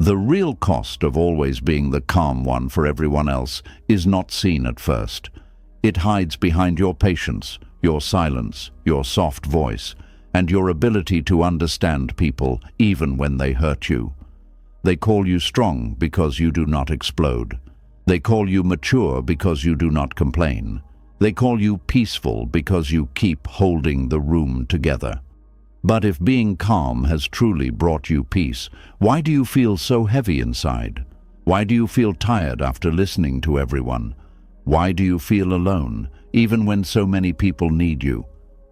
The real cost of always being the calm one for everyone else is not seen at first. It hides behind your patience, your silence, your soft voice, and your ability to understand people even when they hurt you. They call you strong because you do not explode. They call you mature because you do not complain. They call you peaceful because you keep holding the room together. But if being calm has truly brought you peace, why do you feel so heavy inside? Why do you feel tired after listening to everyone? Why do you feel alone, even when so many people need you?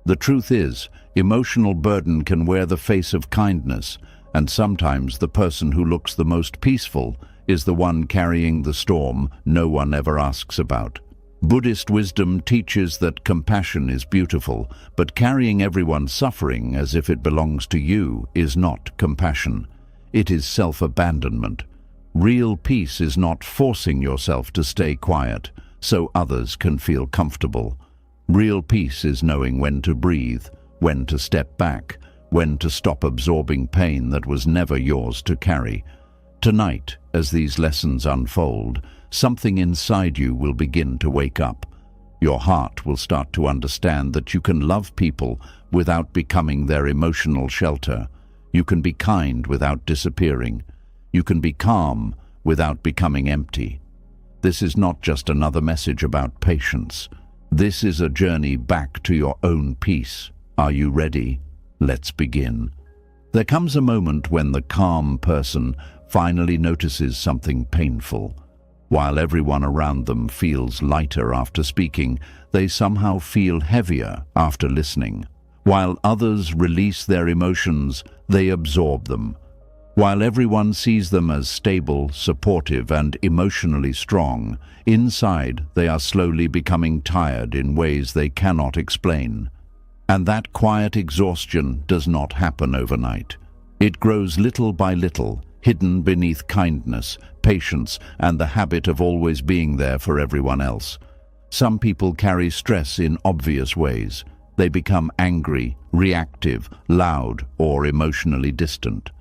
The truth is, emotional burden can wear the face of kindness, and sometimes the person who looks the most peaceful is the one carrying the storm no one ever asks about. Buddhist wisdom teaches that compassion is beautiful, but carrying everyone's suffering as if it belongs to you is not compassion. It is self-abandonment. Real peace is not forcing yourself to stay quiet so others can feel comfortable. Real peace is knowing when to breathe, when to step back, when to stop absorbing pain that was never yours to carry. Tonight, as these lessons unfold, something inside you will begin to wake up. Your heart will start to understand that you can love people without becoming their emotional shelter. You can be kind without disappearing. You can be calm without becoming empty. This is not just another message about patience. This is a journey back to your own peace. Are you ready? Let's begin. There comes a moment when the calm person finally notices something painful. While everyone around them feels lighter after speaking, they somehow feel heavier after listening. While others release their emotions, they absorb them. While everyone sees them as stable, supportive, and emotionally strong, inside they are slowly becoming tired in ways they cannot explain. And that quiet exhaustion does not happen overnight. It grows little by little, hidden beneath kindness, patience, and the habit of always being there for everyone else. Some people carry stress in obvious ways. They become angry, reactive, loud, or emotionally distant.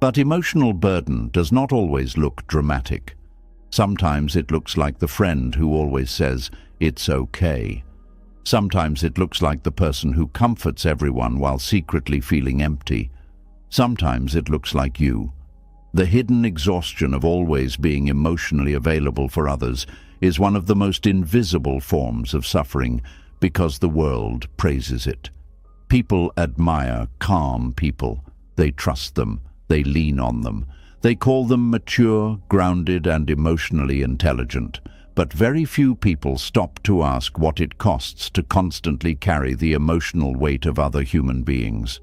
But emotional burden does not always look dramatic. Sometimes it looks like the friend who always says, "It's okay." Sometimes it looks like the person who comforts everyone while secretly feeling empty. Sometimes it looks like you. The hidden exhaustion of always being emotionally available for others is one of the most invisible forms of suffering because the world praises it. People admire calm people. They trust them. They lean on them. They call them mature, grounded, and emotionally intelligent. But very few people stop to ask what it costs to constantly carry the emotional weight of other human beings.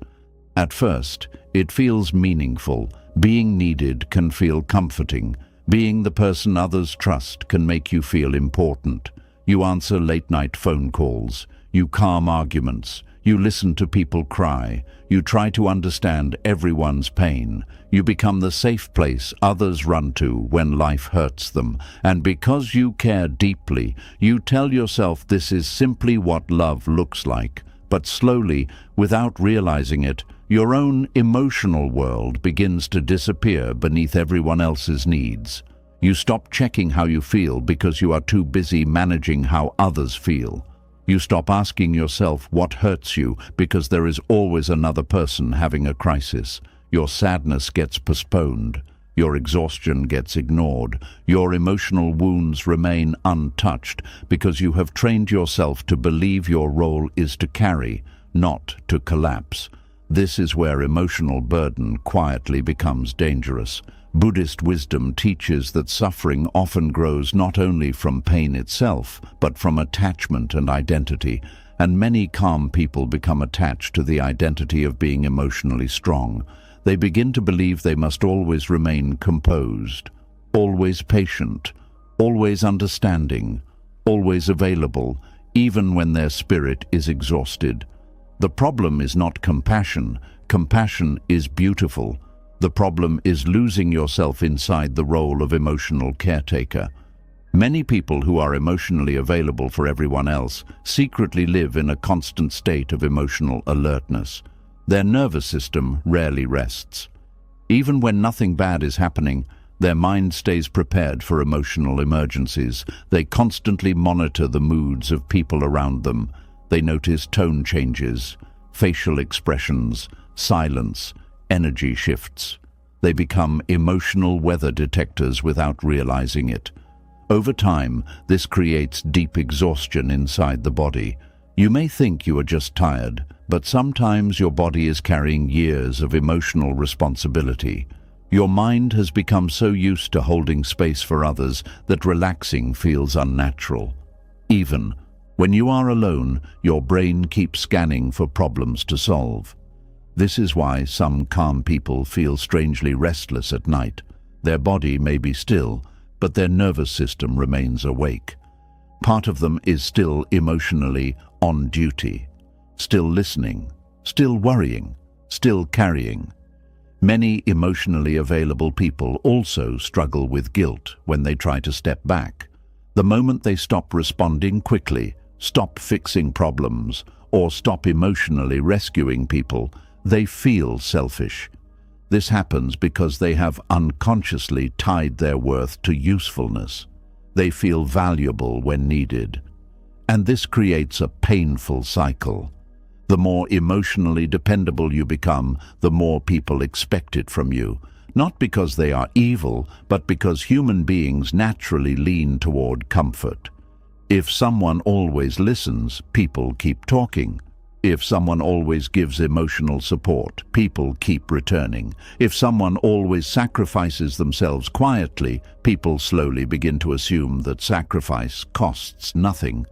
At first, it feels meaningful. Being needed can feel comforting. Being the person others trust can make you feel important. You answer late-night phone calls. You calm arguments. You listen to people cry. You try to understand everyone's pain. You become the safe place others run to when life hurts them. And because you care deeply, you tell yourself this is simply what love looks like. But slowly, without realizing it, your own emotional world begins to disappear beneath everyone else's needs. You stop checking how you feel because you are too busy managing how others feel. You stop asking yourself what hurts you because there is always another person having a crisis. Your sadness gets postponed. Your exhaustion gets ignored. Your emotional wounds remain untouched because you have trained yourself to believe your role is to carry, not to collapse. This is where emotional burden quietly becomes dangerous. Buddhist wisdom teaches that suffering often grows not only from pain itself, but from attachment and identity, and many calm people become attached to the identity of being emotionally strong. They begin to believe they must always remain composed, always patient, always understanding, always available, even when their spirit is exhausted. The problem is not compassion. Compassion is beautiful. The problem is losing yourself inside the role of emotional caretaker. Many people who are emotionally available for everyone else secretly live in a constant state of emotional alertness. Their nervous system rarely rests. Even when nothing bad is happening, their mind stays prepared for emotional emergencies. They constantly monitor the moods of people around them. They notice tone changes, facial expressions, silence, energy shifts. They become emotional weather detectors without realizing it. Over time, this creates deep exhaustion inside the body. You may think you are just tired, but sometimes your body is carrying years of emotional responsibility. Your mind has become so used to holding space for others that relaxing feels unnatural. Even when you are alone, your brain keeps scanning for problems to solve. This is why some calm people feel strangely restless at night. Their body may be still, but their nervous system remains awake. Part of them is still emotionally on duty, still listening, still worrying, still carrying. Many emotionally available people also struggle with guilt when they try to step back. The moment they stop responding quickly, stop fixing problems, or stop emotionally rescuing people, they feel selfish. This happens because they have unconsciously tied their worth to usefulness. They feel valuable when needed. And this creates a painful cycle. The more emotionally dependable you become, the more people expect it from you. Not because they are evil, but because human beings naturally lean toward comfort. If someone always listens, people keep talking. If someone always gives emotional support, people keep returning. If someone always sacrifices themselves quietly, people slowly begin to assume that sacrifice costs nothing.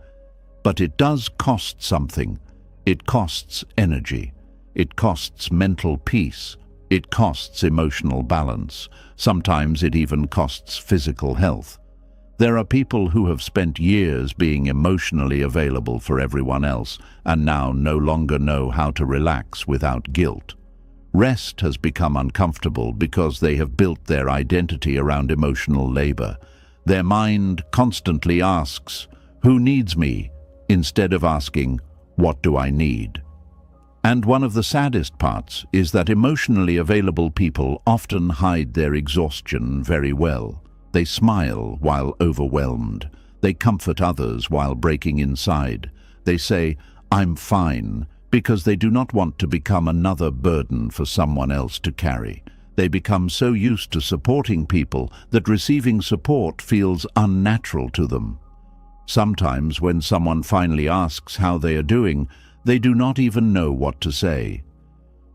But it does cost something. It costs energy. It costs mental peace. It costs emotional balance. Sometimes it even costs physical health. There are people who have spent years being emotionally available for everyone else and now no longer know how to relax without guilt. Rest has become uncomfortable because they have built their identity around emotional labor. Their mind constantly asks, "Who needs me?" instead of asking, "What do I need?" And one of the saddest parts is that emotionally available people often hide their exhaustion very well. They smile while overwhelmed. They comfort others while breaking inside. They say, "I'm fine," because they do not want to become another burden for someone else to carry. They become so used to supporting people that receiving support feels unnatural to them. Sometimes when someone finally asks how they are doing, they do not even know what to say.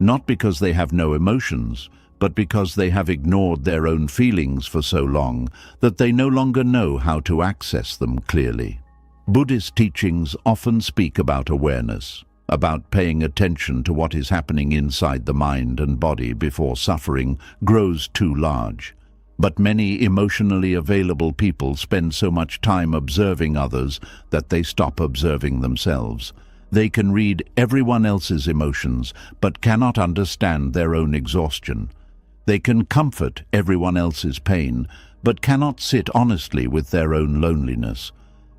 Not because they have no emotions, but because they have ignored their own feelings for so long that they no longer know how to access them clearly. Buddhist teachings often speak about awareness, about paying attention to what is happening inside the mind and body before suffering grows too large. But many emotionally available people spend so much time observing others that they stop observing themselves. They can read everyone else's emotions, but cannot understand their own exhaustion. They can comfort everyone else's pain, but cannot sit honestly with their own loneliness.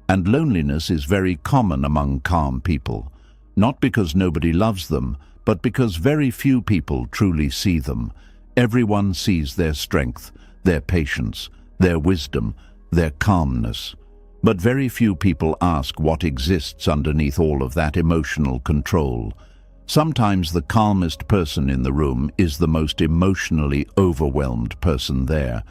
And loneliness is very common among calm people, not because nobody loves them, but because very few people truly see them. Everyone sees their strength, their patience, their wisdom, their calmness. But very few people ask what exists underneath all of that emotional control. Sometimes the calmest person in the room is the most emotionally overwhelmed person there.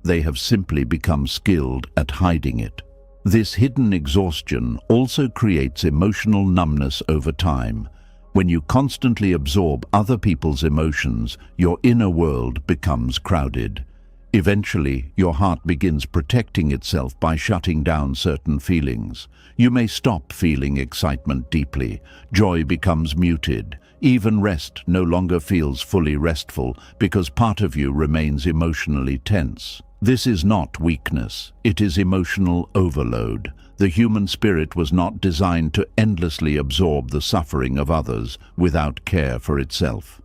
They have simply become skilled at hiding it. This hidden exhaustion also creates emotional numbness over time. When you constantly absorb other people's emotions, your inner world becomes crowded. Eventually, your heart begins protecting itself by shutting down certain feelings. You may stop feeling excitement deeply. Joy becomes muted. Even rest no longer feels fully restful because part of you remains emotionally tense. This is not weakness. It is emotional overload. The human spirit was not designed to endlessly absorb the suffering of others without care for itself.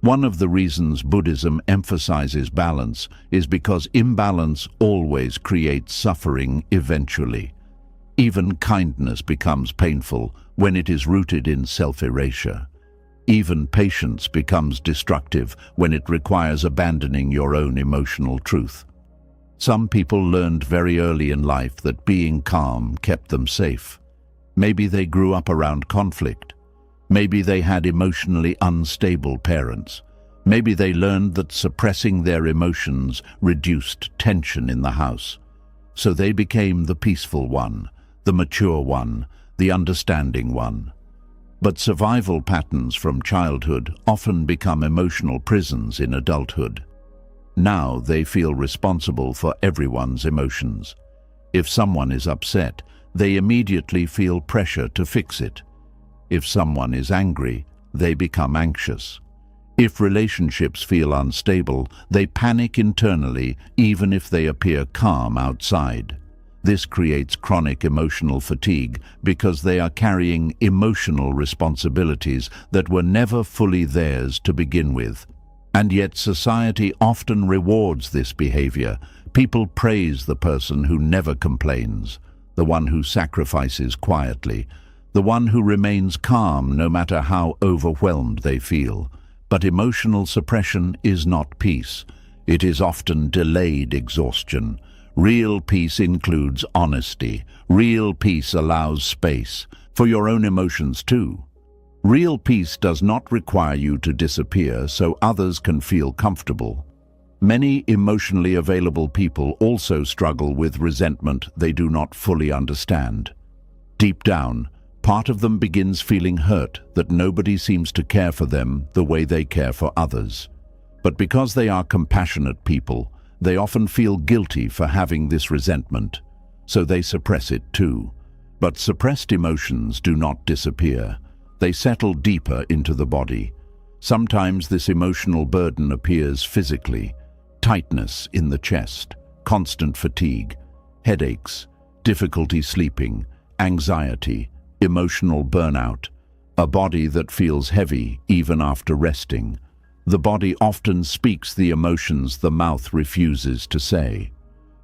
One of the reasons Buddhism emphasizes balance is because imbalance always creates suffering eventually. Even kindness becomes painful when it is rooted in self-erasure. Even patience becomes destructive when it requires abandoning your own emotional truth. Some people learned very early in life that being calm kept them safe. Maybe they grew up around conflict. Maybe they had emotionally unstable parents. Maybe they learned that suppressing their emotions reduced tension in the house. So they became the peaceful one, the mature one, the understanding one. But survival patterns from childhood often become emotional prisons in adulthood. Now they feel responsible for everyone's emotions. If someone is upset, they immediately feel pressure to fix it. If someone is angry, they become anxious. If relationships feel unstable, they panic internally even if they appear calm outside. This creates chronic emotional fatigue because they are carrying emotional responsibilities that were never fully theirs to begin with. And yet society often rewards this behavior. People praise the person who never complains, the one who sacrifices quietly, the one who remains calm no matter how overwhelmed they feel. But emotional suppression is not peace. It is often delayed exhaustion. Real peace includes honesty. Real peace allows space for your own emotions too. Real peace does not require you to disappear so others can feel comfortable. Many emotionally available people also struggle with resentment they do not fully understand. Deep down, part of them begins feeling hurt that nobody seems to care for them the way they care for others. But because they are compassionate people, they often feel guilty for having this resentment, so they suppress it too. But suppressed emotions do not disappear. They settle deeper into the body. Sometimes this emotional burden appears physically: tightness in the chest, constant fatigue, headaches, difficulty sleeping, anxiety, emotional burnout, a body that feels heavy even after resting. The body often speaks the emotions the mouth refuses to say.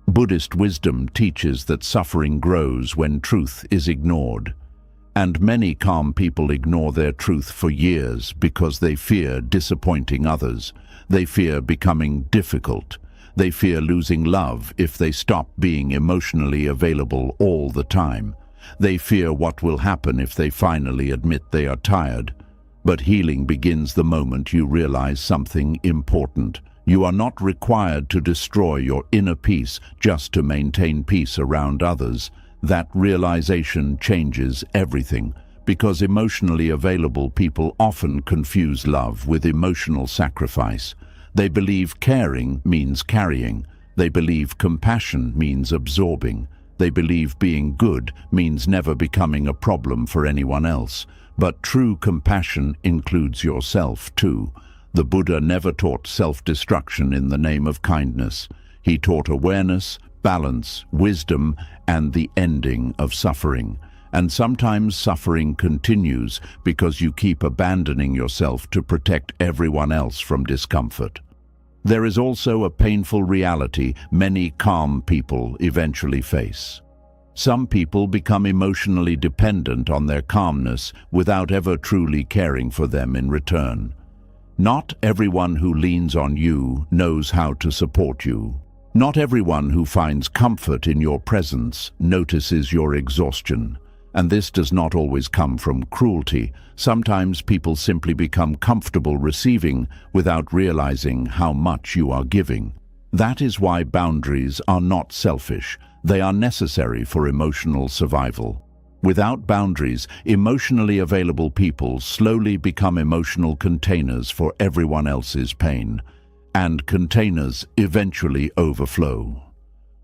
Buddhist wisdom teaches that suffering grows when truth is ignored. And many calm people ignore their truth for years because they fear disappointing others. They fear becoming difficult. They fear losing love if they stop being emotionally available all the time. They fear what will happen if they finally admit they are tired. But healing begins the moment you realize something important. You are not required to destroy your inner peace just to maintain peace around others. That realization changes everything, because emotionally available people often confuse love with emotional sacrifice. They believe caring means carrying. They believe compassion means absorbing. They believe being good means never becoming a problem for anyone else. But true compassion includes yourself too. The Buddha never taught self-destruction in the name of kindness. He taught awareness, balance, wisdom, and the ending of suffering. And sometimes suffering continues because you keep abandoning yourself to protect everyone else from discomfort. There is also a painful reality many calm people eventually face. Some people become emotionally dependent on their calmness without ever truly caring for them in return. Not everyone who leans on you knows how to support you. Not everyone who finds comfort in your presence notices your exhaustion. And this does not always come from cruelty. Sometimes people simply become comfortable receiving without realizing how much you are giving. That is why boundaries are not selfish. They are necessary for emotional survival. Without boundaries, emotionally available people slowly become emotional containers for everyone else's pain, and containers eventually overflow.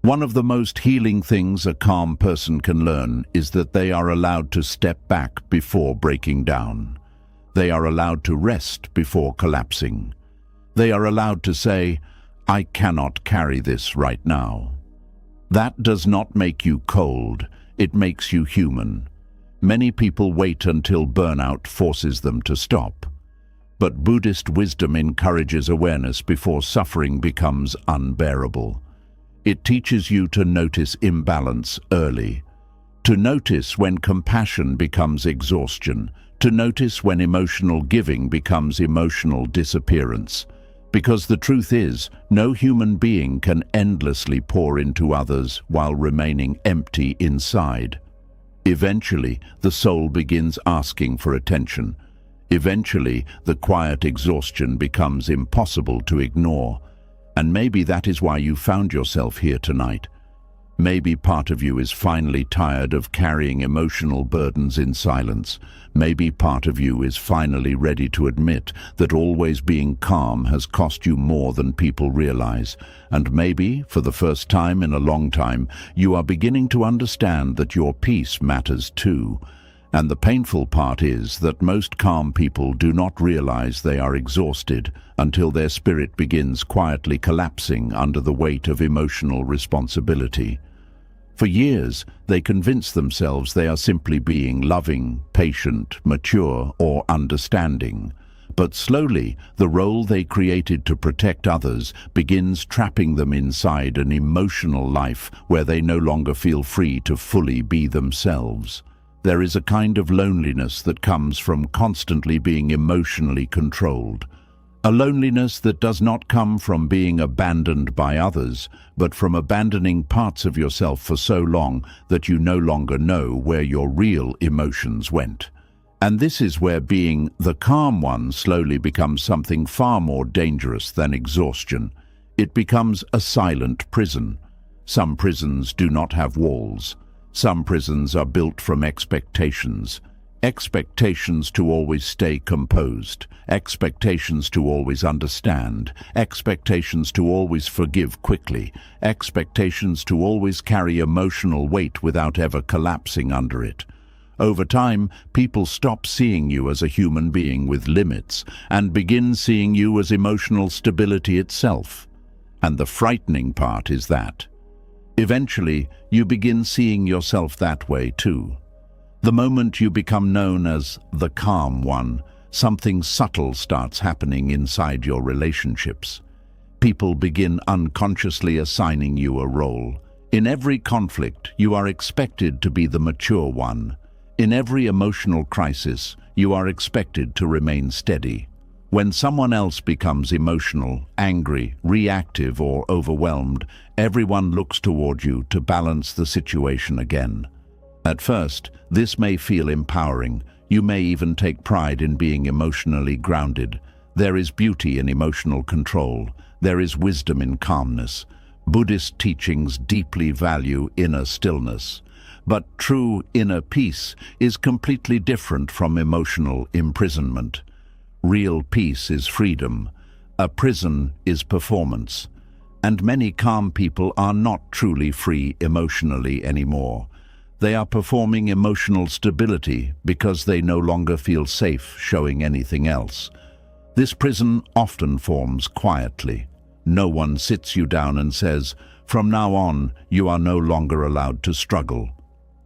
One of the most healing things a calm person can learn is that they are allowed to step back before breaking down. They are allowed to rest before collapsing. They are allowed to say, "I cannot carry this right now." That does not make you cold, it makes you human. Many people wait until burnout forces them to stop. But Buddhist wisdom encourages awareness before suffering becomes unbearable. It teaches you to notice imbalance early, to notice when compassion becomes exhaustion, to notice when emotional giving becomes emotional disappearance. Because the truth is, no human being can endlessly pour into others while remaining empty inside. Eventually, the soul begins asking for attention. Eventually, the quiet exhaustion becomes impossible to ignore. And maybe that is why you found yourself here tonight. Maybe part of you is finally tired of carrying emotional burdens in silence. Maybe part of you is finally ready to admit that always being calm has cost you more than people realize. And maybe, for the first time in a long time, you are beginning to understand that your peace matters too. And the painful part is that most calm people do not realize they are exhausted until their spirit begins quietly collapsing under the weight of emotional responsibility. For years, they convince themselves they are simply being loving, patient, mature, or understanding. But slowly, the role they created to protect others begins trapping them inside an emotional life where they no longer feel free to fully be themselves. There is a kind of loneliness that comes from constantly being emotionally controlled. A loneliness that does not come from being abandoned by others, but from abandoning parts of yourself for so long that you no longer know where your real emotions went. And this is where being the calm one slowly becomes something far more dangerous than exhaustion. It becomes a silent prison. Some prisons do not have walls. Some prisons are built from expectations. Expectations to always stay composed, expectations to always understand, expectations to always forgive quickly, expectations to always carry emotional weight without ever collapsing under it. Over time, people stop seeing you as a human being with limits and begin seeing you as emotional stability itself. And the frightening part is that eventually, you begin seeing yourself that way too. The moment you become known as the calm one, something subtle starts happening inside your relationships. People begin unconsciously assigning you a role. In every conflict, you are expected to be the mature one. In every emotional crisis, you are expected to remain steady. When someone else becomes emotional, angry, reactive, or overwhelmed, everyone looks toward you to balance the situation again. At first, this may feel empowering. You may even take pride in being emotionally grounded. There is beauty in emotional control. There is wisdom in calmness. Buddhist teachings deeply value inner stillness. But true inner peace is completely different from emotional imprisonment. Real peace is freedom. A prison is performance. And many calm people are not truly free emotionally anymore. They are performing emotional stability because they no longer feel safe showing anything else. This prison often forms quietly. No one sits you down and says, "From now on, you are no longer allowed to struggle."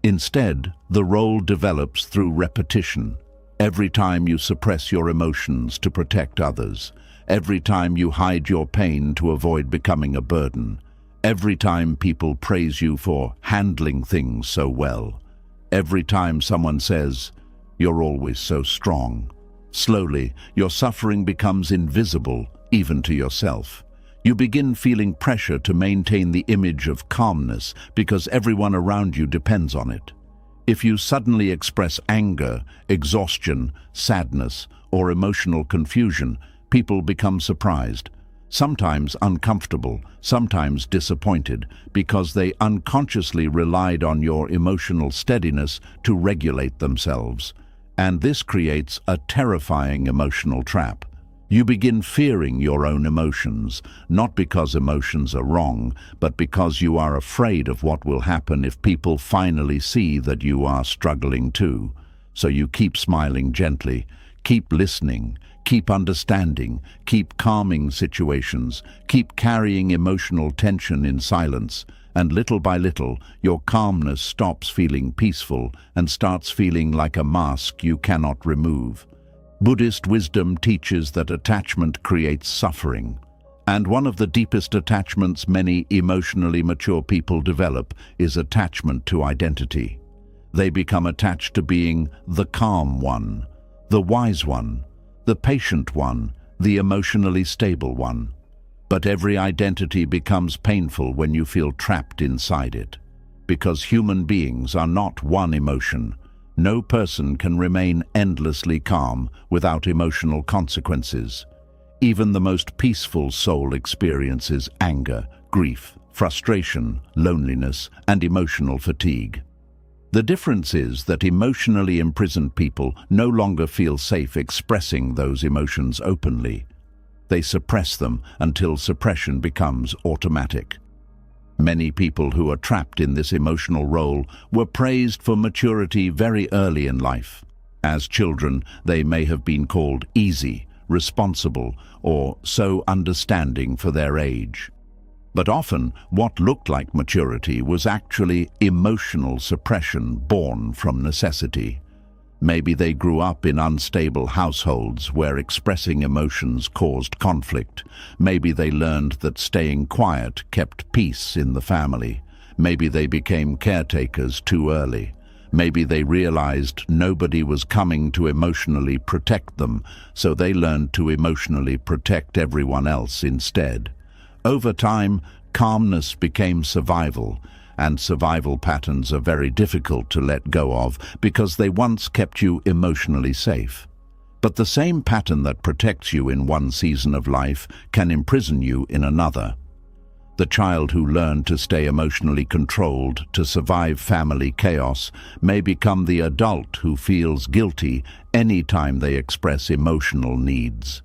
Instead, the role develops through repetition. Every time you suppress your emotions to protect others, every time you hide your pain to avoid becoming a burden, every time people praise you for handling things so well, every time someone says, "You're always so strong," slowly, your suffering becomes invisible, even to yourself. You begin feeling pressure to maintain the image of calmness because everyone around you depends on it. If you suddenly express anger, exhaustion, sadness, or emotional confusion, people become surprised. Sometimes uncomfortable, sometimes disappointed, because they unconsciously relied on your emotional steadiness to regulate themselves. And this creates a terrifying emotional trap. You begin fearing your own emotions, not because emotions are wrong, but because you are afraid of what will happen if people finally see that you are struggling too. So you keep smiling gently, keep listening, keep understanding, keep calming situations, keep carrying emotional tension in silence, and little by little, your calmness stops feeling peaceful and starts feeling like a mask you cannot remove. Buddhist wisdom teaches that attachment creates suffering. And one of the deepest attachments many emotionally mature people develop is attachment to identity. They become attached to being the calm one, the wise one, the patient one, the emotionally stable one. But every identity becomes painful when you feel trapped inside it. Because human beings are not one emotion, no person can remain endlessly calm without emotional consequences. Even the most peaceful soul experiences anger, grief, frustration, loneliness, and emotional fatigue. The difference is that emotionally imprisoned people no longer feel safe expressing those emotions openly. They suppress them until suppression becomes automatic. Many people who are trapped in this emotional role were praised for maturity very early in life. As children, they may have been called easy, responsible, or so understanding for their age. But often, what looked like maturity was actually emotional suppression born from necessity. Maybe they grew up in unstable households where expressing emotions caused conflict. Maybe they learned that staying quiet kept peace in the family. Maybe they became caretakers too early. Maybe they realized nobody was coming to emotionally protect them, so they learned to emotionally protect everyone else instead. Over time, calmness became survival, and survival patterns are very difficult to let go of because they once kept you emotionally safe. But the same pattern that protects you in one season of life can imprison you in another. The child who learned to stay emotionally controlled to survive family chaos may become the adult who feels guilty any time they express emotional needs.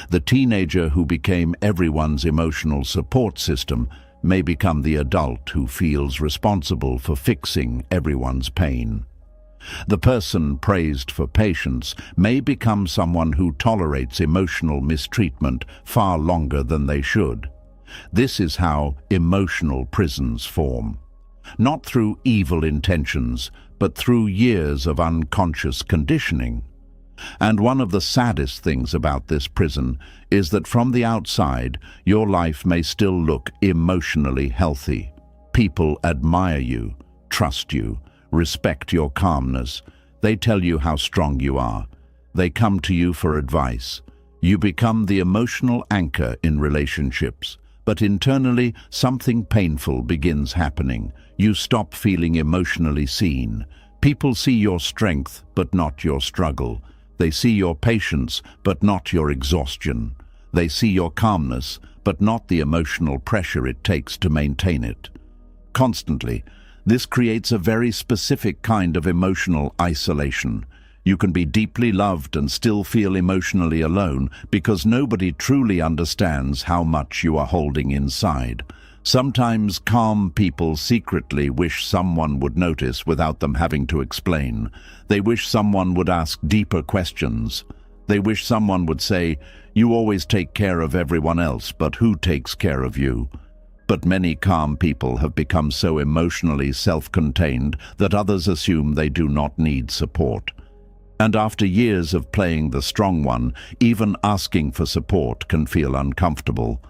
The teenager who became everyone's emotional support system may become the adult who feels responsible for fixing everyone's pain. The person praised for patience may become someone who tolerates emotional mistreatment far longer than they should. This is how emotional prisons form. Not through evil intentions, but through years of unconscious conditioning. And one of the saddest things about this prison is that from the outside, your life may still look emotionally healthy. People admire you, trust you, respect your calmness. They tell you how strong you are. They come to you for advice. You become the emotional anchor in relationships. But internally, something painful begins happening. You stop feeling emotionally seen. People see your strength, but not your struggle. They see your patience, but not your exhaustion. They see your calmness, but not the emotional pressure it takes to maintain it. Constantly, this creates a very specific kind of emotional isolation. You can be deeply loved and still feel emotionally alone because nobody truly understands how much you are holding inside. Sometimes calm people secretly wish someone would notice without them having to explain. They wish someone would ask deeper questions. They wish someone would say, "You always take care of everyone else, but who takes care of you?" But many calm people have become so emotionally self-contained that others assume they do not need support. And after years of playing the strong one, even asking for support can feel uncomfortable.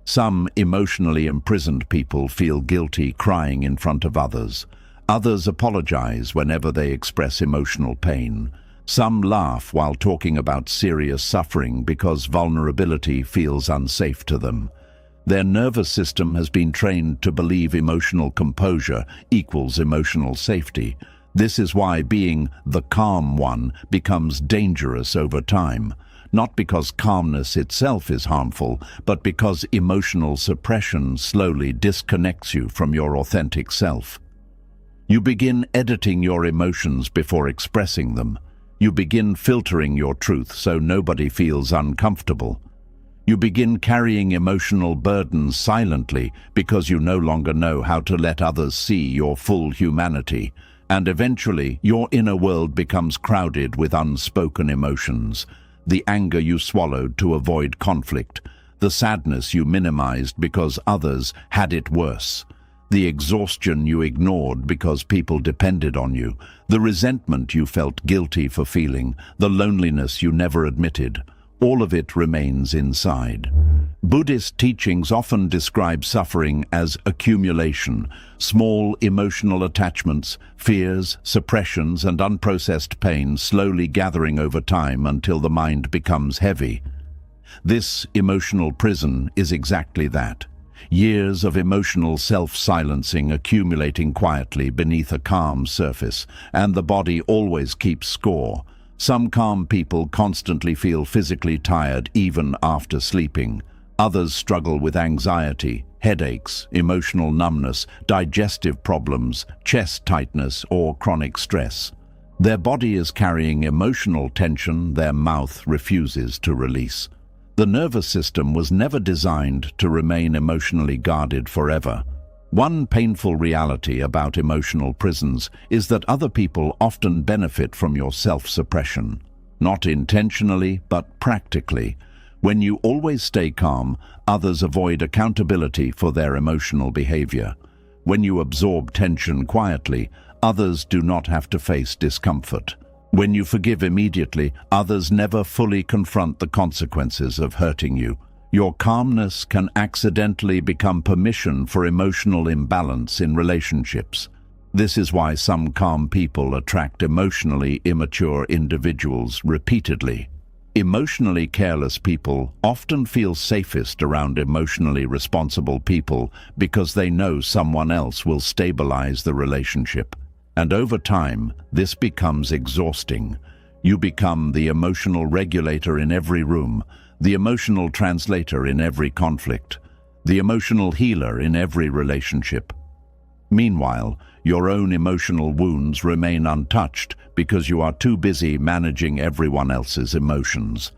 Some emotionally imprisoned people feel guilty crying in front of others. Others apologize whenever they express emotional pain. Some laugh while talking about serious suffering because vulnerability feels unsafe to them. Their nervous system has been trained to believe emotional composure equals emotional safety. This is why being the calm one becomes dangerous over time. Not because calmness itself is harmful, but because emotional suppression slowly disconnects you from your authentic self. You begin editing your emotions before expressing them. You begin filtering your truth so nobody feels uncomfortable. You begin carrying emotional burdens silently because you no longer know how to let others see your full humanity. And eventually, your inner world becomes crowded with unspoken emotions. The anger you swallowed to avoid conflict, the sadness you minimized because others had it worse, the exhaustion you ignored because people depended on you, the resentment you felt guilty for feeling, the loneliness you never admitted. All of it remains inside. Buddhist teachings often describe suffering as accumulation, small emotional attachments, fears, suppressions, and unprocessed pain slowly gathering over time until the mind becomes heavy. This emotional prison is exactly that. Years of emotional self-silencing accumulating quietly beneath a calm surface, and the body always keeps score. Some calm people constantly feel physically tired even after sleeping. Others struggle with anxiety, headaches, emotional numbness, digestive problems, chest tightness, or chronic stress. Their body is carrying emotional tension their mouth refuses to release. The nervous system was never designed to remain emotionally guarded forever. One painful reality about emotional prisons is that other people often benefit from your self-suppression. Not intentionally, but practically. When you always stay calm, others avoid accountability for their emotional behavior. When you absorb tension quietly, others do not have to face discomfort. When you forgive immediately, others never fully confront the consequences of hurting you. Your calmness can accidentally become permission for emotional imbalance in relationships. This is why some calm people attract emotionally immature individuals repeatedly. Emotionally careless people often feel safest around emotionally responsible people because they know someone else will stabilize the relationship. And over time, this becomes exhausting. You become the emotional regulator in every room, the emotional translator in every conflict, the emotional healer in every relationship. Meanwhile, your own emotional wounds remain untouched because you are too busy managing everyone else's emotions.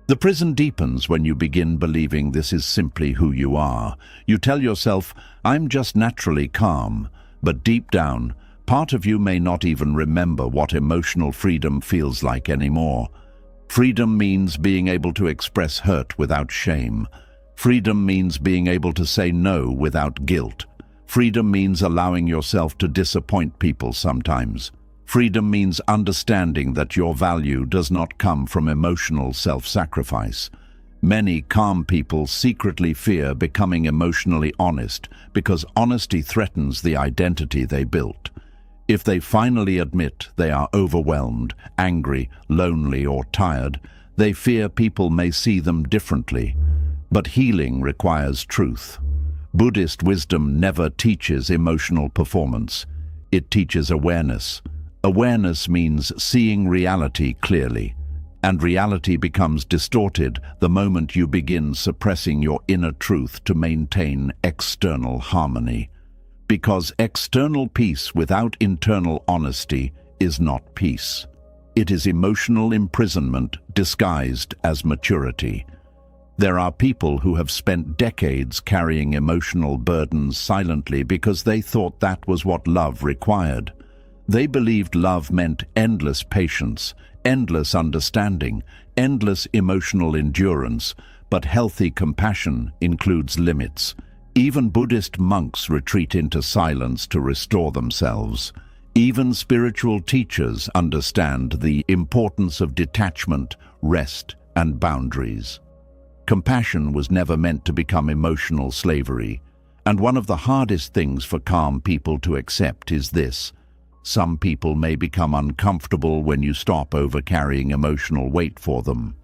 The prison deepens when you begin believing this is simply who you are. You tell yourself, "I'm just naturally calm," but deep down, part of you may not even remember what emotional freedom feels like anymore. Freedom means being able to express hurt without shame. Freedom means being able to say no without guilt. Freedom means allowing yourself to disappoint people sometimes. Freedom means understanding that your value does not come from emotional self-sacrifice. Many calm people secretly fear becoming emotionally honest because honesty threatens the identity they built. If they finally admit they are overwhelmed, angry, lonely, or tired, they fear people may see them differently. But healing requires truth. Buddhist wisdom never teaches emotional performance. It teaches awareness. Awareness means seeing reality clearly, and reality becomes distorted the moment you begin suppressing your inner truth to maintain external harmony. Because external peace without internal honesty is not peace. It is emotional imprisonment disguised as maturity. There are people who have spent decades carrying emotional burdens silently because they thought that was what love required. They believed love meant endless patience, endless understanding, endless emotional endurance, but healthy compassion includes limits. Even Buddhist monks retreat into silence to restore themselves. Even spiritual teachers understand the importance of detachment, rest, and boundaries. Compassion was never meant to become emotional slavery, and one of the hardest things for calm people to accept is this: some people may become uncomfortable when you stop overcarrying emotional weight for them.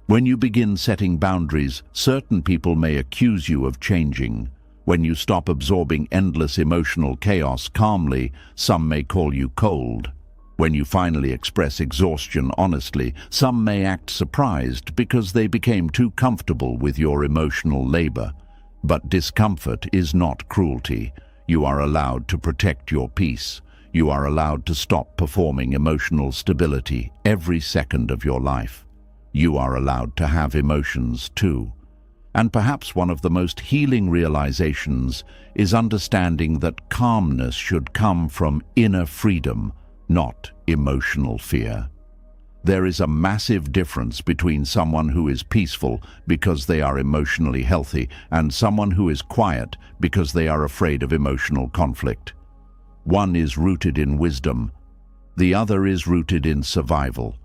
When you begin setting boundaries, certain people may accuse you of changing. When you stop absorbing endless emotional chaos calmly, some may call you cold. When you finally express exhaustion honestly, some may act surprised because they became too comfortable with your emotional labor. But discomfort is not cruelty. You are allowed to protect your peace. You are allowed to stop performing emotional stability every second of your life. You are allowed to have emotions too. And perhaps one of the most healing realizations is understanding that calmness should come from inner freedom, not emotional fear. There is a massive difference between someone who is peaceful because they are emotionally healthy and someone who is quiet because they are afraid of emotional conflict. One is rooted in wisdom, the other is rooted in survival.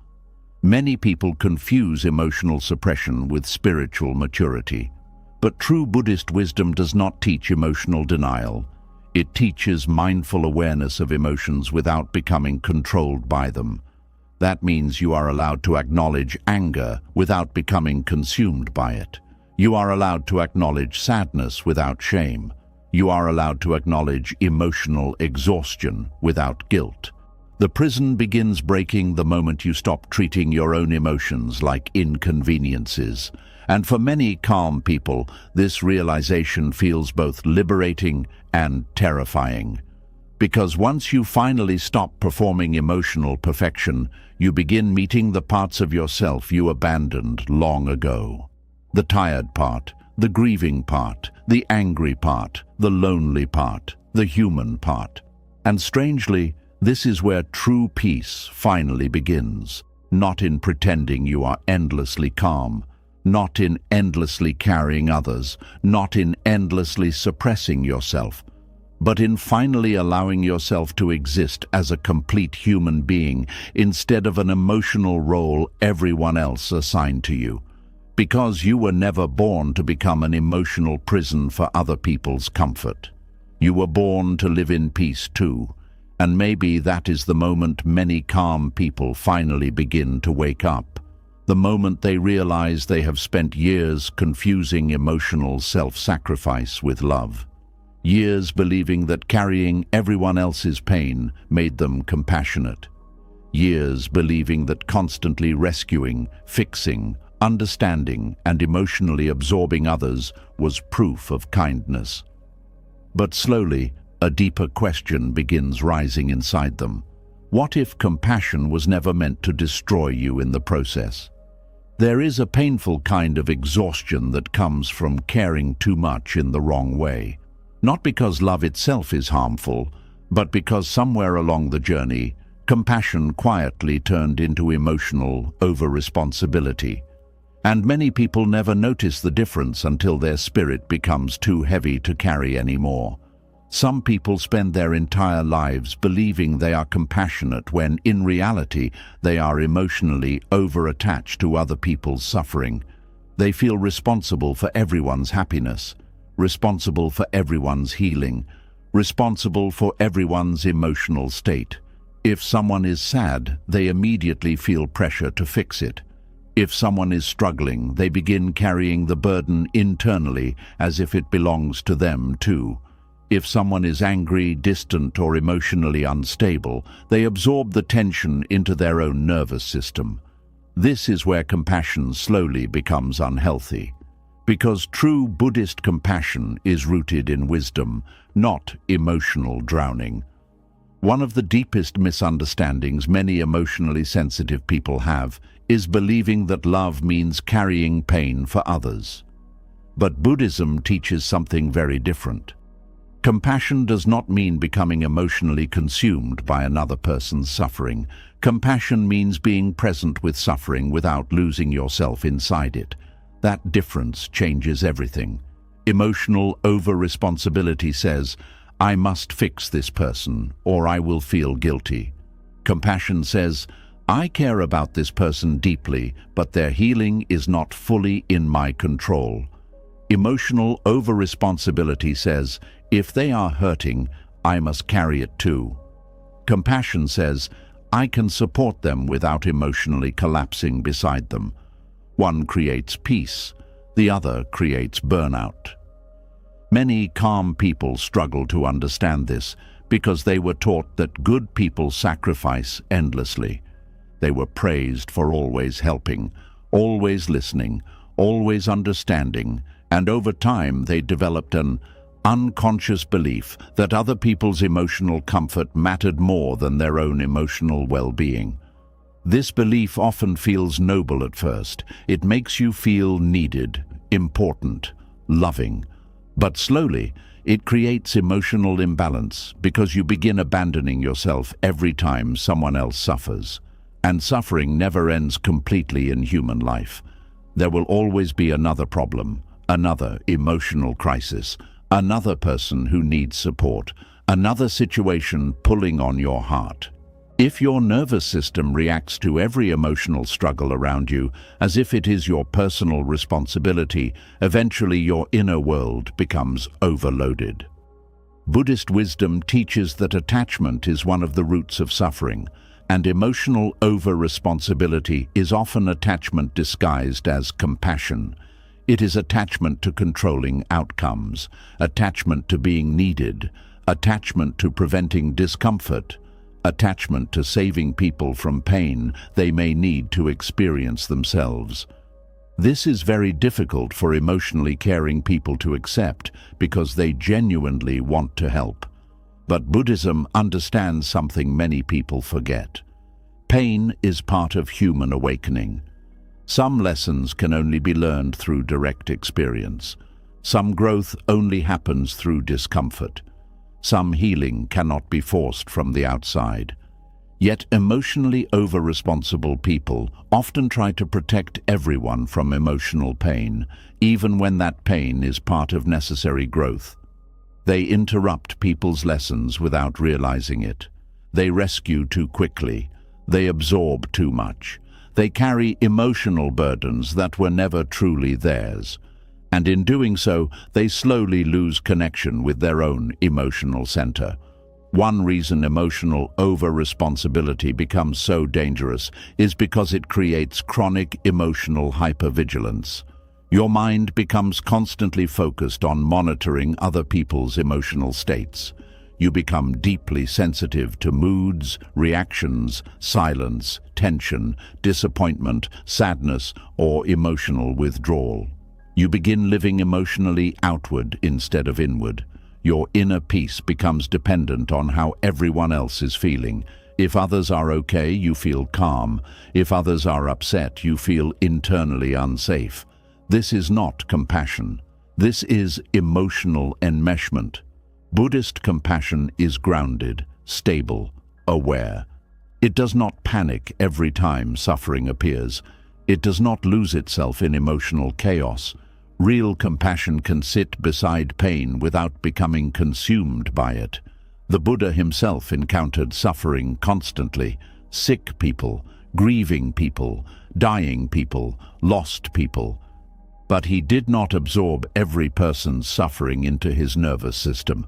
Many people confuse emotional suppression with spiritual maturity. But true Buddhist wisdom does not teach emotional denial. It teaches mindful awareness of emotions without becoming controlled by them. That means you are allowed to acknowledge anger without becoming consumed by it. You are allowed to acknowledge sadness without shame. You are allowed to acknowledge emotional exhaustion without guilt. The prison begins breaking the moment you stop treating your own emotions like inconveniences. And for many calm people, this realization feels both liberating and terrifying. Because once you finally stop performing emotional perfection, you begin meeting the parts of yourself you abandoned long ago. The tired part, the grieving part, the angry part, the lonely part, the human part. And strangely, this is where true peace finally begins, not in pretending you are endlessly calm, not in endlessly carrying others, not in endlessly suppressing yourself, but in finally allowing yourself to exist as a complete human being instead of an emotional role everyone else assigned to you. Because you were never born to become an emotional prison for other people's comfort. You were born to live in peace too. And maybe that is the moment many calm people finally begin to wake up. The moment they realize they have spent years confusing emotional self-sacrifice with love. Years believing that carrying everyone else's pain made them compassionate. Years believing that constantly rescuing, fixing, understanding, and emotionally absorbing others was proof of kindness. But slowly, a deeper question begins rising inside them. What if compassion was never meant to destroy you in the process? There is a painful kind of exhaustion that comes from caring too much in the wrong way. Not because love itself is harmful, but because somewhere along the journey, compassion quietly turned into emotional over-responsibility. And many people never notice the difference until their spirit becomes too heavy to carry anymore. Some people spend their entire lives believing they are compassionate when, in reality, they are emotionally over-attached to other people's suffering. They feel responsible for everyone's happiness, responsible for everyone's healing, responsible for everyone's emotional state. If someone is sad, they immediately feel pressure to fix it. If someone is struggling, they begin carrying the burden internally as if it belongs to them too. If someone is angry, distant, or emotionally unstable, they absorb the tension into their own nervous system. This is where compassion slowly becomes unhealthy. Because true Buddhist compassion is rooted in wisdom, not emotional drowning. One of the deepest misunderstandings many emotionally sensitive people have is believing that love means carrying pain for others. But Buddhism teaches something very different. Compassion does not mean becoming emotionally consumed by another person's suffering. Compassion means being present with suffering without losing yourself inside it. That difference changes everything. Emotional over-responsibility says, I must fix this person, or I will feel guilty. Compassion says, I care about this person deeply, but their healing is not fully in my control. Emotional over-responsibility says, if they are hurting, I must carry it too. Compassion says, I can support them without emotionally collapsing beside them. One creates peace, the other creates burnout. Many calm people struggle to understand this because they were taught that good people sacrifice endlessly. They were praised for always helping, always listening, always understanding, and over time they developed an unconscious belief that other people's emotional comfort mattered more than their own emotional well-being. This belief often feels noble at first. It makes you feel needed, important, loving. But slowly, it creates emotional imbalance because you begin abandoning yourself every time someone else suffers. And suffering never ends completely in human life. There will always be another problem, another emotional crisis, another person who needs support, another situation pulling on your heart. If your nervous system reacts to every emotional struggle around you as if it is your personal responsibility, eventually your inner world becomes overloaded. Buddhist wisdom teaches that attachment is one of the roots of suffering, and emotional over-responsibility is often attachment disguised as compassion. It is attachment to controlling outcomes, attachment to being needed, attachment to preventing discomfort, attachment to saving people from pain they may need to experience themselves. This is very difficult for emotionally caring people to accept because they genuinely want to help. But Buddhism understands something many people forget. Pain is part of human awakening. Some lessons can only be learned through direct experience. Some growth only happens through discomfort. Some healing cannot be forced from the outside. Yet emotionally over-responsible people often try to protect everyone from emotional pain, even when that pain is part of necessary growth. They interrupt people's lessons without realizing it. They rescue too quickly. They absorb too much. They carry emotional burdens that were never truly theirs. And in doing so, they slowly lose connection with their own emotional center. One reason emotional over-responsibility becomes so dangerous is because it creates chronic emotional hypervigilance. Your mind becomes constantly focused on monitoring other people's emotional states. You become deeply sensitive to moods, reactions, silence, tension, disappointment, sadness, or emotional withdrawal. You begin living emotionally outward instead of inward. Your inner peace becomes dependent on how everyone else is feeling. If others are okay, you feel calm. If others are upset, you feel internally unsafe. This is not compassion. This is emotional enmeshment. Buddhist compassion is grounded, stable, aware. It does not panic every time suffering appears. It does not lose itself in emotional chaos. Real compassion can sit beside pain without becoming consumed by it. The Buddha himself encountered suffering constantly. Sick people, grieving people, dying people, lost people. But he did not absorb every person's suffering into his nervous system.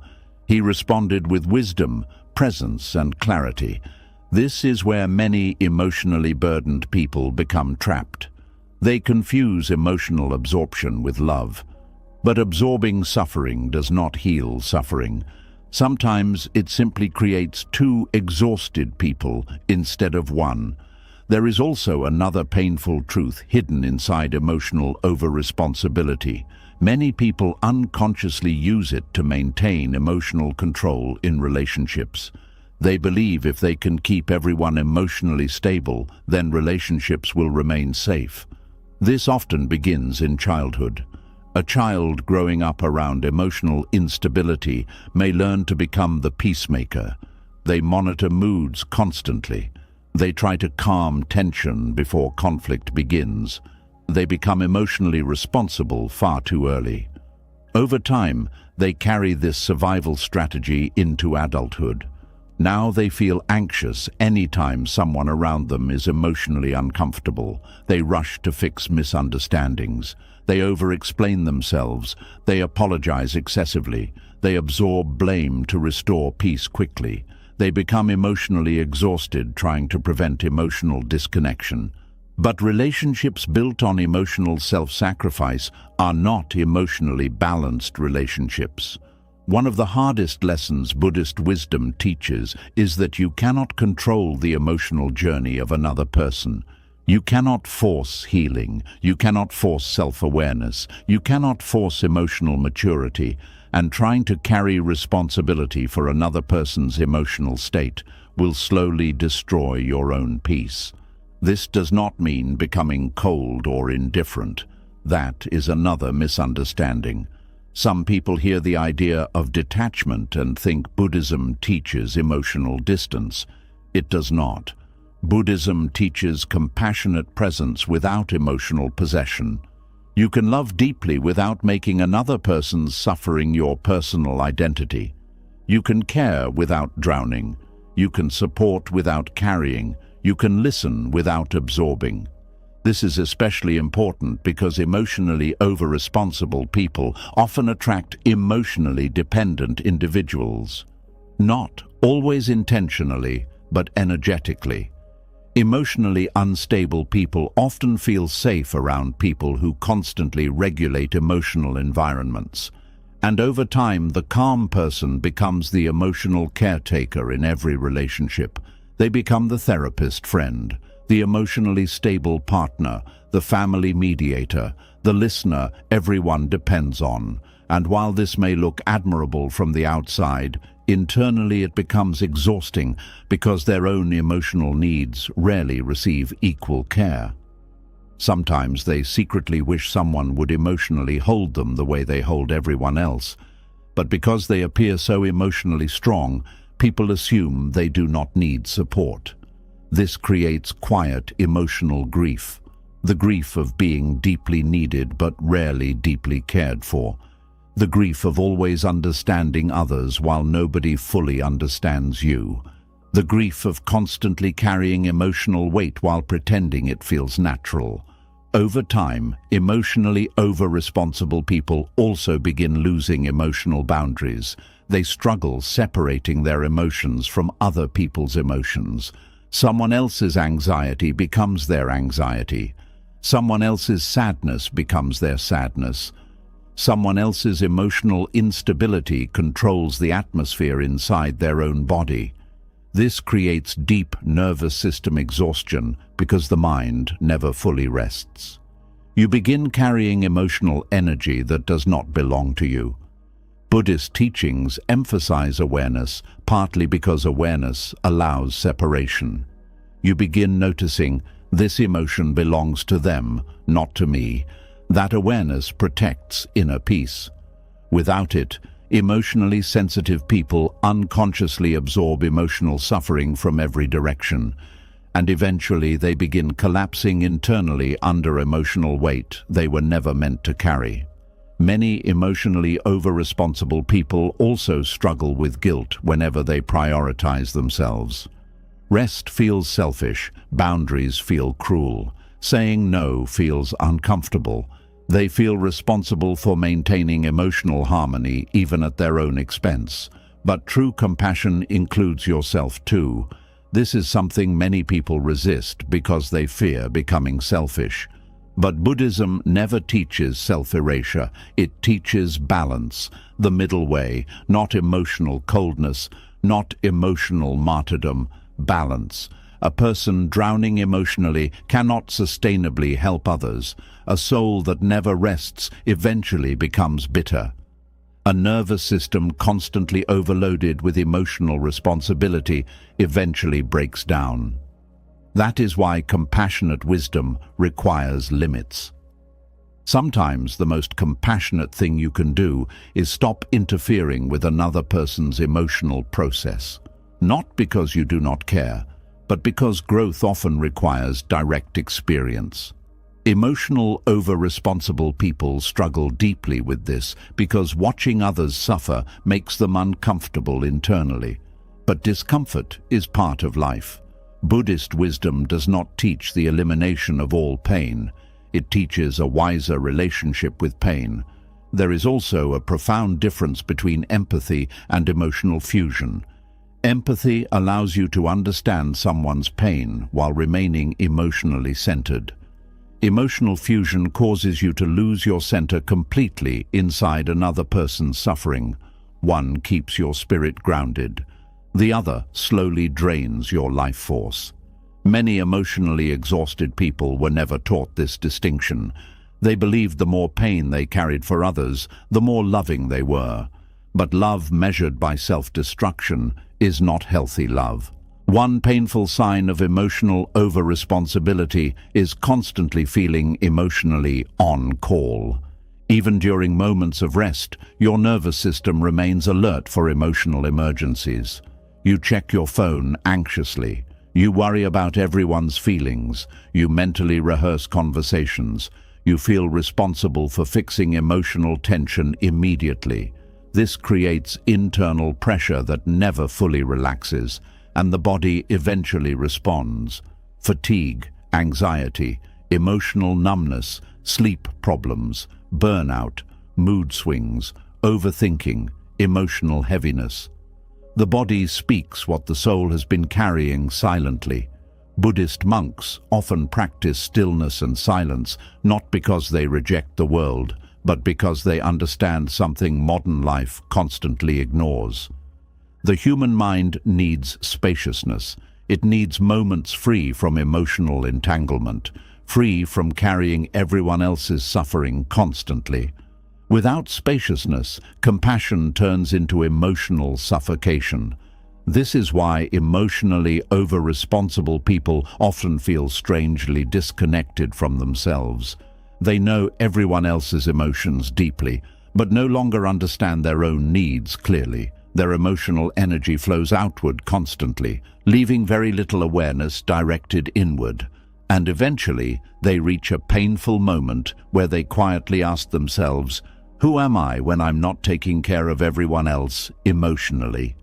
He responded with wisdom, presence, and clarity. This is where many emotionally burdened people become trapped. They confuse emotional absorption with love. But absorbing suffering does not heal suffering. Sometimes it simply creates two exhausted people instead of one. There is also another painful truth hidden inside emotional over-responsibility. Many people unconsciously use it to maintain emotional control in relationships. They believe if they can keep everyone emotionally stable, then relationships will remain safe. This often begins in childhood. A child growing up around emotional instability may learn to become the peacemaker. They monitor moods constantly. They try to calm tension before conflict begins. They become emotionally responsible far too early. Over time, they carry this survival strategy into adulthood. Now they feel anxious anytime someone around them is emotionally uncomfortable. They rush to fix misunderstandings. They over-explain themselves. They apologize excessively. They absorb blame to restore peace quickly. They become emotionally exhausted trying to prevent emotional disconnection. But relationships built on emotional self-sacrifice are not emotionally balanced relationships. One of the hardest lessons Buddhist wisdom teaches is that you cannot control the emotional journey of another person. You cannot force healing. You cannot force self-awareness. You cannot force emotional maturity. And trying to carry responsibility for another person's emotional state will slowly destroy your own peace. This does not mean becoming cold or indifferent. That is another misunderstanding. Some people hear the idea of detachment and think Buddhism teaches emotional distance. It does not. Buddhism teaches compassionate presence without emotional possession. You can love deeply without making another person's suffering your personal identity. You can care without drowning. You can support without carrying. You can listen without absorbing. This is especially important because emotionally over-responsible people often attract emotionally dependent individuals. Not always intentionally, but energetically. Emotionally unstable people often feel safe around people who constantly regulate emotional environments. And over time, the calm person becomes the emotional caretaker in every relationship. They become the therapist friend, the emotionally stable partner, the family mediator, the listener everyone depends on. And while this may look admirable from the outside, internally it becomes exhausting because their own emotional needs rarely receive equal care. Sometimes they secretly wish someone would emotionally hold them the way they hold everyone else. But because they appear so emotionally strong, people assume they do not need support. This creates quiet emotional grief, the grief of being deeply needed but rarely deeply cared for. The grief of always understanding others while nobody fully understands you. The grief of constantly carrying emotional weight while pretending it feels natural. Over time, emotionally over-responsible people also begin losing emotional boundaries. They struggle separating their emotions from other people's emotions. Someone else's anxiety becomes their anxiety. Someone else's sadness becomes their sadness. Someone else's emotional instability controls the atmosphere inside their own body. This creates deep nervous system exhaustion because the mind never fully rests. You begin carrying emotional energy that does not belong to you. Buddhist teachings emphasize awareness, partly because awareness allows separation. You begin noticing, this emotion belongs to them, not to me. That awareness protects inner peace. Without it, emotionally sensitive people unconsciously absorb emotional suffering from every direction, and eventually they begin collapsing internally under emotional weight they were never meant to carry. Many emotionally over-responsible people also struggle with guilt whenever they prioritize themselves. Rest feels selfish, boundaries feel cruel, saying no feels uncomfortable. They feel responsible for maintaining emotional harmony even at their own expense. But true compassion includes yourself too. This is something many people resist because they fear becoming selfish. But Buddhism never teaches self-erasure. It teaches balance, the middle way, not emotional coldness, not emotional martyrdom, balance. A person drowning emotionally cannot sustainably help others. A soul that never rests eventually becomes bitter. A nervous system constantly overloaded with emotional responsibility eventually breaks down. That is why compassionate wisdom requires limits. Sometimes the most compassionate thing you can do is stop interfering with another person's emotional process. Not because you do not care, but because growth often requires direct experience. Emotional over-responsible people struggle deeply with this because watching others suffer makes them uncomfortable internally. But discomfort is part of life. Buddhist wisdom does not teach the elimination of all pain. It teaches a wiser relationship with pain. There is also a profound difference between empathy and emotional fusion. Empathy allows you to understand someone's pain while remaining emotionally centered. Emotional fusion causes you to lose your center completely inside another person's suffering. One keeps your spirit grounded. The other slowly drains your life force. Many emotionally exhausted people were never taught this distinction. They believed the more pain they carried for others, the more loving they were. But love measured by self-destruction is not healthy love. One painful sign of emotional over-responsibility is constantly feeling emotionally on call. Even during moments of rest, your nervous system remains alert for emotional emergencies. You check your phone anxiously. You worry about everyone's feelings. You mentally rehearse conversations. You feel responsible for fixing emotional tension immediately. This creates internal pressure that never fully relaxes. and the body eventually responds. Fatigue, anxiety, emotional numbness, sleep problems, burnout, mood swings, overthinking, emotional heaviness. The body speaks what the soul has been carrying silently. Buddhist monks often practice stillness and silence, not because they reject the world, but because they understand something modern life constantly ignores. The human mind needs spaciousness. It needs moments free from emotional entanglement, free from carrying everyone else's suffering constantly. Without spaciousness, compassion turns into emotional suffocation. This is why emotionally over-responsible people often feel strangely disconnected from themselves. They know everyone else's emotions deeply, but no longer understand their own needs clearly. Their emotional energy flows outward constantly, leaving very little awareness directed inward. And eventually, they reach a painful moment where they quietly ask themselves, "Who am I when I'm not taking care of everyone else emotionally?"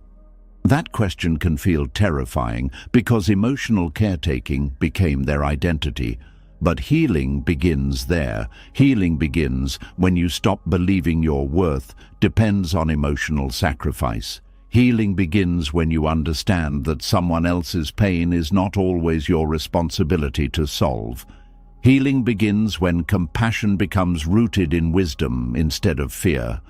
That question can feel terrifying because emotional caretaking became their identity. But healing begins there. Healing begins when you stop believing your worth depends on emotional sacrifice. Healing begins when you understand that someone else's pain is not always your responsibility to solve. Healing begins when compassion becomes rooted in wisdom instead of fear.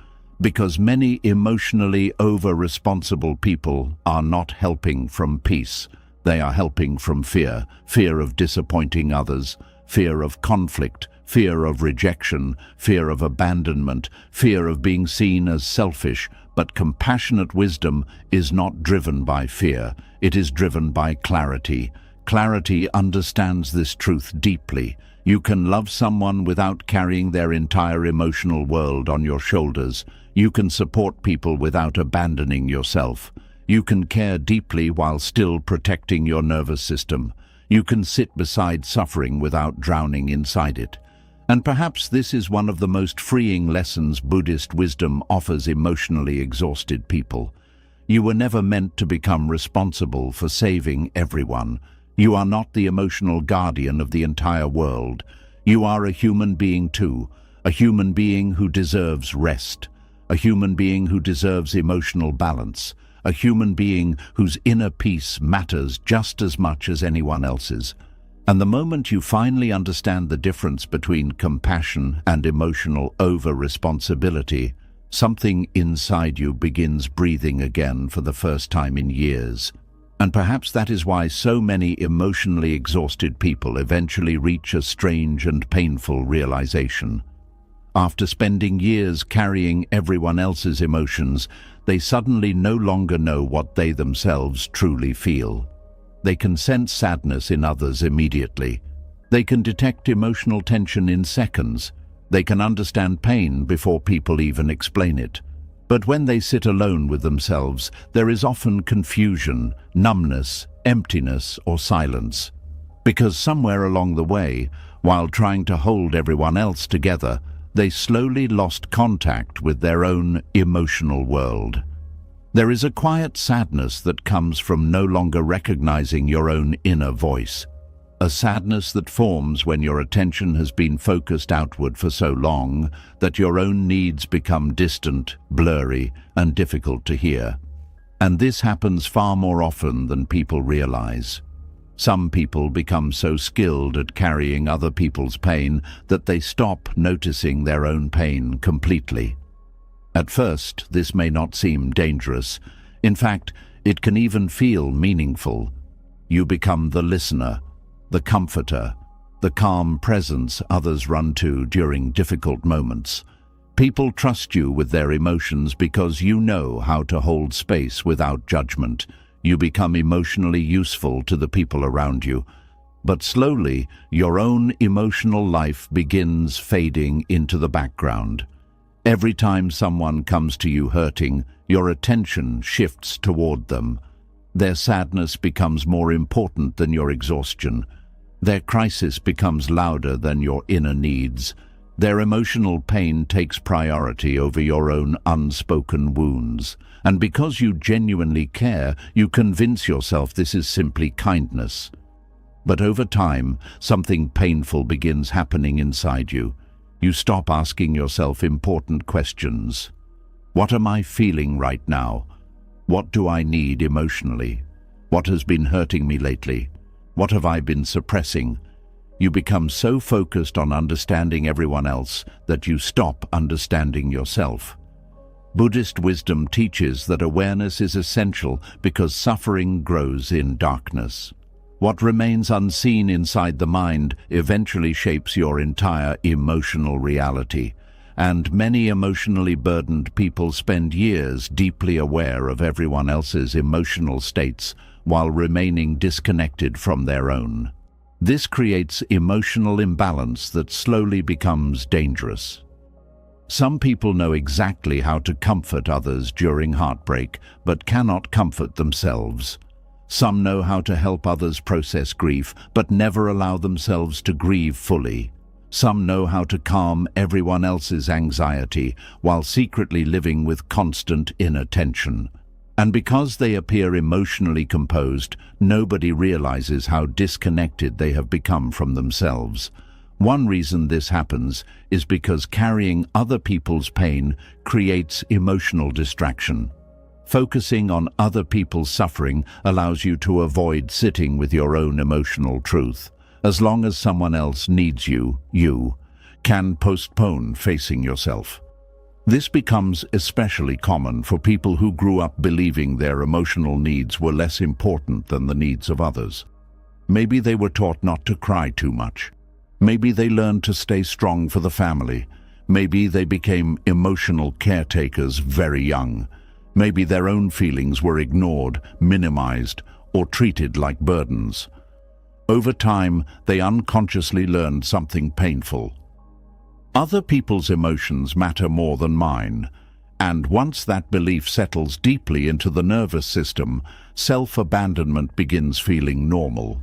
Because many emotionally over-responsible people are not helping from peace. They are helping from fear, fear of disappointing others, fear of conflict, fear of rejection, fear of abandonment, fear of being seen as selfish. But compassionate wisdom is not driven by fear. It is driven by clarity. Clarity understands this truth deeply. You can love someone without carrying their entire emotional world on your shoulders. You can support people without abandoning yourself. You can care deeply while still protecting your nervous system. You can sit beside suffering without drowning inside it. And perhaps this is one of the most freeing lessons Buddhist wisdom offers emotionally exhausted people. You were never meant to become responsible for saving everyone. You are not the emotional guardian of the entire world. You are a human being too, a human being who deserves rest, a human being who deserves emotional balance, a human being whose inner peace matters just as much as anyone else's. And the moment you finally understand the difference between compassion and emotional over-responsibility, something inside you begins breathing again for the first time in years. And perhaps that is why so many emotionally exhausted people eventually reach a strange and painful realization. After spending years carrying everyone else's emotions, they suddenly no longer know what they themselves truly feel. They can sense sadness in others immediately. They can detect emotional tension in seconds. They can understand pain before people even explain it. But when they sit alone with themselves, there is often confusion, numbness, emptiness, or silence. Because somewhere along the way, while trying to hold everyone else together, they slowly lost contact with their own emotional world. There is a quiet sadness that comes from no longer recognizing your own inner voice. A sadness that forms when your attention has been focused outward for so long that your own needs become distant, blurry, and difficult to hear. And this happens far more often than people realize. Some people become so skilled at carrying other people's pain that they stop noticing their own pain completely. At first, this may not seem dangerous. In fact, it can even feel meaningful. You become the listener, the comforter, the calm presence others run to during difficult moments. People trust you with their emotions because you know how to hold space without judgment. You become emotionally useful to the people around you. But slowly, your own emotional life begins fading into the background. Every time someone comes to you hurting, your attention shifts toward them. Their sadness becomes more important than your exhaustion. Their crisis becomes louder than your inner needs. Their emotional pain takes priority over your own unspoken wounds. And because you genuinely care, you convince yourself this is simply kindness. But over time, something painful begins happening inside you. You stop asking yourself important questions. What am I feeling right now? What do I need emotionally? What has been hurting me lately? What have I been suppressing? You become so focused on understanding everyone else that you stop understanding yourself. Buddhist wisdom teaches that awareness is essential because suffering grows in darkness. What remains unseen inside the mind eventually shapes your entire emotional reality, and many emotionally burdened people spend years deeply aware of everyone else's emotional states while remaining disconnected from their own. This creates emotional imbalance that slowly becomes dangerous. Some people know exactly how to comfort others during heartbreak, but cannot comfort themselves. Some know how to help others process grief, but never allow themselves to grieve fully. Some know how to calm everyone else's anxiety while secretly living with constant inner tension. And because they appear emotionally composed, nobody realizes how disconnected they have become from themselves. One reason this happens is because carrying other people's pain creates emotional distraction. Focusing on other people's suffering allows you to avoid sitting with your own emotional truth. As long as someone else needs you, you can postpone facing yourself. This becomes especially common for people who grew up believing their emotional needs were less important than the needs of others. Maybe they were taught not to cry too much. Maybe they learned to stay strong for the family. Maybe they became emotional caretakers very young. Maybe their own feelings were ignored, minimized, or treated like burdens. Over time, they unconsciously learned something painful. Other people's emotions matter more than mine, and once that belief settles deeply into the nervous system, self-abandonment begins feeling normal.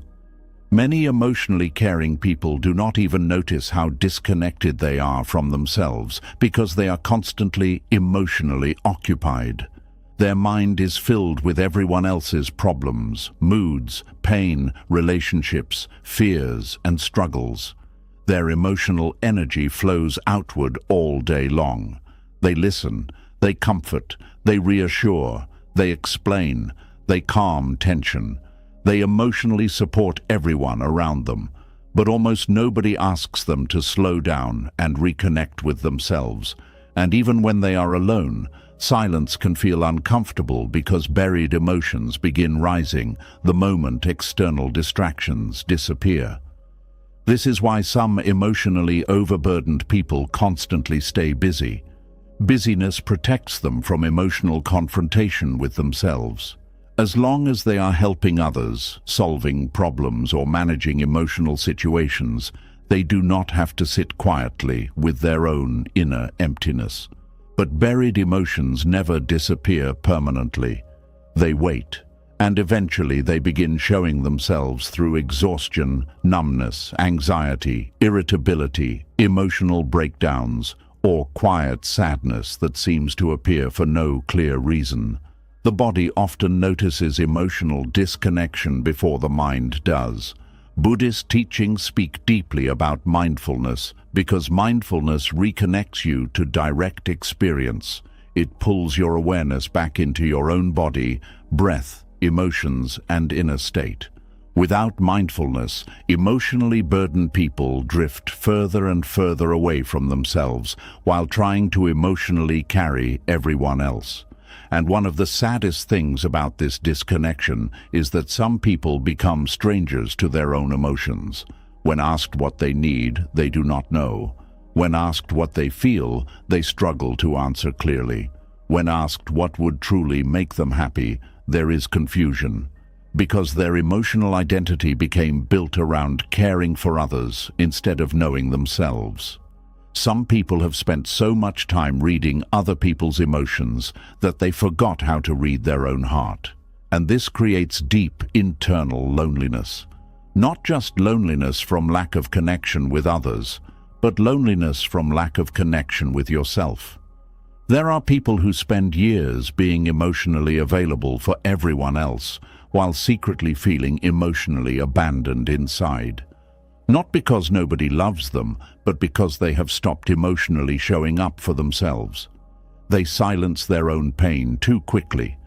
Many emotionally caring people do not even notice how disconnected they are from themselves because they are constantly emotionally occupied. Their mind is filled with everyone else's problems, moods, pain, relationships, fears, and struggles. Their emotional energy flows outward all day long. They listen, they comfort, they reassure, they explain, they calm tension. They emotionally support everyone around them, but almost nobody asks them to slow down and reconnect with themselves. And even when they are alone, silence can feel uncomfortable because buried emotions begin rising the moment external distractions disappear. This is why some emotionally overburdened people constantly stay busy. Busyness protects them from emotional confrontation with themselves. As long as they are helping others, solving problems, or managing emotional situations, they do not have to sit quietly with their own inner emptiness. But buried emotions never disappear permanently. They wait, and eventually they begin showing themselves through exhaustion, numbness, anxiety, irritability, emotional breakdowns, or quiet sadness that seems to appear for no clear reason. The body often notices emotional disconnection before the mind does. Buddhist teachings speak deeply about mindfulness because mindfulness reconnects you to direct experience. It pulls your awareness back into your own body, breath, emotions, and inner state. Without mindfulness, emotionally burdened people drift further and further away from themselves while trying to emotionally carry everyone else. And one of the saddest things about this disconnection is that some people become strangers to their own emotions. When asked what they need, they do not know. When asked what they feel, they struggle to answer clearly. When asked what would truly make them happy, there is confusion. Because their emotional identity became built around caring for others instead of knowing themselves. Some people have spent so much time reading other people's emotions that they forgot how to read their own heart. And this creates deep internal loneliness. Not just loneliness from lack of connection with others, but loneliness from lack of connection with yourself. There are people who spend years being emotionally available for everyone else, while secretly feeling emotionally abandoned inside. Not because nobody loves them, but because they have stopped emotionally showing up for themselves. They silence their own pain too quickly.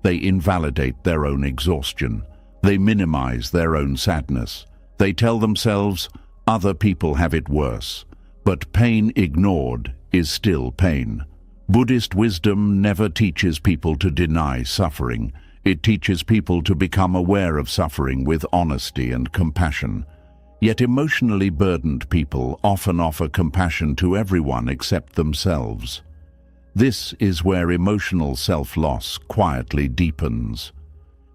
They invalidate their own exhaustion. They minimize their own sadness. They tell themselves, other people have it worse. But pain ignored is still pain. Buddhist wisdom never teaches people to deny suffering. It teaches people to become aware of suffering with honesty and compassion. Yet emotionally burdened people often offer compassion to everyone except themselves. This is where emotional self-loss quietly deepens.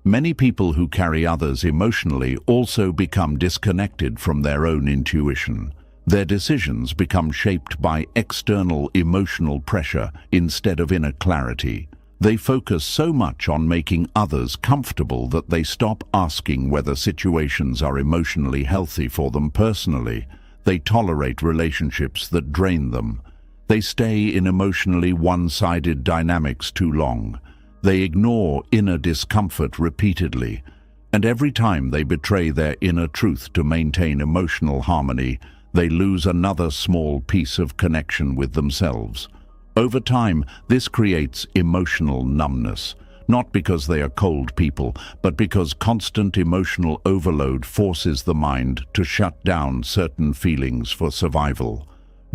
Many people who carry others emotionally also become disconnected from their own intuition. Their decisions become shaped by external emotional pressure instead of inner clarity. They focus so much on making others comfortable that they stop asking whether situations are emotionally healthy for them personally. They tolerate relationships that drain them. They stay in emotionally one-sided dynamics too long. They ignore inner discomfort repeatedly. And every time they betray their inner truth to maintain emotional harmony, they lose another small piece of connection with themselves. Over time, this creates emotional numbness, not because they are cold people, but because constant emotional overload forces the mind to shut down certain feelings for survival.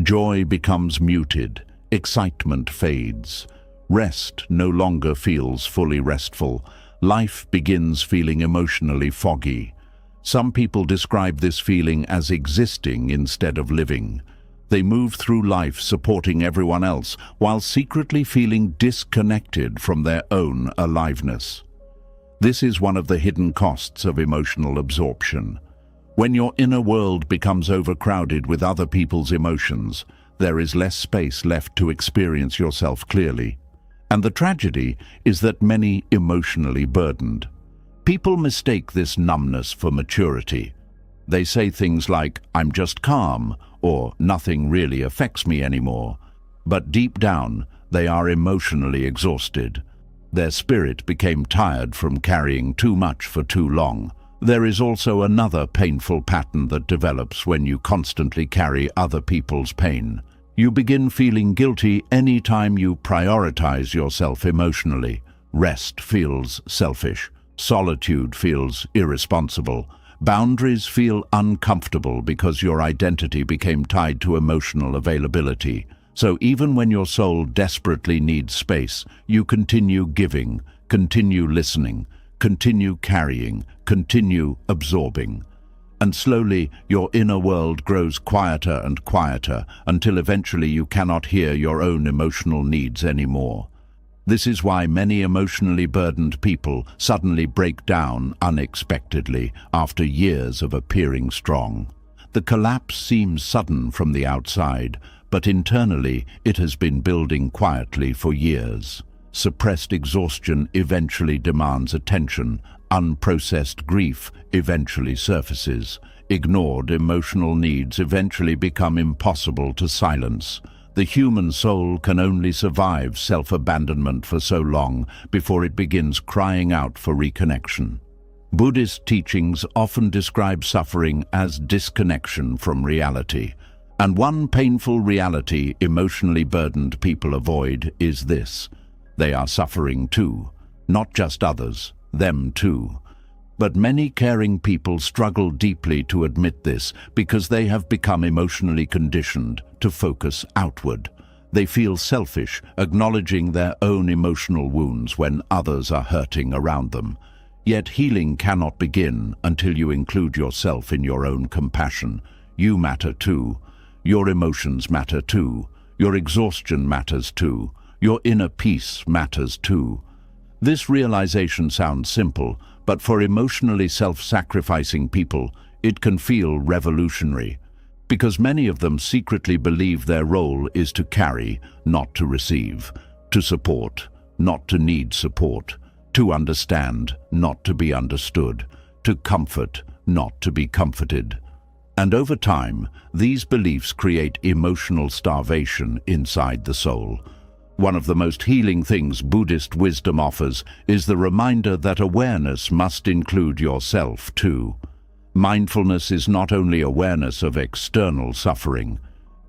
Joy becomes muted, excitement fades, rest no longer feels fully restful, life begins feeling emotionally foggy. Some people describe this feeling as existing instead of living. They move through life supporting everyone else while secretly feeling disconnected from their own aliveness. This is one of the hidden costs of emotional absorption. When your inner world becomes overcrowded with other people's emotions, there is less space left to experience yourself clearly. And the tragedy is that many emotionally burdened people mistake this numbness for maturity. They say things like, "I'm just calm," or "nothing really affects me anymore." But deep down, they are emotionally exhausted. Their spirit became tired from carrying too much for too long. There is also another painful pattern that develops when you constantly carry other people's pain. You begin feeling guilty any time you prioritize yourself emotionally. Rest feels selfish. Solitude feels irresponsible. Boundaries feel uncomfortable because your identity became tied to emotional availability. So even when your soul desperately needs space, you continue giving, continue listening, continue carrying, continue absorbing. And slowly, your inner world grows quieter and quieter until eventually you cannot hear your own emotional needs anymore. This is why many emotionally burdened people suddenly break down unexpectedly after years of appearing strong. The collapse seems sudden from the outside, but internally it has been building quietly for years. Suppressed exhaustion eventually demands attention. Unprocessed grief eventually surfaces. Ignored emotional needs eventually become impossible to silence. The human soul can only survive self-abandonment for so long before it begins crying out for reconnection. Buddhist teachings often describe suffering as disconnection from reality. And one painful reality emotionally burdened people avoid is this: they are suffering too, not just others, them too. But many caring people struggle deeply to admit this because they have become emotionally conditioned to focus outward. They feel selfish, acknowledging their own emotional wounds when others are hurting around them. Yet healing cannot begin until you include yourself in your own compassion. You matter too. Your emotions matter too. Your exhaustion matters too. Your inner peace matters too. This realization sounds simple, but for emotionally self-sacrificing people, it can feel revolutionary, because many of them secretly believe their role is to carry, not to receive, to support, not to need support, to understand, not to be understood, to comfort, not to be comforted. And over time, these beliefs create emotional starvation inside the soul. One of the most healing things Buddhist wisdom offers is the reminder that awareness must include yourself too. Mindfulness is not only awareness of external suffering,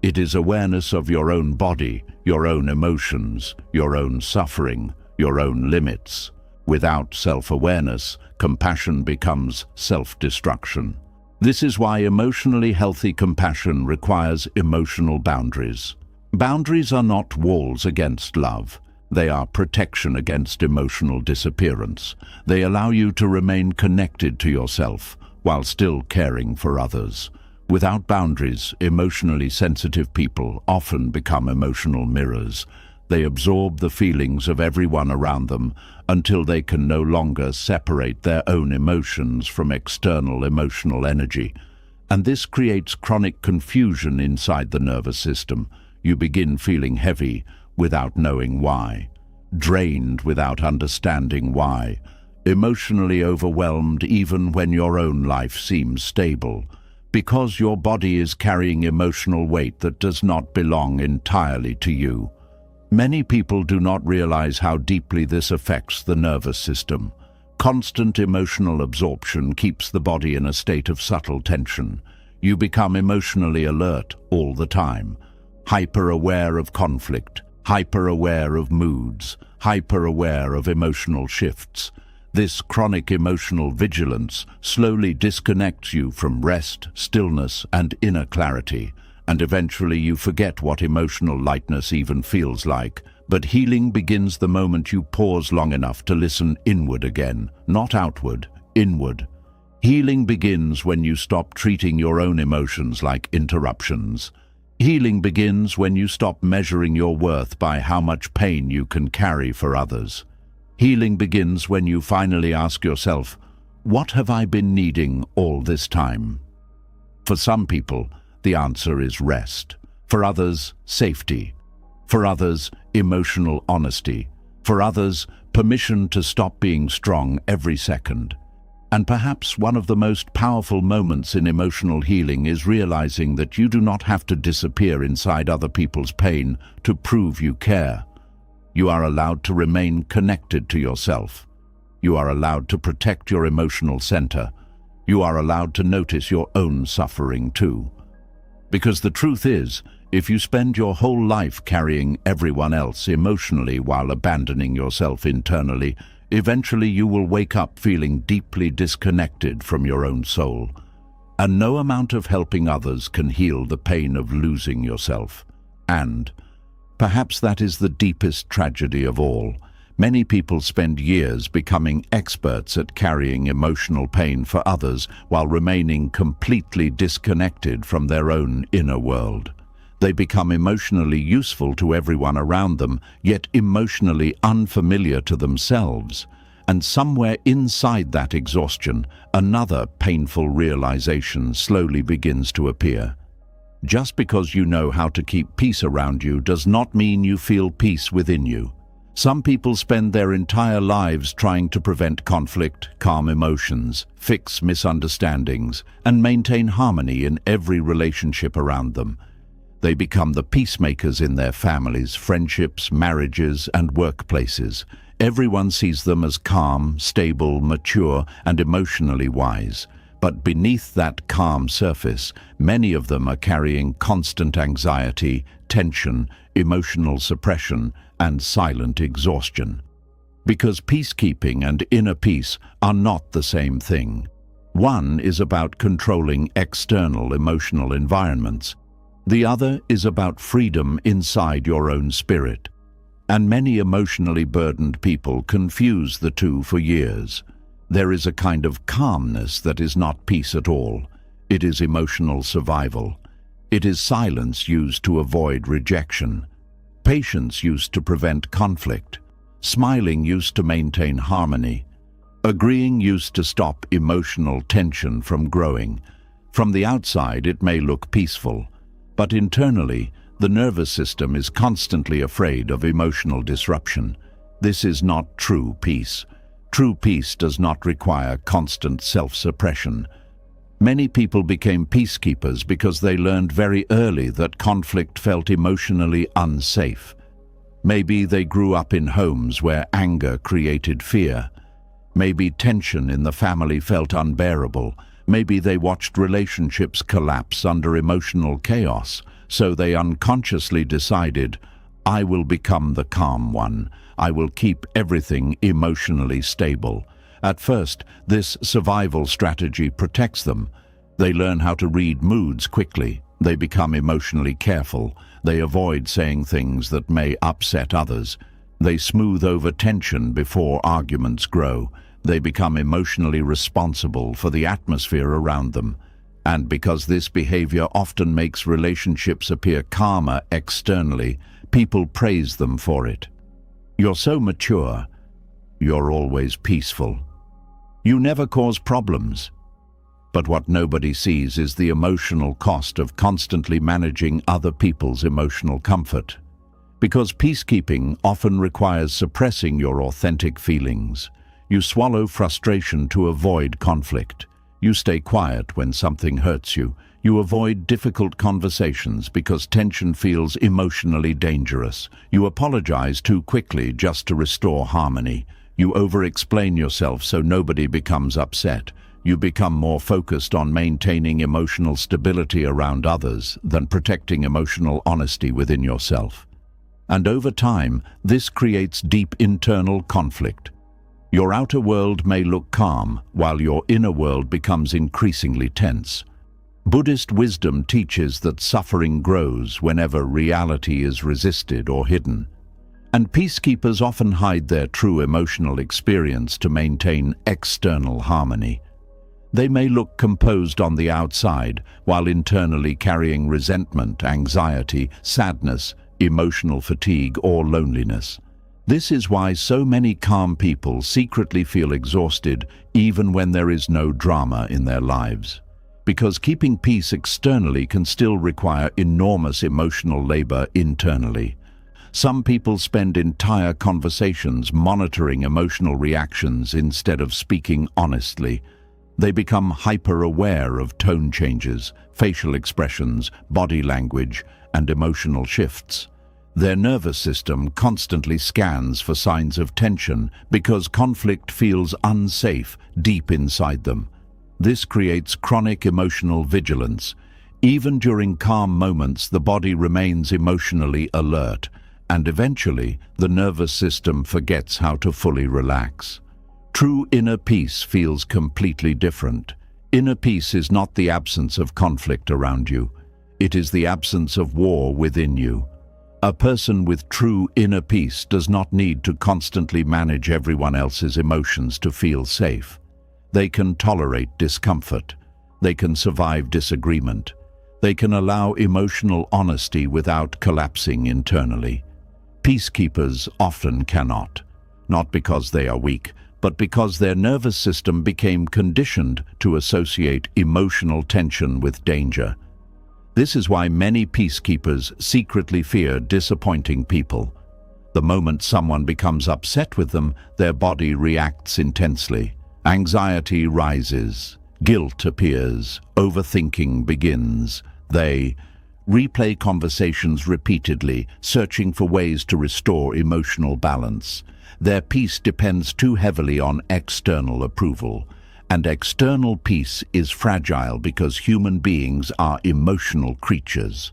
it is awareness of your own body, your own emotions, your own suffering, your own limits. Without self-awareness, compassion becomes self-destruction. This is why emotionally healthy compassion requires emotional boundaries. Boundaries are not walls against love. They are protection against emotional disappearance. They allow you to remain connected to yourself while still caring for others. Without boundaries, emotionally sensitive people often become emotional mirrors. They absorb the feelings of everyone around them until they can no longer separate their own emotions from external emotional energy. And this creates chronic confusion inside the nervous system. You begin feeling heavy without knowing why, drained without understanding why, emotionally overwhelmed even when your own life seems stable, because your body is carrying emotional weight that does not belong entirely to you. Many people do not realize how deeply this affects the nervous system. Constant emotional absorption keeps the body in a state of subtle tension. You become emotionally alert all the time, hyper-aware of conflict, hyper-aware of moods, hyper-aware of emotional shifts. This chronic emotional vigilance slowly disconnects you from rest, stillness, and inner clarity, and eventually you forget what emotional lightness even feels like. But healing begins the moment you pause long enough to listen inward again, not outward, inward. Healing begins when you stop treating your own emotions like interruptions. Healing begins when you stop measuring your worth by how much pain you can carry for others. Healing begins when you finally ask yourself, what have I been needing all this time? For some people, the answer is rest. For others, safety. For others, emotional honesty. For others, permission to stop being strong every second. And perhaps one of the most powerful moments in emotional healing is realizing that you do not have to disappear inside other people's pain to prove you care. You are allowed to remain connected to yourself. You are allowed to protect your emotional center. You are allowed to notice your own suffering too. Because the truth is, if you spend your whole life carrying everyone else emotionally while abandoning yourself internally, eventually you will wake up feeling deeply disconnected from your own soul. And no amount of helping others can heal the pain of losing yourself. And perhaps that is the deepest tragedy of all. Many people spend years becoming experts at carrying emotional pain for others while remaining completely disconnected from their own inner world. They become emotionally useful to everyone around them, yet emotionally unfamiliar to themselves. And somewhere inside that exhaustion, another painful realization slowly begins to appear. Just because you know how to keep peace around you does not mean you feel peace within you. Some people spend their entire lives trying to prevent conflict, calm emotions, fix misunderstandings, and maintain harmony in every relationship around them. They become the peacemakers in their families, friendships, marriages, and workplaces. Everyone sees them as calm, stable, mature, and emotionally wise. But beneath that calm surface, many of them are carrying constant anxiety, tension, emotional suppression, and silent exhaustion. Because peacekeeping and inner peace are not the same thing. One is about controlling external emotional environments. The other is about freedom inside your own spirit. And many emotionally burdened people confuse the two for years. There is a kind of calmness that is not peace at all. It is emotional survival. It is silence used to avoid rejection. Patience used to prevent conflict. Smiling used to maintain harmony. Agreeing used to stop emotional tension from growing. From the outside, it may look peaceful, but internally, the nervous system is constantly afraid of emotional disruption. This is not true peace. True peace does not require constant self-suppression. Many people became peacekeepers because they learned very early that conflict felt emotionally unsafe. Maybe they grew up in homes where anger created fear. Maybe tension in the family felt unbearable. Maybe they watched relationships collapse under emotional chaos, so they unconsciously decided, I will become the calm one. I will keep everything emotionally stable. At first, this survival strategy protects them. They learn how to read moods quickly. They become emotionally careful. They avoid saying things that may upset others. They smooth over tension before arguments grow. They become emotionally responsible for the atmosphere around them. And because this behavior often makes relationships appear calmer externally, people praise them for it. You're so mature. You're always peaceful. You never cause problems. But what nobody sees is the emotional cost of constantly managing other people's emotional comfort. Because peacekeeping often requires suppressing your authentic feelings. You swallow frustration to avoid conflict. You stay quiet when something hurts you. You avoid difficult conversations because tension feels emotionally dangerous. You apologize too quickly just to restore harmony. You over-explain yourself so nobody becomes upset. You become more focused on maintaining emotional stability around others than protecting emotional honesty within yourself. And over time, this creates deep internal conflict. Your outer world may look calm, while your inner world becomes increasingly tense. Buddhist wisdom teaches that suffering grows whenever reality is resisted or hidden. And peacekeepers often hide their true emotional experience to maintain external harmony. They may look composed on the outside, while internally carrying resentment, anxiety, sadness, emotional fatigue, or loneliness. This is why so many calm people secretly feel exhausted even when there is no drama in their lives. Because keeping peace externally can still require enormous emotional labor internally. Some people spend entire conversations monitoring emotional reactions instead of speaking honestly. They become hyper-aware of tone changes, facial expressions, body language, and emotional shifts. Their nervous system constantly scans for signs of tension because conflict feels unsafe deep inside them. This creates chronic emotional vigilance. Even during calm moments, the body remains emotionally alert, and eventually the nervous system forgets how to fully relax. True inner peace feels completely different. Inner peace is not the absence of conflict around you. It is the absence of war within you. A person with true inner peace does not need to constantly manage everyone else's emotions to feel safe. They can tolerate discomfort. They can survive disagreement. They can allow emotional honesty without collapsing internally. Peacekeepers often cannot, not because they are weak, but because their nervous system became conditioned to associate emotional tension with danger. This is why many peacekeepers secretly fear disappointing people. The moment someone becomes upset with them, their body reacts intensely. Anxiety rises, guilt appears, overthinking begins. They replay conversations repeatedly, searching for ways to restore emotional balance. Their peace depends too heavily on external approval. And external peace is fragile because human beings are emotional creatures.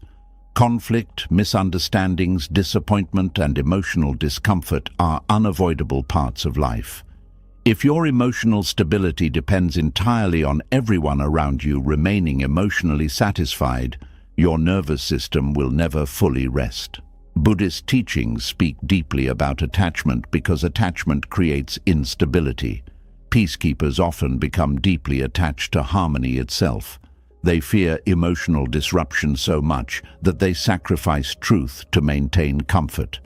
Conflict, misunderstandings, disappointment, and emotional discomfort are unavoidable parts of life. If your emotional stability depends entirely on everyone around you remaining emotionally satisfied, your nervous system will never fully rest. Buddhist teachings speak deeply about attachment because attachment creates instability. Peacekeepers often become deeply attached to harmony itself. They fear emotional disruption so much that they sacrifice truth to maintain comfort.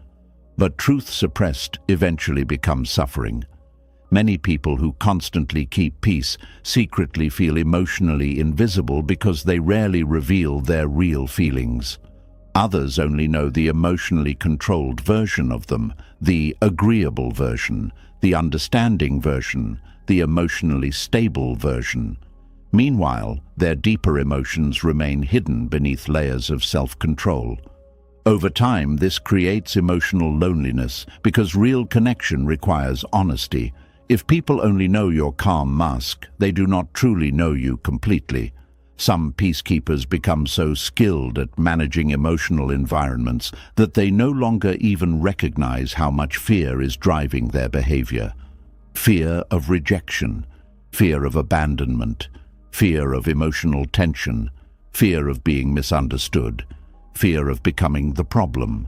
But truth suppressed eventually becomes suffering. Many people who constantly keep peace secretly feel emotionally invisible because they rarely reveal their real feelings. Others only know the emotionally controlled version of them, the agreeable version, the understanding version, the emotionally stable version. Meanwhile, their deeper emotions remain hidden beneath layers of self-control. Over time, this creates emotional loneliness because real connection requires honesty. If people only know your calm mask, they do not truly know you completely. Some peacekeepers become so skilled at managing emotional environments that they no longer even recognize how much fear is driving their behavior. Fear of rejection, fear of abandonment, fear of emotional tension, fear of being misunderstood, fear of becoming the problem.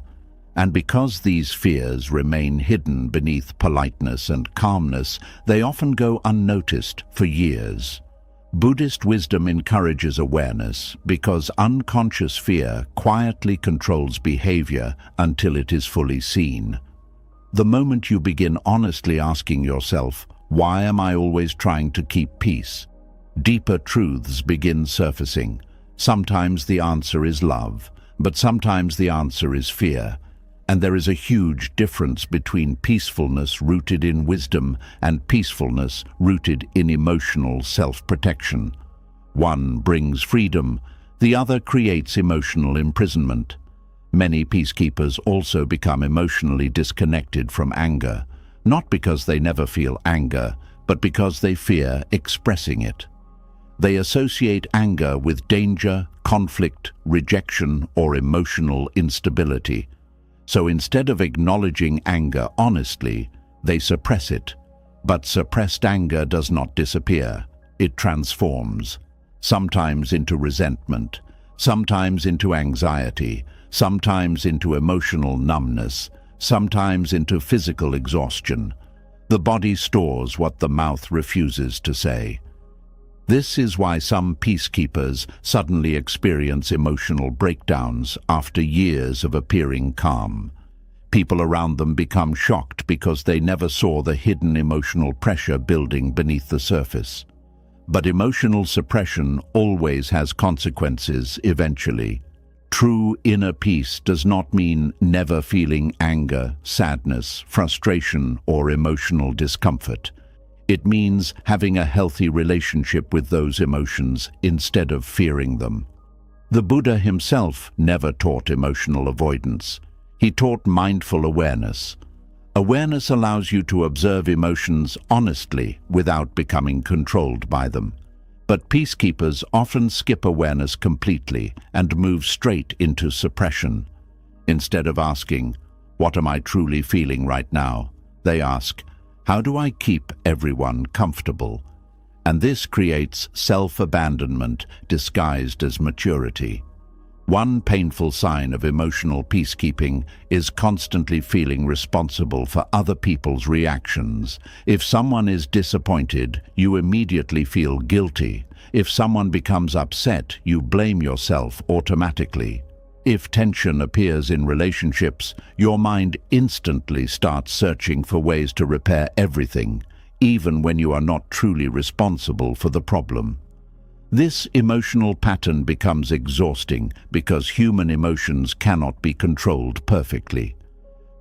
And because these fears remain hidden beneath politeness and calmness, they often go unnoticed for years. Buddhist wisdom encourages awareness because unconscious fear quietly controls behavior until it is fully seen. The moment you begin honestly asking yourself, "Why am I always trying to keep peace?" deeper truths begin surfacing. Sometimes the answer is love, but sometimes the answer is fear. And there is a huge difference between peacefulness rooted in wisdom and peacefulness rooted in emotional self-protection. One brings freedom, the other creates emotional imprisonment. Many peacekeepers also become emotionally disconnected from anger, not because they never feel anger, but because they fear expressing it. They associate anger with danger, conflict, rejection, or emotional instability. So instead of acknowledging anger honestly, they suppress it. But suppressed anger does not disappear. It transforms, sometimes into resentment, sometimes into anxiety, sometimes into emotional numbness, sometimes into physical exhaustion. The body stores what the mouth refuses to say. This is why some peacekeepers suddenly experience emotional breakdowns after years of appearing calm. People around them become shocked because they never saw the hidden emotional pressure building beneath the surface. But emotional suppression always has consequences eventually. True inner peace does not mean never feeling anger, sadness, frustration, or emotional discomfort. It means having a healthy relationship with those emotions instead of fearing them. The Buddha himself never taught emotional avoidance. He taught mindful awareness. Awareness allows you to observe emotions honestly without becoming controlled by them. But peacekeepers often skip awareness completely and move straight into suppression. Instead of asking, "What am I truly feeling right now?" they ask, "How do I keep everyone comfortable?" And this creates self-abandonment disguised as maturity. One painful sign of emotional peacekeeping is constantly feeling responsible for other people's reactions. If someone is disappointed, you immediately feel guilty. If someone becomes upset, you blame yourself automatically. If tension appears in relationships, your mind instantly starts searching for ways to repair everything, even when you are not truly responsible for the problem. This emotional pattern becomes exhausting because human emotions cannot be controlled perfectly.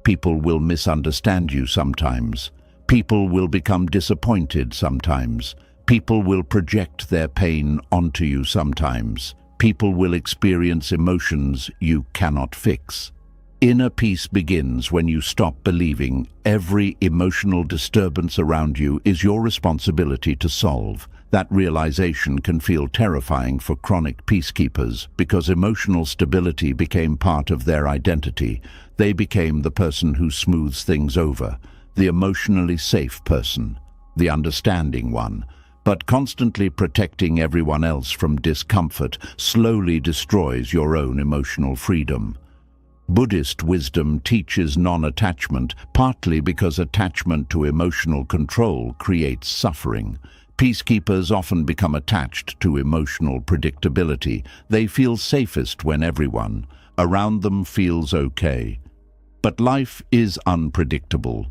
People will misunderstand you sometimes. People will become disappointed sometimes. People will project their pain onto you sometimes. People will experience emotions you cannot fix. Inner peace begins when you stop believing every emotional disturbance around you is your responsibility to solve. That realization can feel terrifying for chronic peacekeepers because emotional stability became part of their identity. They became the person who smooths things over, the emotionally safe person, the understanding one. But constantly protecting everyone else from discomfort slowly destroys your own emotional freedom. Buddhist wisdom teaches non-attachment, partly because attachment to emotional control creates suffering. Peacekeepers often become attached to emotional predictability. They feel safest when everyone around them feels okay. But life is unpredictable.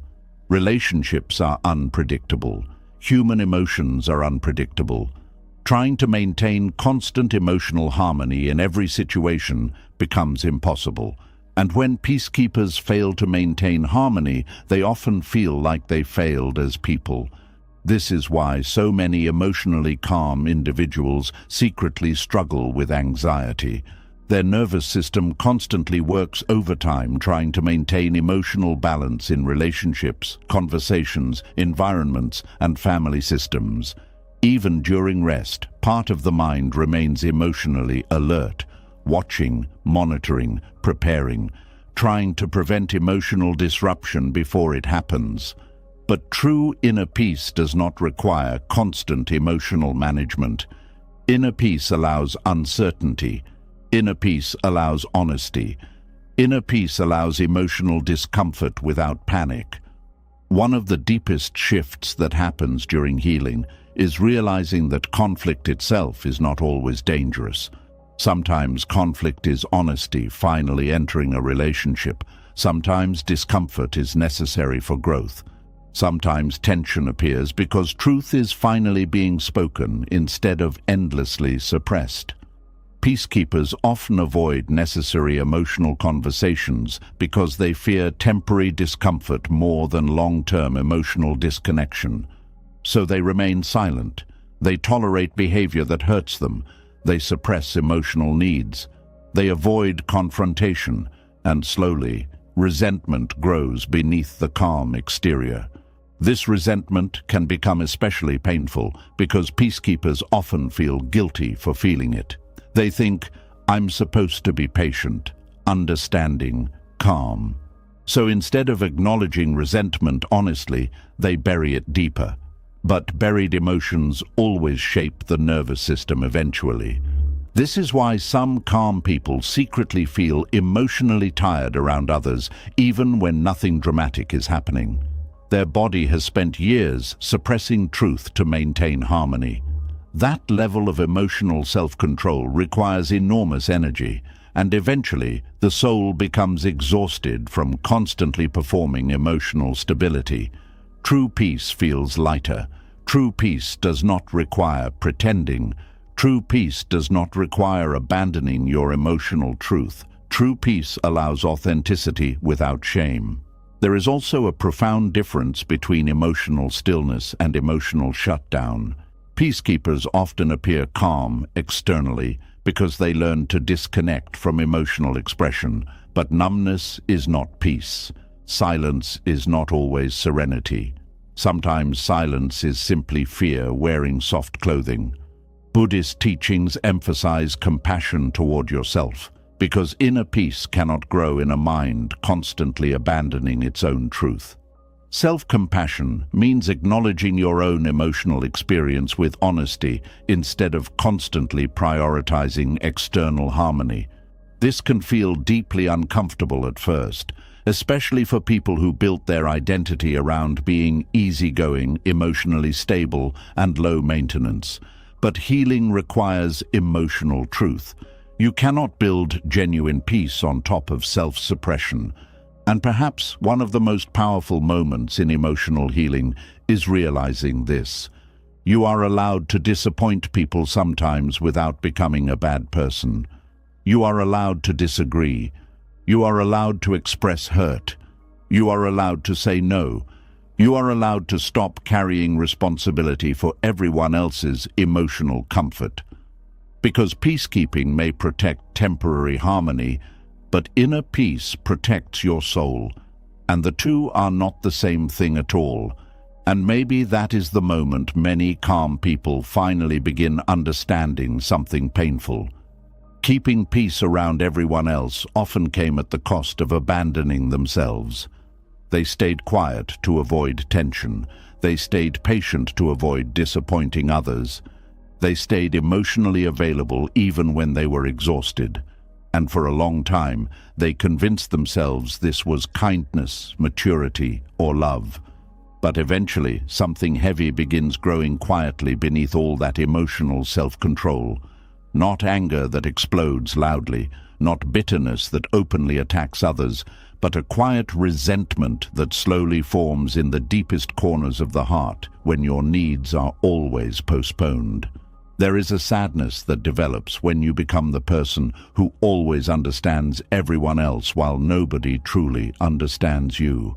Relationships are unpredictable. Human emotions are unpredictable. Trying to maintain constant emotional harmony in every situation becomes impossible. And when peacekeepers fail to maintain harmony, they often feel like they failed as people. This is why so many emotionally calm individuals secretly struggle with anxiety. Their nervous system constantly works overtime trying to maintain emotional balance in relationships, conversations, environments, and family systems. Even during rest, part of the mind remains emotionally alert, watching, monitoring, preparing, trying to prevent emotional disruption before it happens. But true inner peace does not require constant emotional management. Inner peace allows uncertainty. Inner peace allows honesty. Inner peace allows emotional discomfort without panic. One of the deepest shifts that happens during healing is realizing that conflict itself is not always dangerous. Sometimes conflict is honesty finally entering a relationship. Sometimes discomfort is necessary for growth. Sometimes tension appears because truth is finally being spoken instead of endlessly suppressed. Peacekeepers often avoid necessary emotional conversations because they fear temporary discomfort more than long-term emotional disconnection. So they remain silent. They tolerate behavior that hurts them. They suppress emotional needs. They avoid confrontation, and slowly, resentment grows beneath the calm exterior. This resentment can become especially painful because peacekeepers often feel guilty for feeling it. They think, I'm supposed to be patient, understanding, calm. So instead of acknowledging resentment honestly, they bury it deeper. But buried emotions always shape the nervous system eventually. This is why some calm people secretly feel emotionally tired around others, even when nothing dramatic is happening. Their body has spent years suppressing truth to maintain harmony. That level of emotional self-control requires enormous energy, and eventually the soul becomes exhausted from constantly performing emotional stability. True peace feels lighter. True peace does not require pretending. True peace does not require abandoning your emotional truth. True peace allows authenticity without shame. There is also a profound difference between emotional stillness and emotional shutdown. Peacekeepers often appear calm externally because they learn to disconnect from emotional expression, but numbness is not peace. Silence is not always serenity. Sometimes silence is simply fear wearing soft clothing. Buddhist teachings emphasize compassion toward yourself, because inner peace cannot grow in a mind constantly abandoning its own truth. Self-compassion means acknowledging your own emotional experience with honesty instead of constantly prioritizing external harmony. This can feel deeply uncomfortable at first, especially for people who built their identity around being easygoing, emotionally stable, and low maintenance. But healing requires emotional truth. You cannot build genuine peace on top of self-suppression. And perhaps one of the most powerful moments in emotional healing is realizing this. You are allowed to disappoint people sometimes without becoming a bad person. You are allowed to disagree. You are allowed to express hurt. You are allowed to say no. You are allowed to stop carrying responsibility for everyone else's emotional comfort. Because peacekeeping may protect temporary harmony, but inner peace protects your soul, and the two are not the same thing at all. And maybe that is the moment many calm people finally begin understanding something painful. Keeping peace around everyone else often came at the cost of abandoning themselves. They stayed quiet to avoid tension. They stayed patient to avoid disappointing others. They stayed emotionally available even when they were exhausted. And for a long time, they convinced themselves this was kindness, maturity, or love. But eventually, something heavy begins growing quietly beneath all that emotional self-control. Not anger that explodes loudly, not bitterness that openly attacks others, but a quiet resentment that slowly forms in the deepest corners of the heart when your needs are always postponed. There is a sadness that develops when you become the person who always understands everyone else while nobody truly understands you.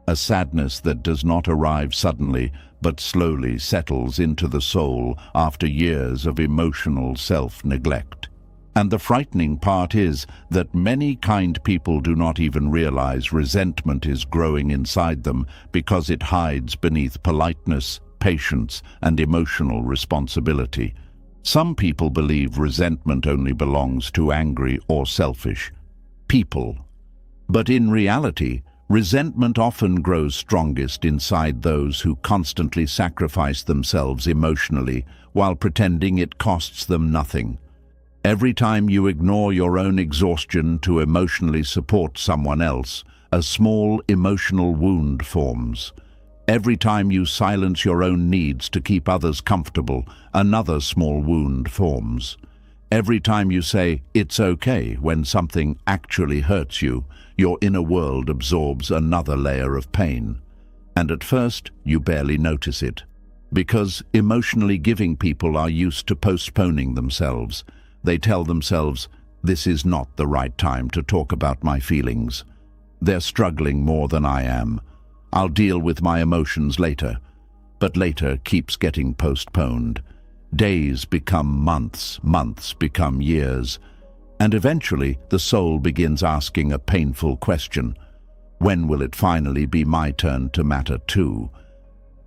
a sadness that does not arrive suddenly but slowly settles into the soul after years of emotional self-neglect. And the frightening part is that many kind people do not even realize resentment is growing inside them because it hides beneath politeness, patience, and emotional responsibility. Some people believe resentment only belongs to angry or selfish people. But in reality, resentment often grows strongest inside those who constantly sacrifice themselves emotionally while pretending it costs them nothing. Every time you ignore your own exhaustion to emotionally support someone else, a small emotional wound forms. Every time you silence your own needs to keep others comfortable, another small wound forms. Every time you say, "It's okay," when something actually hurts you, your inner world absorbs another layer of pain. And at first, you barely notice it. Because emotionally giving people are used to postponing themselves. They tell themselves, "This is not the right time to talk about my feelings. They're struggling more than I am. I'll deal with my emotions later." But later keeps getting postponed. Days become months, months become years, and eventually the soul begins asking a painful question. When will it finally be my turn to matter too?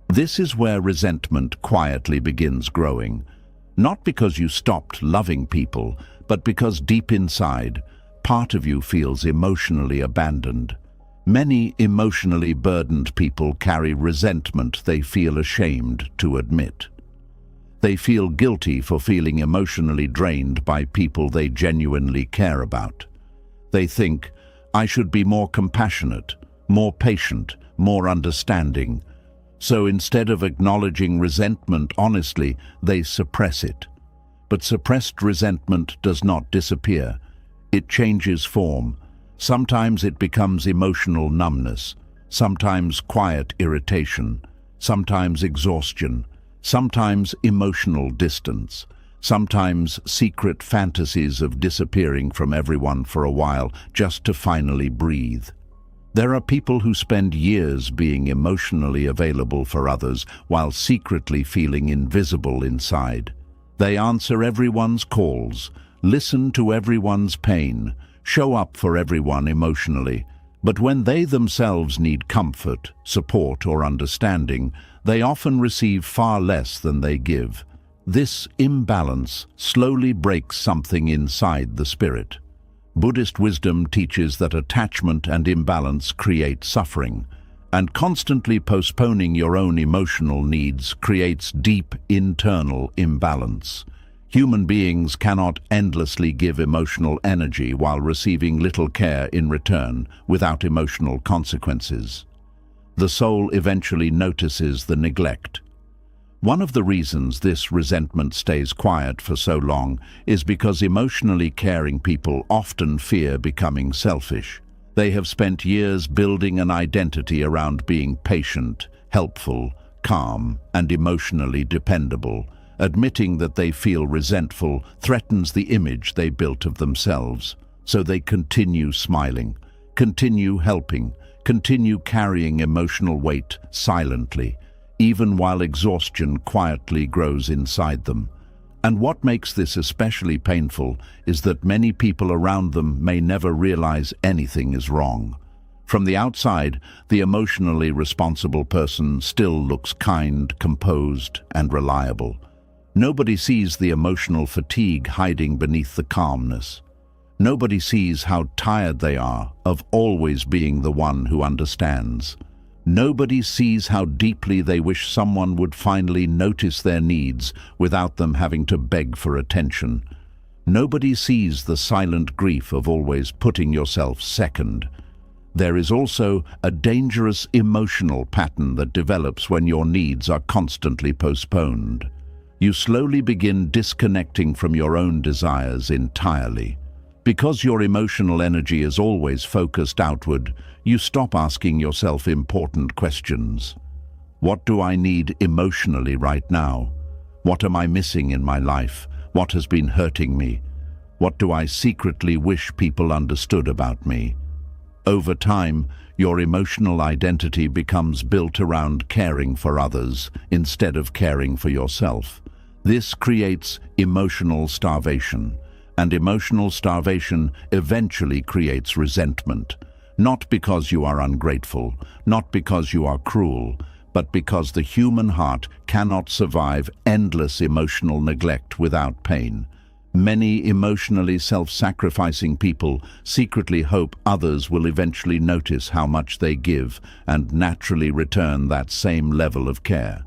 This is where resentment quietly begins growing. Not because you stopped loving people, but because deep inside, part of you feels emotionally abandoned. Many emotionally burdened people carry resentment they feel ashamed to admit. They feel guilty for feeling emotionally drained by people they genuinely care about. They think, "I should be more compassionate, more patient, more understanding." So instead of acknowledging resentment honestly, they suppress it. But suppressed resentment does not disappear. It changes form. Sometimes it becomes emotional numbness, sometimes quiet irritation, sometimes exhaustion, sometimes emotional distance, sometimes secret fantasies of disappearing from everyone for a while just to finally breathe. There are people who spend years being emotionally available for others while secretly feeling invisible inside. They answer everyone's calls, listen to everyone's pain, show up for everyone emotionally, but when they themselves need comfort, support, or understanding, they often receive far less than they give. This imbalance slowly breaks something inside the spirit. Buddhist wisdom teaches that attachment and imbalance create suffering, and constantly postponing your own emotional needs creates deep internal imbalance. Human beings cannot endlessly give emotional energy while receiving little care in return without emotional consequences. The soul eventually notices the neglect. One of the reasons this resentment stays quiet for so long is because emotionally caring people often fear becoming selfish. They have spent years building an identity around being patient, helpful, calm, and emotionally dependable. Admitting that they feel resentful threatens the image they built of themselves. So they continue smiling, continue helping, continue carrying emotional weight silently, even while exhaustion quietly grows inside them. And what makes this especially painful is that many people around them may never realize anything is wrong. From the outside, the emotionally responsible person still looks kind, composed, and reliable. Nobody sees the emotional fatigue hiding beneath the calmness. Nobody sees how tired they are of always being the one who understands. Nobody sees how deeply they wish someone would finally notice their needs without them having to beg for attention. Nobody sees the silent grief of always putting yourself second. There is also a dangerous emotional pattern that develops when your needs are constantly postponed. You slowly begin disconnecting from your own desires entirely. Because your emotional energy is always focused outward, you stop asking yourself important questions. What do I need emotionally right now? What am I missing in my life? What has been hurting me? What do I secretly wish people understood about me? Over time, your emotional identity becomes built around caring for others instead of caring for yourself. This creates emotional starvation, and emotional starvation eventually creates resentment. Not because you are ungrateful, not because you are cruel, but because the human heart cannot survive endless emotional neglect without pain. Many emotionally self-sacrificing people secretly hope others will eventually notice how much they give and naturally return that same level of care.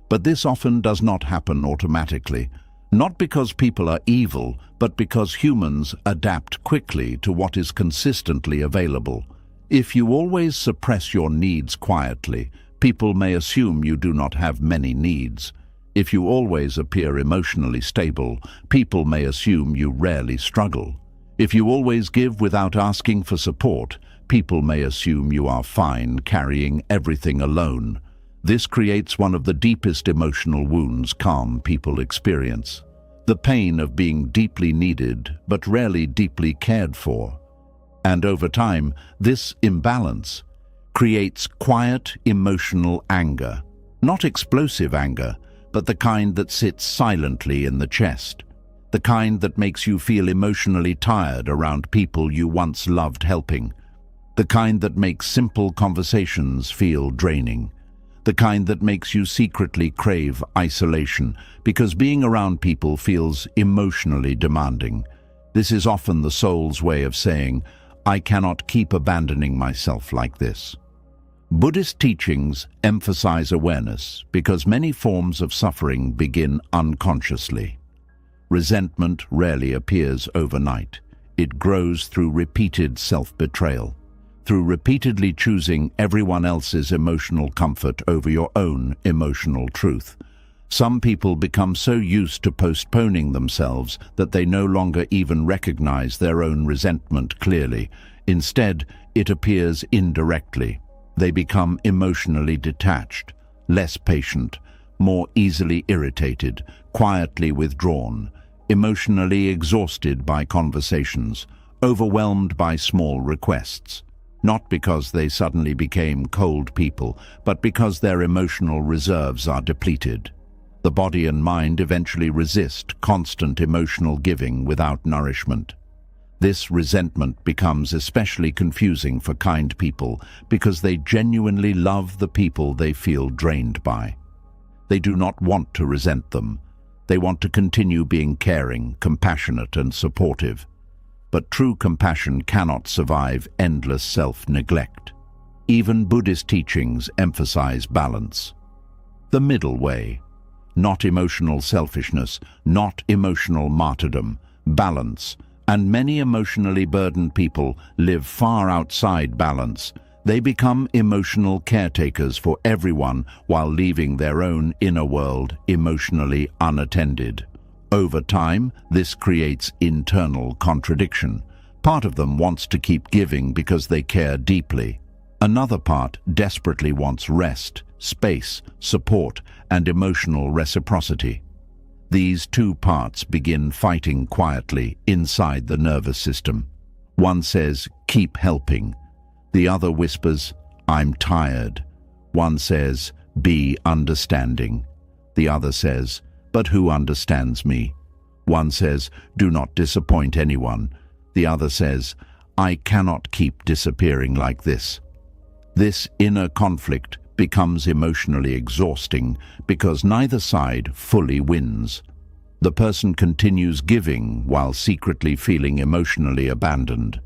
But this often does not happen automatically, not because people are evil, but because humans adapt quickly to what is consistently available. If you always suppress your needs quietly, people may assume you do not have many needs. If you always appear emotionally stable, people may assume you rarely struggle. If you always give without asking for support, people may assume you are fine carrying everything alone. This creates one of the deepest emotional wounds calm people experience. The pain of being deeply needed, but rarely deeply cared for. And over time, this imbalance creates quiet emotional anger, not explosive anger, but the kind that sits silently in the chest, the kind that makes you feel emotionally tired around people you once loved helping, the kind that makes simple conversations feel draining, the kind that makes you secretly crave isolation because being around people feels emotionally demanding. This is often the soul's way of saying, I cannot keep abandoning myself like this. Buddhist teachings emphasize awareness because many forms of suffering begin unconsciously. Resentment rarely appears overnight. It grows through repeated self-betrayal, through repeatedly choosing everyone else's emotional comfort over your own emotional truth. Some people become so used to postponing themselves that they no longer even recognize their own resentment clearly. Instead, it appears indirectly. They become emotionally detached, less patient, more easily irritated, quietly withdrawn, emotionally exhausted by conversations, overwhelmed by small requests. Not because they suddenly became cold people, but because their emotional reserves are depleted. The body and mind eventually resist constant emotional giving without nourishment. This resentment becomes especially confusing for kind people because they genuinely love the people they feel drained by. They do not want to resent them. They want to continue being caring, compassionate, and supportive. But true compassion cannot survive endless self-neglect. Even Buddhist teachings emphasize balance. The middle way. Not emotional selfishness, not emotional martyrdom, balance. And many emotionally burdened people live far outside balance. They become emotional caretakers for everyone while leaving their own inner world emotionally unattended. Over time, this creates internal contradiction. Part of them wants to keep giving because they care deeply. Another part desperately wants rest, space, support, and emotional reciprocity. These two parts begin fighting quietly inside the nervous system. One says, keep helping. The other whispers, I'm tired. One says, be understanding. The other says, but who understands me? One says, do not disappoint anyone. The other says, I cannot keep disappearing like this. This inner conflict becomes emotionally exhausting because neither side fully wins. The person continues giving while secretly feeling emotionally abandoned.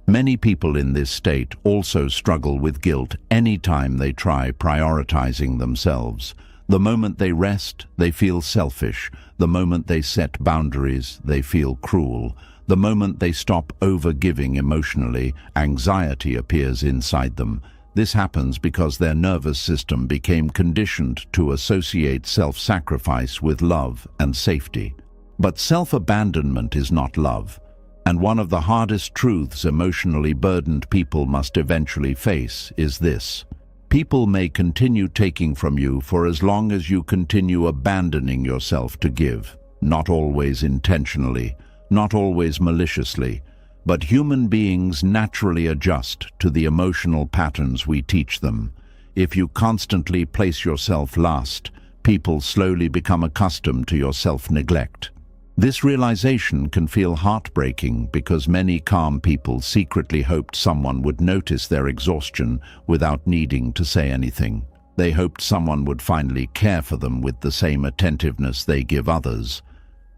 Many people in this state also struggle with guilt anytime they try prioritizing themselves. The moment they rest, they feel selfish. The moment they set boundaries, they feel cruel. The moment they stop over-giving emotionally, anxiety appears inside them. This happens because their nervous system became conditioned to associate self-sacrifice with love and safety. But self-abandonment is not love, and one of the hardest truths emotionally burdened people must eventually face is this. People may continue taking from you for as long as you continue abandoning yourself to give, not always intentionally, not always maliciously, But human beings naturally adjust to the emotional patterns we teach them. If you constantly place yourself last, people slowly become accustomed to your self-neglect. This realization can feel heartbreaking because many calm people secretly hoped someone would notice their exhaustion without needing to say anything. They hoped someone would finally care for them with the same attentiveness they give others.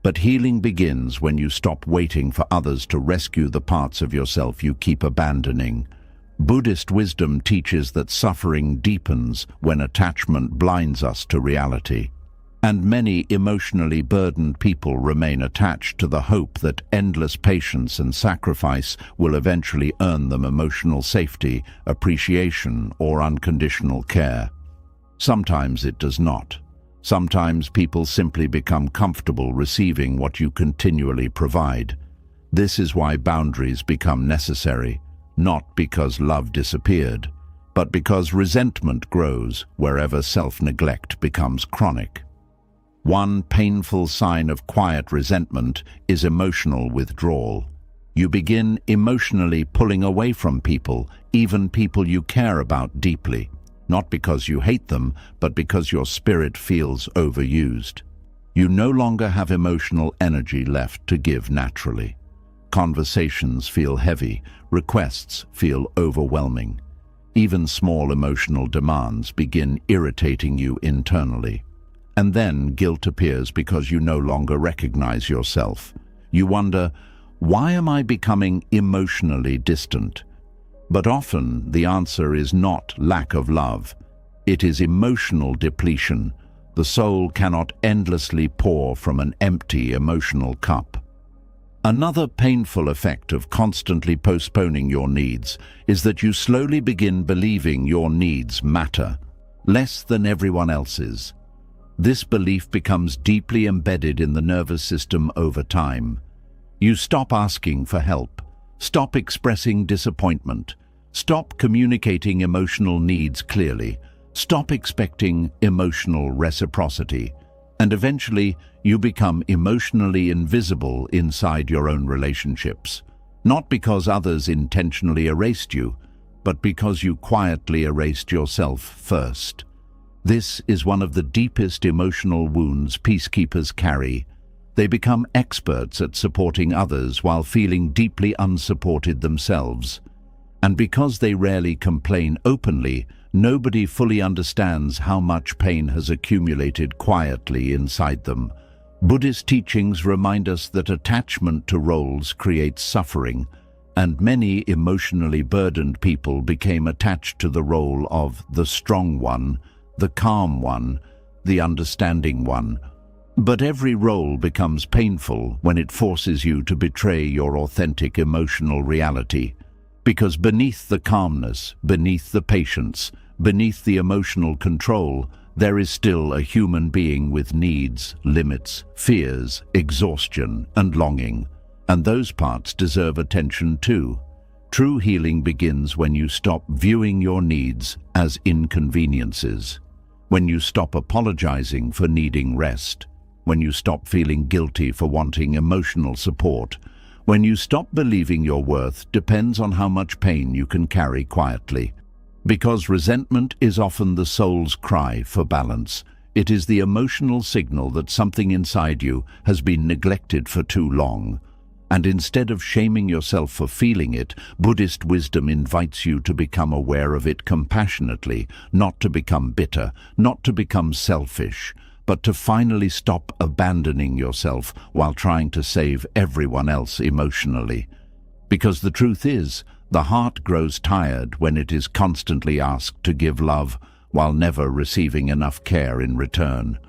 But healing begins when you stop waiting for others to rescue the parts of yourself you keep abandoning. Buddhist wisdom teaches that suffering deepens when attachment blinds us to reality. And many emotionally burdened people remain attached to the hope that endless patience and sacrifice will eventually earn them emotional safety, appreciation, or unconditional care. Sometimes it does not. Sometimes people simply become comfortable receiving what you continually provide. This is why boundaries become necessary, not because love disappeared, but because resentment grows wherever self-neglect becomes chronic. One painful sign of quiet resentment is emotional withdrawal. You begin emotionally pulling away from people, even people you care about deeply, not because you hate them, but because your spirit feels overused. You no longer have emotional energy left to give naturally. Conversations feel heavy, requests feel overwhelming. Even small emotional demands begin irritating you internally. And then guilt appears because you no longer recognize yourself. You wonder, why am I becoming emotionally distant? But often the answer is not lack of love. It is emotional depletion. The soul cannot endlessly pour from an empty emotional cup. Another painful effect of constantly postponing your needs is that you slowly begin believing your needs matter, less than everyone else's. This belief becomes deeply embedded in the nervous system over time. You stop asking for help, stop expressing disappointment, stop communicating emotional needs clearly, stop expecting emotional reciprocity, and eventually you become emotionally invisible inside your own relationships, not because others intentionally erased you, but because you quietly erased yourself first. This is one of the deepest emotional wounds peacekeepers carry. They become experts at supporting others while feeling deeply unsupported themselves. And because they rarely complain openly, nobody fully understands how much pain has accumulated quietly inside them. Buddhist teachings remind us that attachment to roles creates suffering, and many emotionally burdened people became attached to the role of the strong one, the calm one, the understanding one. But every role becomes painful when it forces you to betray your authentic emotional reality. Because beneath the calmness, beneath the patience, beneath the emotional control, there is still a human being with needs, limits, fears, exhaustion, and longing. And those parts deserve attention too. True healing begins when you stop viewing your needs as inconveniences, when you stop apologizing for needing rest, when you stop feeling guilty for wanting emotional support, when you stop believing your worth depends on how much pain you can carry quietly. Because resentment is often the soul's cry for balance. It is the emotional signal that something inside you has been neglected for too long. And instead of shaming yourself for feeling it, Buddhist wisdom invites you to become aware of it compassionately, not to become bitter, not to become selfish, but to finally stop abandoning yourself while trying to save everyone else emotionally. Because the truth is, the heart grows tired when it is constantly asked to give love while never receiving enough care in return.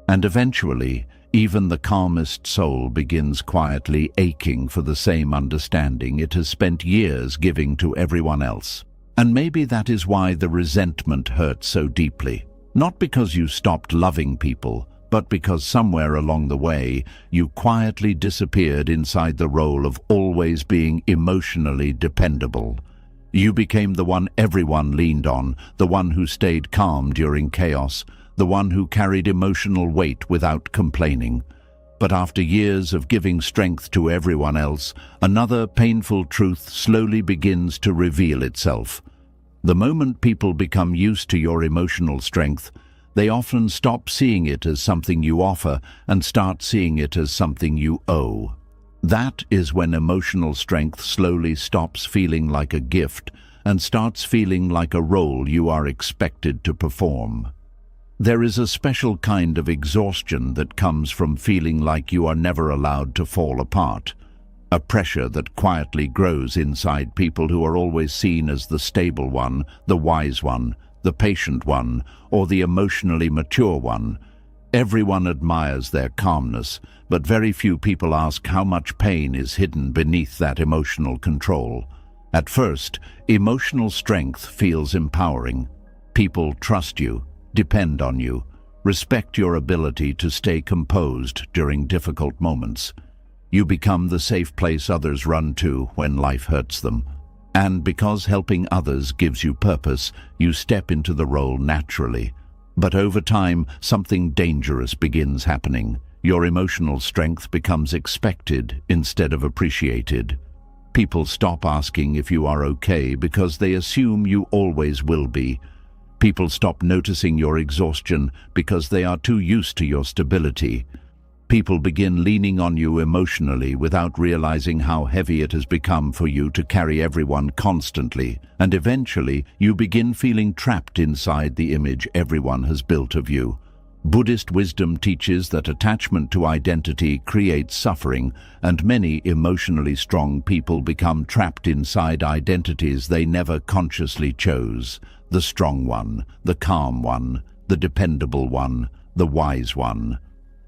And eventually, even the calmest soul begins quietly aching for the same understanding it has spent years giving to everyone else. And maybe that is why the resentment hurts so deeply. Not because you stopped loving people, but because somewhere along the way, you quietly disappeared inside the role of always being emotionally dependable. You became the one everyone leaned on, the one who stayed calm during chaos, the one who carried emotional weight without complaining. But after years of giving strength to everyone else, another painful truth slowly begins to reveal itself. The moment people become used to your emotional strength, they often stop seeing it as something you offer and start seeing it as something you owe. That is when emotional strength slowly stops feeling like a gift and starts feeling like a role you are expected to perform. There is a special kind of exhaustion that comes from feeling like you are never allowed to fall apart. A pressure that quietly grows inside people who are always seen as the stable one, the wise one, the patient one, or the emotionally mature one. Everyone admires their calmness, but very few people ask how much pain is hidden beneath that emotional control. At first, emotional strength feels empowering. People trust you, depend on you, respect your ability to stay composed during difficult moments. You become the safe place others run to when life hurts them. And because helping others gives you purpose, you step into the role naturally. But over time, something dangerous begins happening. Your emotional strength becomes expected instead of appreciated. People stop asking if you are okay because they assume you always will be. People stop noticing your exhaustion because they are too used to your stability. People begin leaning on you emotionally without realizing how heavy it has become for you to carry everyone constantly, and eventually you begin feeling trapped inside the image everyone has built of you. Buddhist wisdom teaches that attachment to identity creates suffering, and many emotionally strong people become trapped inside identities they never consciously chose. The strong one, the calm one, the dependable one, the wise one.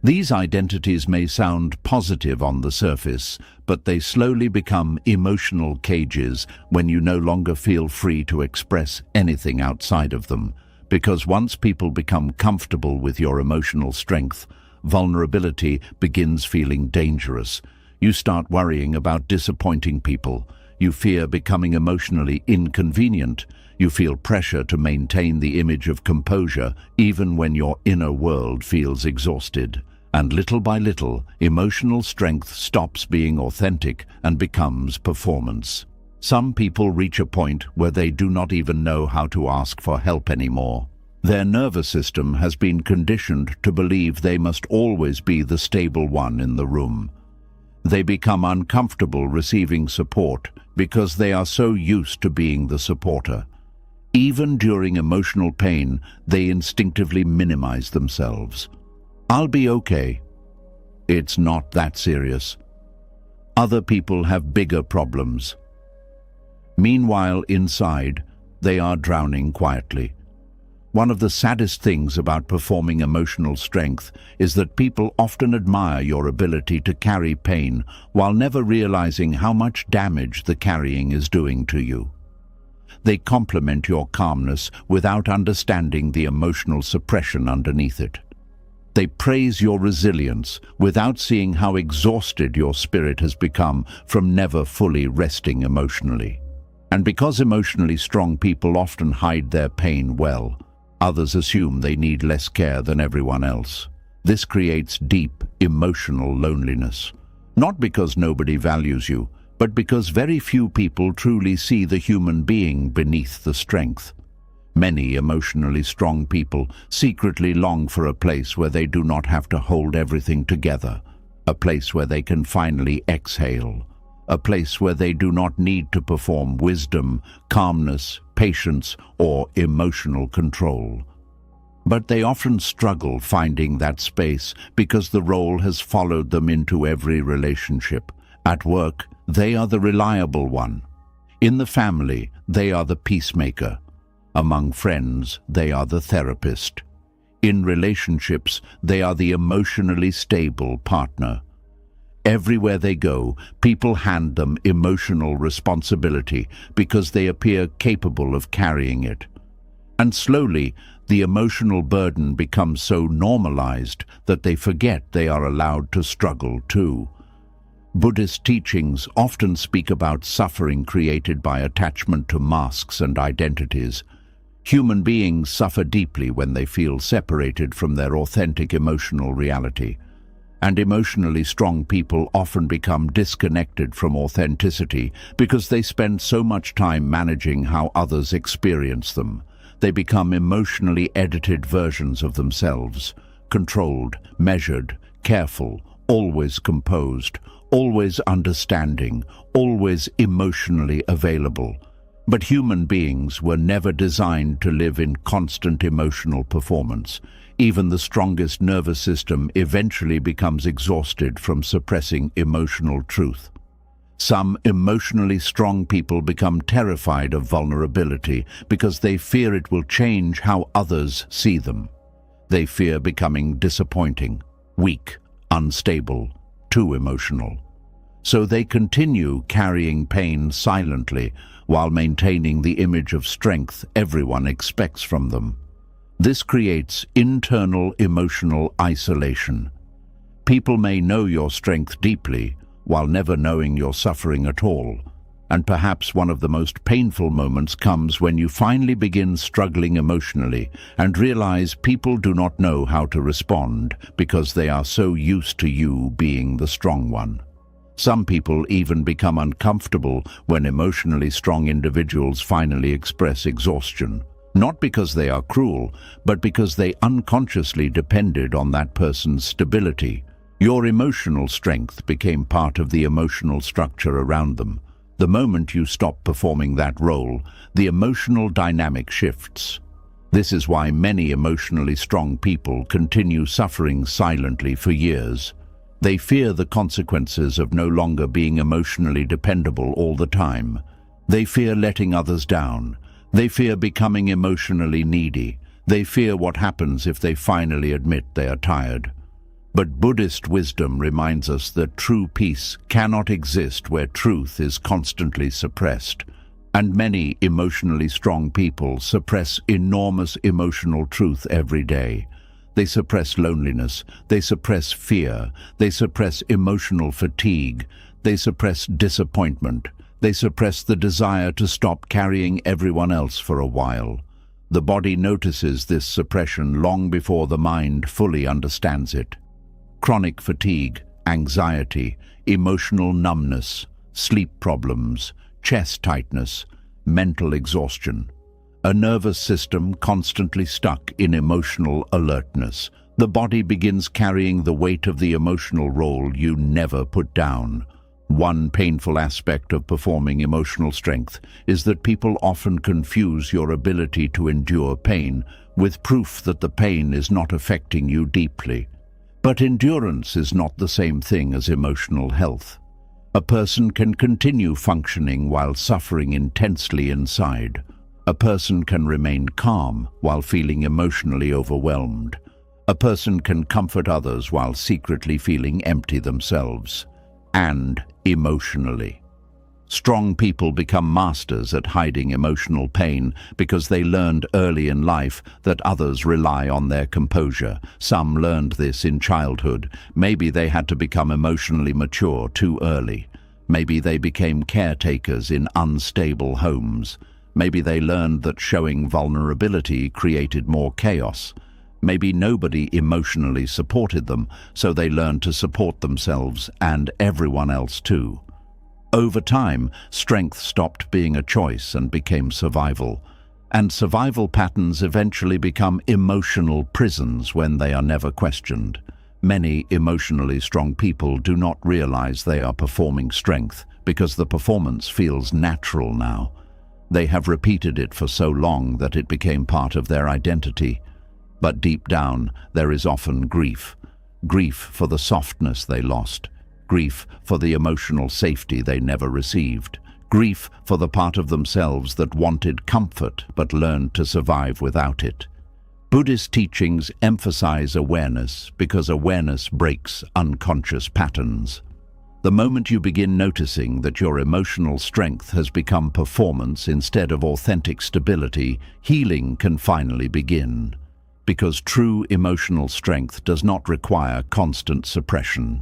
These identities may sound positive on the surface, but they slowly become emotional cages when you no longer feel free to express anything outside of them. Because once people become comfortable with your emotional strength, vulnerability begins feeling dangerous. You start worrying about disappointing people. You fear becoming emotionally inconvenient. You feel pressure to maintain the image of composure even when your inner world feels exhausted. And little by little, emotional strength stops being authentic and becomes performance. Some people reach a point where they do not even know how to ask for help anymore. Their nervous system has been conditioned to believe they must always be the stable one in the room. They become uncomfortable receiving support because they are so used to being the supporter. Even during emotional pain, they instinctively minimize themselves. I'll be okay. It's not that serious. Other people have bigger problems. Meanwhile, inside, they are drowning quietly. One of the saddest things about performing emotional strength is that people often admire your ability to carry pain while never realizing how much damage the carrying is doing to you. They compliment your calmness without understanding the emotional suppression underneath it. They praise your resilience without seeing how exhausted your spirit has become from never fully resting emotionally. And because emotionally strong people often hide their pain well, others assume they need less care than everyone else. This creates deep, emotional loneliness. Not because nobody values you, but because very few people truly see the human being beneath the strength. Many emotionally strong people secretly long for a place where they do not have to hold everything together, a place where they can finally exhale, a place where they do not need to perform wisdom, calmness, patience, or emotional control. But they often struggle finding that space because the role has followed them into every relationship. At work, they are the reliable one. In the family, they are the peacemaker. Among friends, they are the therapist. In relationships, they are the emotionally stable partner. Everywhere they go, people hand them emotional responsibility because they appear capable of carrying it. And slowly, the emotional burden becomes so normalized that they forget they are allowed to struggle too. Buddhist teachings often speak about suffering created by attachment to masks and identities. Human beings suffer deeply when they feel separated from their authentic emotional reality. And emotionally strong people often become disconnected from authenticity because they spend so much time managing how others experience them. They become emotionally edited versions of themselves, controlled, measured, careful, always composed, always understanding, always emotionally available. But human beings were never designed to live in constant emotional performance. Even the strongest nervous system eventually becomes exhausted from suppressing emotional truth. Some emotionally strong people become terrified of vulnerability because they fear it will change how others see them. They fear becoming disappointing, weak, unstable, too emotional. So they continue carrying pain silently while maintaining the image of strength everyone expects from them. This creates internal emotional isolation. People may know your strength deeply while never knowing your suffering at all. And perhaps one of the most painful moments comes when you finally begin struggling emotionally and realize people do not know how to respond because they are so used to you being the strong one. Some people even become uncomfortable when emotionally strong individuals finally express exhaustion. Not because they are cruel, but because they unconsciously depended on that person's stability. Your emotional strength became part of the emotional structure around them. The moment you stop performing that role, the emotional dynamic shifts. This is why many emotionally strong people continue suffering silently for years. They fear the consequences of no longer being emotionally dependable all the time. They fear letting others down. They fear becoming emotionally needy. They fear what happens if they finally admit they are tired. But Buddhist wisdom reminds us that true peace cannot exist where truth is constantly suppressed. And many emotionally strong people suppress enormous emotional truth every day. They suppress loneliness, they suppress fear, they suppress emotional fatigue, they suppress disappointment, they suppress the desire to stop carrying everyone else for a while. The body notices this suppression long before the mind fully understands it. Chronic fatigue, anxiety, emotional numbness, sleep problems, chest tightness, mental exhaustion. A nervous system constantly stuck in emotional alertness. The body begins carrying the weight of the emotional role you never put down. One painful aspect of performing emotional strength is that people often confuse your ability to endure pain with proof that the pain is not affecting you deeply. But endurance is not the same thing as emotional health. A person can continue functioning while suffering intensely inside. A person can remain calm while feeling emotionally overwhelmed. A person can comfort others while secretly feeling empty themselves. And emotionally. Strong people become masters at hiding emotional pain because they learned early in life that others rely on their composure. Some learned this in childhood. Maybe they had to become emotionally mature too early. Maybe they became caretakers in unstable homes. Maybe they learned that showing vulnerability created more chaos. Maybe nobody emotionally supported them, so they learned to support themselves and everyone else too. Over time, strength stopped being a choice and became survival. And survival patterns eventually become emotional prisons when they are never questioned. Many emotionally strong people do not realize they are performing strength because the performance feels natural now. They have repeated it for so long that it became part of their identity. But deep down, there is often grief. Grief for the softness they lost. Grief for the emotional safety they never received. Grief for the part of themselves that wanted comfort but learned to survive without it. Buddhist teachings emphasize awareness because awareness breaks unconscious patterns. The moment you begin noticing that your emotional strength has become performance instead of authentic stability, healing can finally begin. Because true emotional strength does not require constant suppression.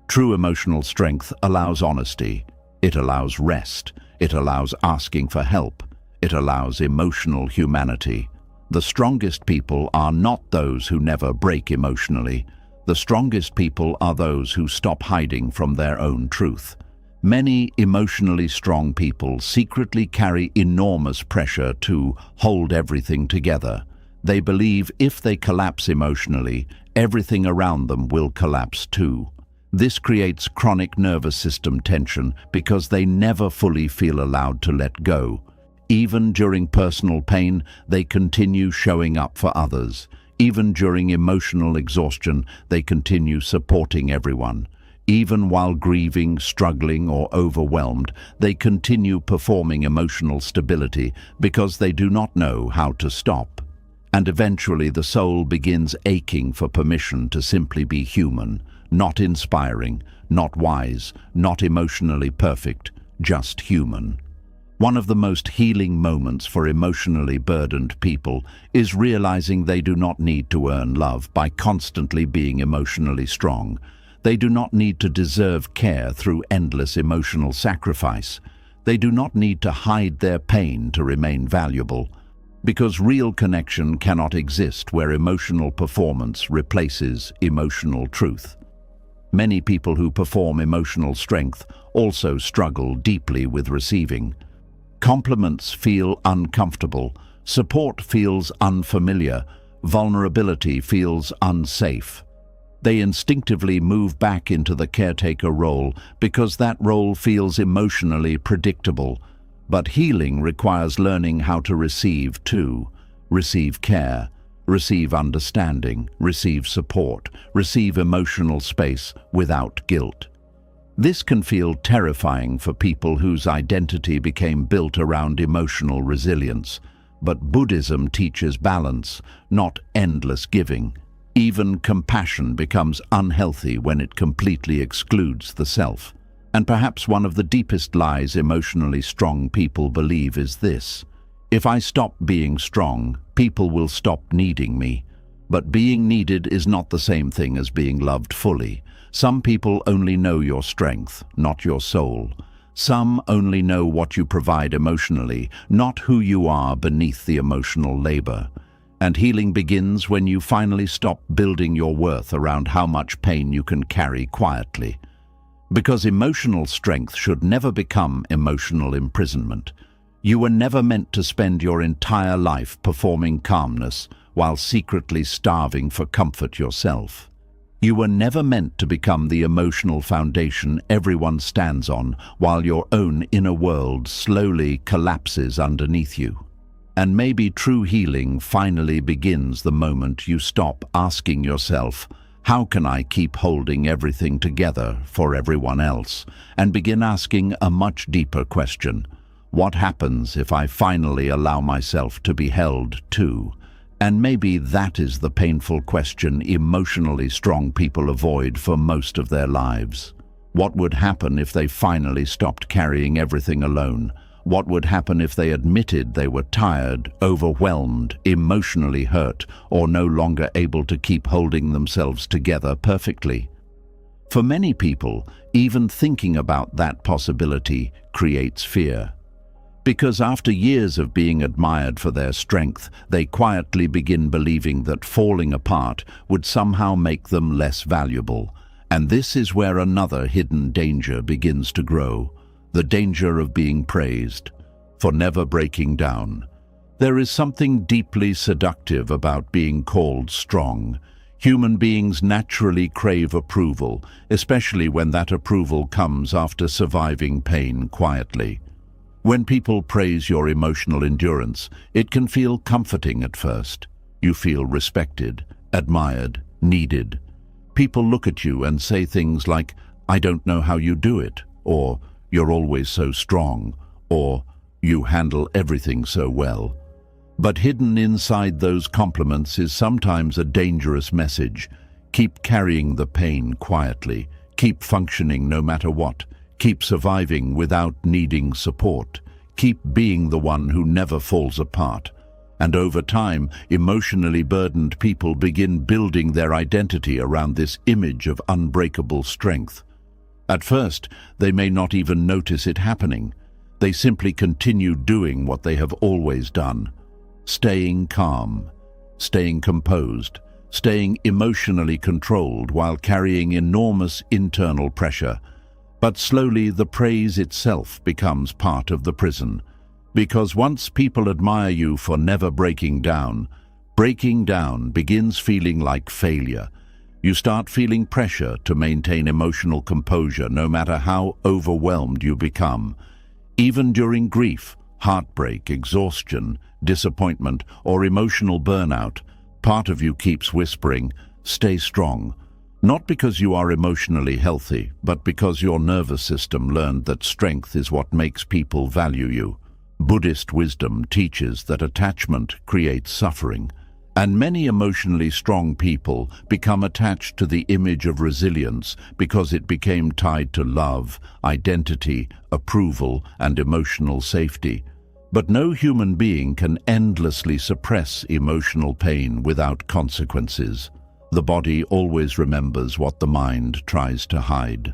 True emotional strength allows honesty. It allows rest. It allows asking for help. It allows emotional humanity. The strongest people are not those who never break emotionally. The strongest people are those who stop hiding from their own truth. Many emotionally strong people secretly carry enormous pressure to hold everything together. They believe if they collapse emotionally, everything around them will collapse too. This creates chronic nervous system tension because they never fully feel allowed to let go. Even during personal pain, they continue showing up for others. Even during emotional exhaustion, they continue supporting everyone. Even while grieving, struggling, or overwhelmed, they continue performing emotional stability because they do not know how to stop. And eventually the soul begins aching for permission to simply be human, not inspiring, not wise, not emotionally perfect, just human. One of the most healing moments for emotionally burdened people is realizing they do not need to earn love by constantly being emotionally strong. They do not need to deserve care through endless emotional sacrifice. They do not need to hide their pain to remain valuable, because real connection cannot exist where emotional performance replaces emotional truth. Many people who perform emotional strength also struggle deeply with receiving. Compliments feel uncomfortable, support feels unfamiliar, vulnerability feels unsafe. They instinctively move back into the caretaker role because that role feels emotionally predictable. But healing requires learning how to receive too. Receive care, receive understanding, receive support, receive emotional space without guilt. This can feel terrifying for people whose identity became built around emotional resilience. But Buddhism teaches balance, not endless giving. Even compassion becomes unhealthy when it completely excludes the self. And perhaps one of the deepest lies emotionally strong people believe is this: if I stop being strong, people will stop needing me. But being needed is not the same thing as being loved fully. Some people only know your strength, not your soul. Some only know what you provide emotionally, not who you are beneath the emotional labor. And healing begins when you finally stop building your worth around how much pain you can carry quietly. Because emotional strength should never become emotional imprisonment. You were never meant to spend your entire life performing calmness while secretly starving for comfort yourself. You were never meant to become the emotional foundation everyone stands on while your own inner world slowly collapses underneath you. And maybe true healing finally begins the moment you stop asking yourself, how can I keep holding everything together for everyone else? And begin asking a much deeper question. What happens if I finally allow myself to be held too? And maybe that is the painful question emotionally strong people avoid for most of their lives. What would happen if they finally stopped carrying everything alone? What would happen if they admitted they were tired, overwhelmed, emotionally hurt, or no longer able to keep holding themselves together perfectly? For many people, even thinking about that possibility creates fear. Because after years of being admired for their strength, they quietly begin believing that falling apart would somehow make them less valuable. And this is where another hidden danger begins to grow. The danger of being praised for never breaking down. There is something deeply seductive about being called strong. Human beings naturally crave approval, especially when that approval comes after surviving pain quietly. When people praise your emotional endurance, it can feel comforting at first. You feel respected, admired, needed. People look at you and say things like, "I don't know how you do it," or "You're always so strong," or "You handle everything so well." But hidden inside those compliments is sometimes a dangerous message. Keep carrying the pain quietly. Keep functioning no matter what. Keep surviving without needing support. Keep being the one who never falls apart. And over time, emotionally burdened people begin building their identity around this image of unbreakable strength. At first, they may not even notice it happening. They simply continue doing what they have always done. Staying calm, staying composed, staying emotionally controlled while carrying enormous internal pressure. But slowly the praise itself becomes part of the prison. Because once people admire you for never breaking down begins feeling like failure. You start feeling pressure to maintain emotional composure no matter how overwhelmed you become. Even during grief, heartbreak, exhaustion, disappointment, or emotional burnout, part of you keeps whispering, "Stay strong." Not because you are emotionally healthy, but because your nervous system learned that strength is what makes people value you. Buddhist wisdom teaches that attachment creates suffering, and many emotionally strong people become attached to the image of resilience because it became tied to love, identity, approval, and emotional safety. But no human being can endlessly suppress emotional pain without consequences. The body always remembers what the mind tries to hide.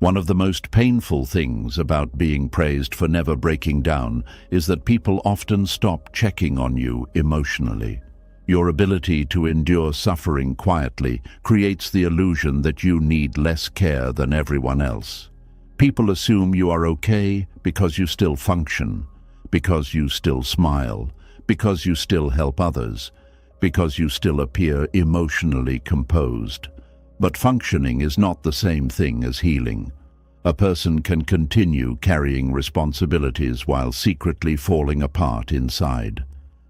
One of the most painful things about being praised for never breaking down is that people often stop checking on you emotionally. Your ability to endure suffering quietly creates the illusion that you need less care than everyone else. People assume you are okay because you still function, because you still smile, because you still help others, because you still appear emotionally composed. But functioning is not the same thing as healing. A person can continue carrying responsibilities while secretly falling apart inside.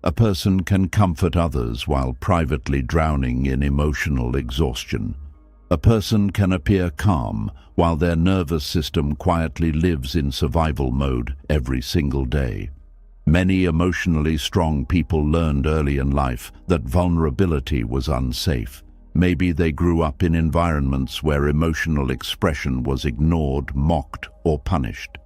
A person can comfort others while privately drowning in emotional exhaustion. A person can appear calm while their nervous system quietly lives in survival mode every single day. Many emotionally strong people learned early in life that vulnerability was unsafe. Maybe they grew up in environments where emotional expression was ignored, mocked, or punished.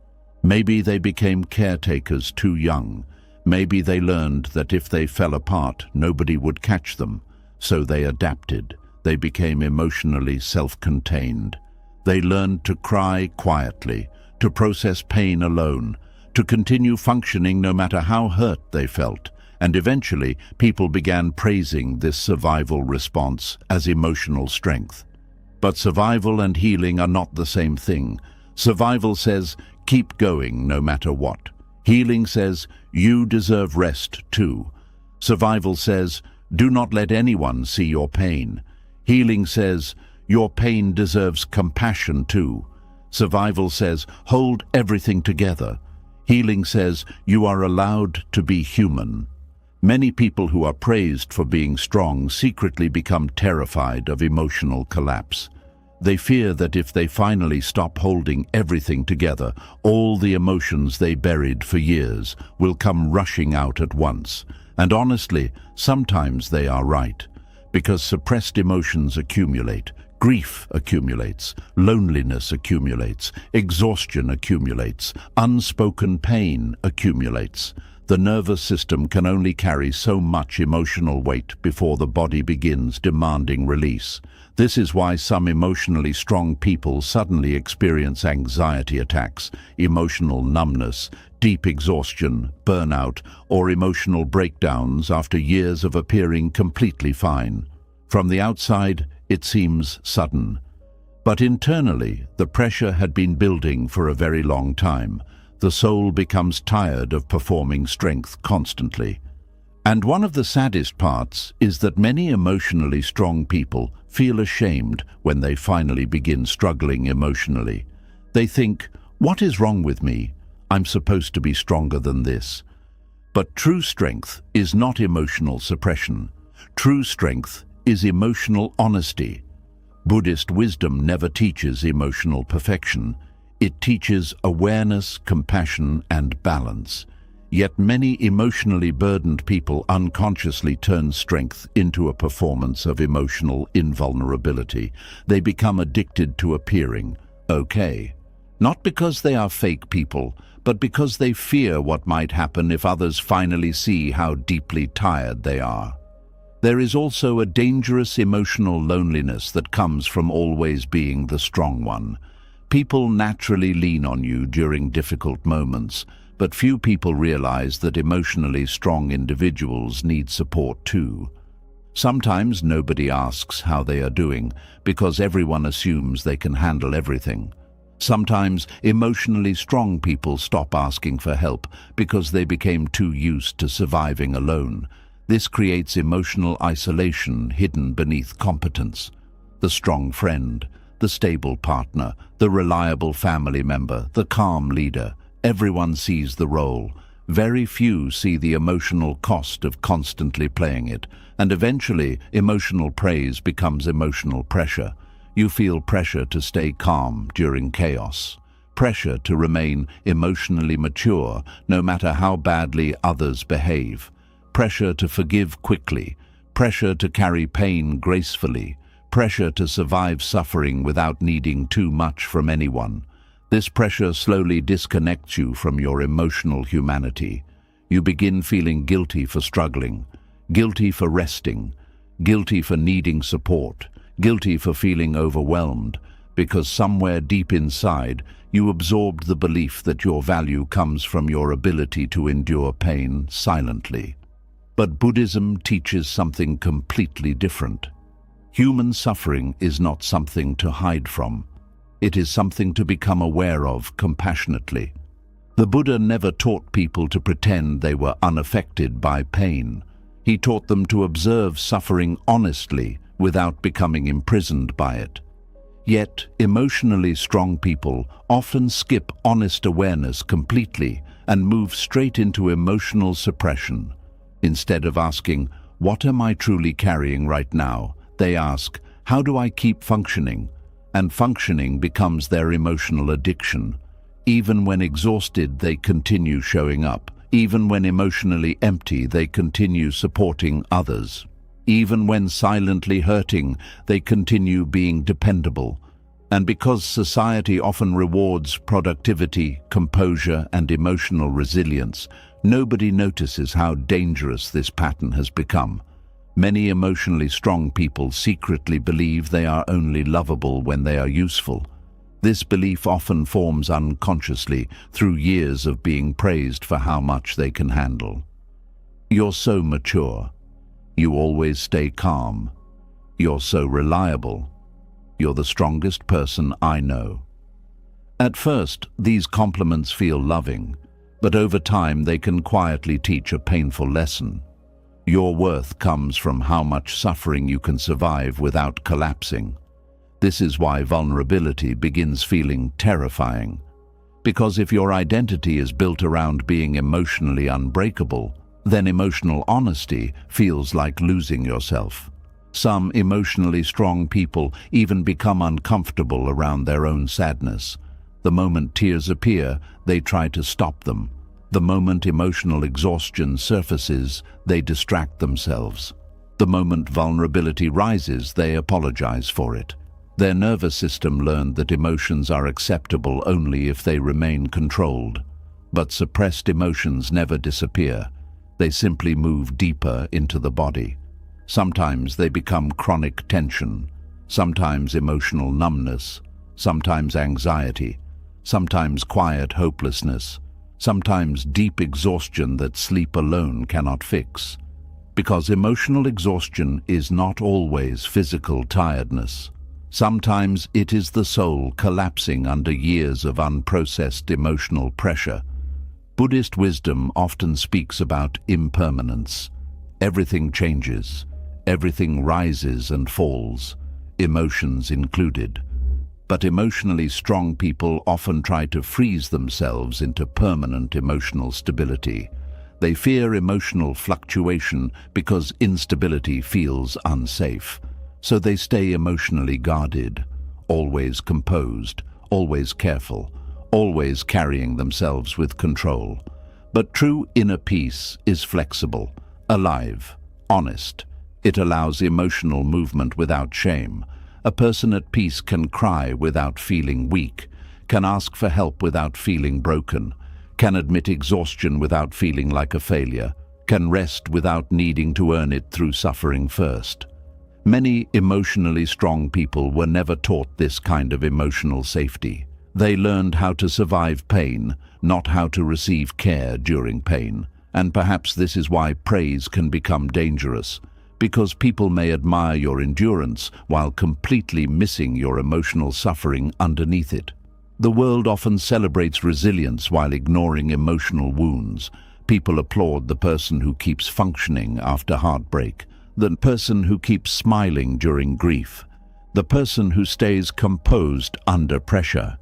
Maybe they became caretakers too young. Maybe they learned that if they fell apart, nobody would catch them. So they adapted. They became emotionally self-contained. They learned to cry quietly, to process pain alone, to continue functioning no matter how hurt they felt. And eventually, people began praising this survival response as emotional strength. But survival and healing are not the same thing. Survival says, keep going no matter what. Healing says, you deserve rest too. Survival says, do not let anyone see your pain. Healing says, your pain deserves compassion too. Survival says, hold everything together. Healing says, you are allowed to be human. Many people who are praised for being strong secretly become terrified of emotional collapse. They fear that if they finally stop holding everything together, all the emotions they buried for years will come rushing out at once. And honestly, sometimes they are right, because suppressed emotions accumulate. Grief accumulates, loneliness accumulates, exhaustion accumulates, unspoken pain accumulates. The nervous system can only carry so much emotional weight before the body begins demanding release. This is why some emotionally strong people suddenly experience anxiety attacks, emotional numbness, deep exhaustion, burnout, or emotional breakdowns after years of appearing completely fine. From the outside, it seems sudden. But internally, the pressure had been building for a very long time. The soul becomes tired of performing strength constantly. And one of the saddest parts is that many emotionally strong people feel ashamed when they finally begin struggling emotionally. They think, what is wrong with me? I'm supposed to be stronger than this. But true strength is not emotional suppression. True strength is emotional honesty. Buddhist wisdom never teaches emotional perfection. It teaches awareness, compassion, and balance. Yet many emotionally burdened people unconsciously turn strength into a performance of emotional invulnerability. They become addicted to appearing okay. Not because they are fake people, but because they fear what might happen if others finally see how deeply tired they are. There is also a dangerous emotional loneliness that comes from always being the strong one. People naturally lean on you during difficult moments, but few people realize that emotionally strong individuals need support too. Sometimes nobody asks how they are doing because everyone assumes they can handle everything. Sometimes emotionally strong people stop asking for help because they became too used to surviving alone. This creates emotional isolation hidden beneath competence. The strong friend, the stable partner, the reliable family member, the calm leader. Everyone sees the role. Very few see the emotional cost of constantly playing it, and eventually emotional praise becomes emotional pressure. You feel pressure to stay calm during chaos, pressure to remain emotionally mature no matter how badly others behave, pressure to forgive quickly, pressure to carry pain gracefully, pressure to survive suffering without needing too much from anyone. This pressure slowly disconnects you from your emotional humanity. You begin feeling guilty for struggling, guilty for resting, guilty for needing support, guilty for feeling overwhelmed, because somewhere deep inside you absorbed the belief that your value comes from your ability to endure pain silently. But Buddhism teaches something completely different. Human suffering is not something to hide from. It is something to become aware of compassionately. The Buddha never taught people to pretend they were unaffected by pain. He taught them to observe suffering honestly without becoming imprisoned by it. Yet, emotionally strong people often skip honest awareness completely and move straight into emotional suppression. Instead of asking, "What am I truly carrying right now?" they ask, "How do I keep functioning?" And functioning becomes their emotional addiction. Even when exhausted, they continue showing up. Even when emotionally empty, they continue supporting others. Even when silently hurting, they continue being dependable. And because society often rewards productivity, composure, and emotional resilience, nobody notices how dangerous this pattern has become. Many emotionally strong people secretly believe they are only lovable when they are useful. This belief often forms unconsciously through years of being praised for how much they can handle. "You're so mature. You always stay calm. You're so reliable. You're the strongest person I know." At first, these compliments feel loving, but over time they can quietly teach a painful lesson. Your worth comes from how much suffering you can survive without collapsing. This is why vulnerability begins feeling terrifying. Because if your identity is built around being emotionally unbreakable, then emotional honesty feels like losing yourself. Some emotionally strong people even become uncomfortable around their own sadness. The moment tears appear, they try to stop them. The moment emotional exhaustion surfaces, they distract themselves. The moment vulnerability rises, they apologize for it. Their nervous system learned that emotions are acceptable only if they remain controlled. But suppressed emotions never disappear. They simply move deeper into the body. Sometimes they become chronic tension, sometimes emotional numbness, sometimes anxiety, sometimes quiet hopelessness, sometimes deep exhaustion that sleep alone cannot fix. Because emotional exhaustion is not always physical tiredness. Sometimes it is the soul collapsing under years of unprocessed emotional pressure. Buddhist wisdom often speaks about impermanence. Everything changes, everything rises and falls, emotions included. But emotionally strong people often try to freeze themselves into permanent emotional stability. They fear emotional fluctuation because instability feels unsafe. So they stay emotionally guarded, always composed, always careful, always carrying themselves with control. But true inner peace is flexible, alive, honest. It allows emotional movement without shame. A person at peace can cry without feeling weak, can ask for help without feeling broken, can admit exhaustion without feeling like a failure, can rest without needing to earn it through suffering first. Many emotionally strong people were never taught this kind of emotional safety. They learned how to survive pain, not how to receive care during pain. And perhaps this is why praise can become dangerous, because people may admire your endurance while completely missing your emotional suffering underneath it. The world often celebrates resilience while ignoring emotional wounds. People applaud the person who keeps functioning after heartbreak, the person who keeps smiling during grief, the person who stays composed under pressure.